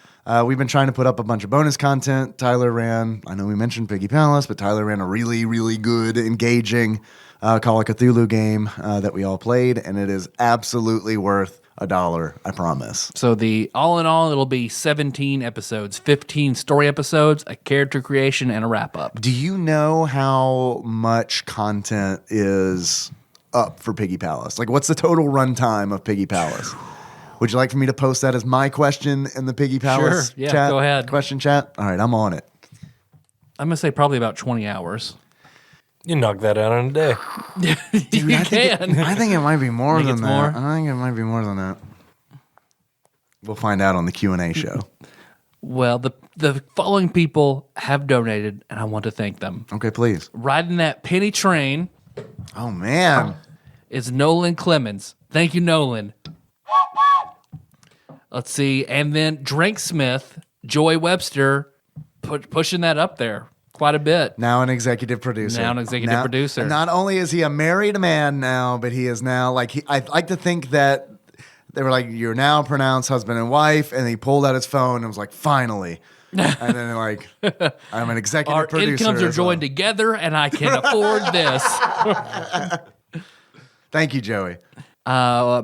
We've been trying to put up a bunch of bonus content. Tyler ran, I know we mentioned Piggy Palace, but Tyler ran a really, really good, engaging Call of Cthulhu game that we all played, and it is absolutely worth $1, I promise. So all in all, it'll be 17 episodes, 15 story episodes, a character creation, and a wrap-up. Do you know how much content is up for Piggy Palace? Like, what's the total runtime of Piggy Palace? Would you like for me to post that as my question in the Piggy Palace Sure. Yeah, chat? go ahead. Question chat? All right, I'm on it. I'm going to say probably about 20 hours. You knock that out in a day. Dude, I think it might be more than it's that. more? I think it might be more than that. We'll find out on the Q&A show. Well, the following people have donated, and I want to thank them. Okay, please. Riding that penny train Oh, man. is Nolan Clemens. Thank you, Nolan. Let's see. And then Drinksmith, Joy Webster, pushing that up there quite a bit. Now an executive producer. Producer. Not only is he a married man now, but he is now, like, I'd like to think that they were like, you're now pronounced husband and wife, and he pulled out his phone and was like, finally. And then like, I'm an executive Our producer. incomes are as well. joined together, and I can afford this. Thank you, Joey.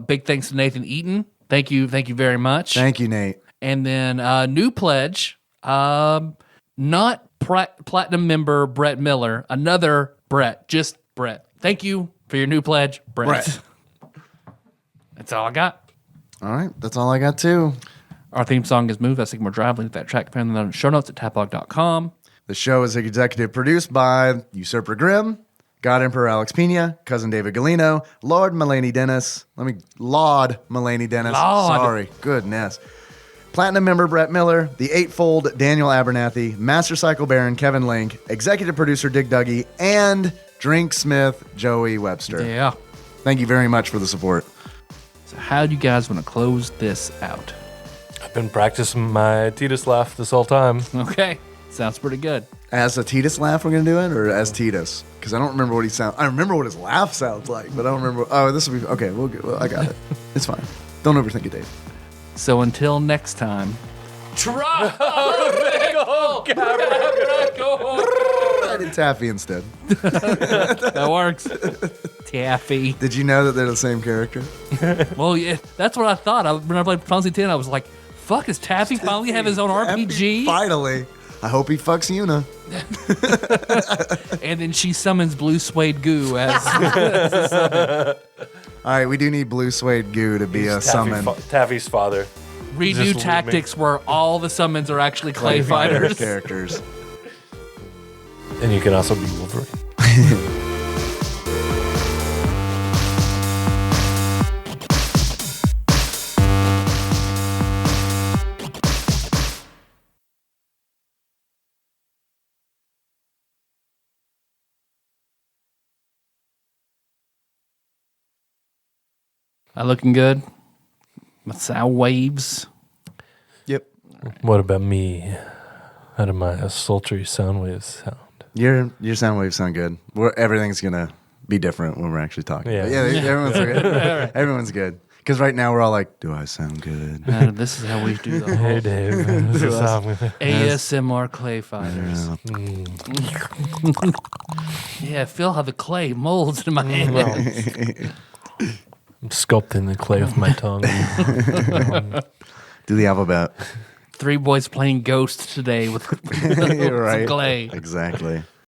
Big thanks to Nathan Eaton. Thank you very much. Thank you, Nate. And then new pledge, not platinum member Brett Miller, another Brett, just Brett. Thank you for your new pledge, Brett. That's all I got. All right, that's all I got too. Our theme song is Move. I think more drive. Link to that track. Find the show notes at tadpog.com. The show is executive produced by Usurper Grimm, God Emperor Alex Pena, Cousin David Galino, Lord Mulaney Dennis. Laud Mulaney Dennis. Laud. Sorry, goodness. Platinum member Brett Miller, the Eightfold Daniel Abernathy, Master Cycle Baron Kevin Link, executive producer Dig Duggy, and Drinksmith Joey Webster. Yeah. Thank you very much for the support. So how do you guys want to close this out? I've been practicing my Titus laugh this whole time. Okay. Sounds pretty good. As a Titus laugh we're going to do it, or as Titus? Because I don't remember what he sounds. I remember what his laugh sounds like, but I don't remember. Oh, this will be okay. Well, I got it. It's fine. Don't overthink it, Dave. So until next time, I did Taffy instead. that works. Taffy. Did you know that they're the same character? Well, yeah, that's what I thought. When I played Final Fantasy X, I was like, fuck, does Taffy finally have his own RPG? Finally. I hope he fucks Yuna. And then she summons blue suede goo as a summon. All right, we do need blue suede goo to be a summon. Taffy's father. Redo Just tactics where all the summons are actually clay fighters. characters. And you can also be Wolverine. Looking good. My sound waves. Yep. What about me? How do my sultry sound waves sound? Your sound waves sound good. Everything's gonna be different when we're actually talking. Yeah. But everyone's good. Everyone's good. Because right now we're all like, "Do I sound good?" This is how we do the Hey whole Dave, this is how I'm gonna- ASMR clay fighters. Yeah, feel how the clay molds in my hand. I'm sculpting the clay with my tongue. Do the alphabet. 3 boys playing Ghost today with You're right. some clay. Exactly.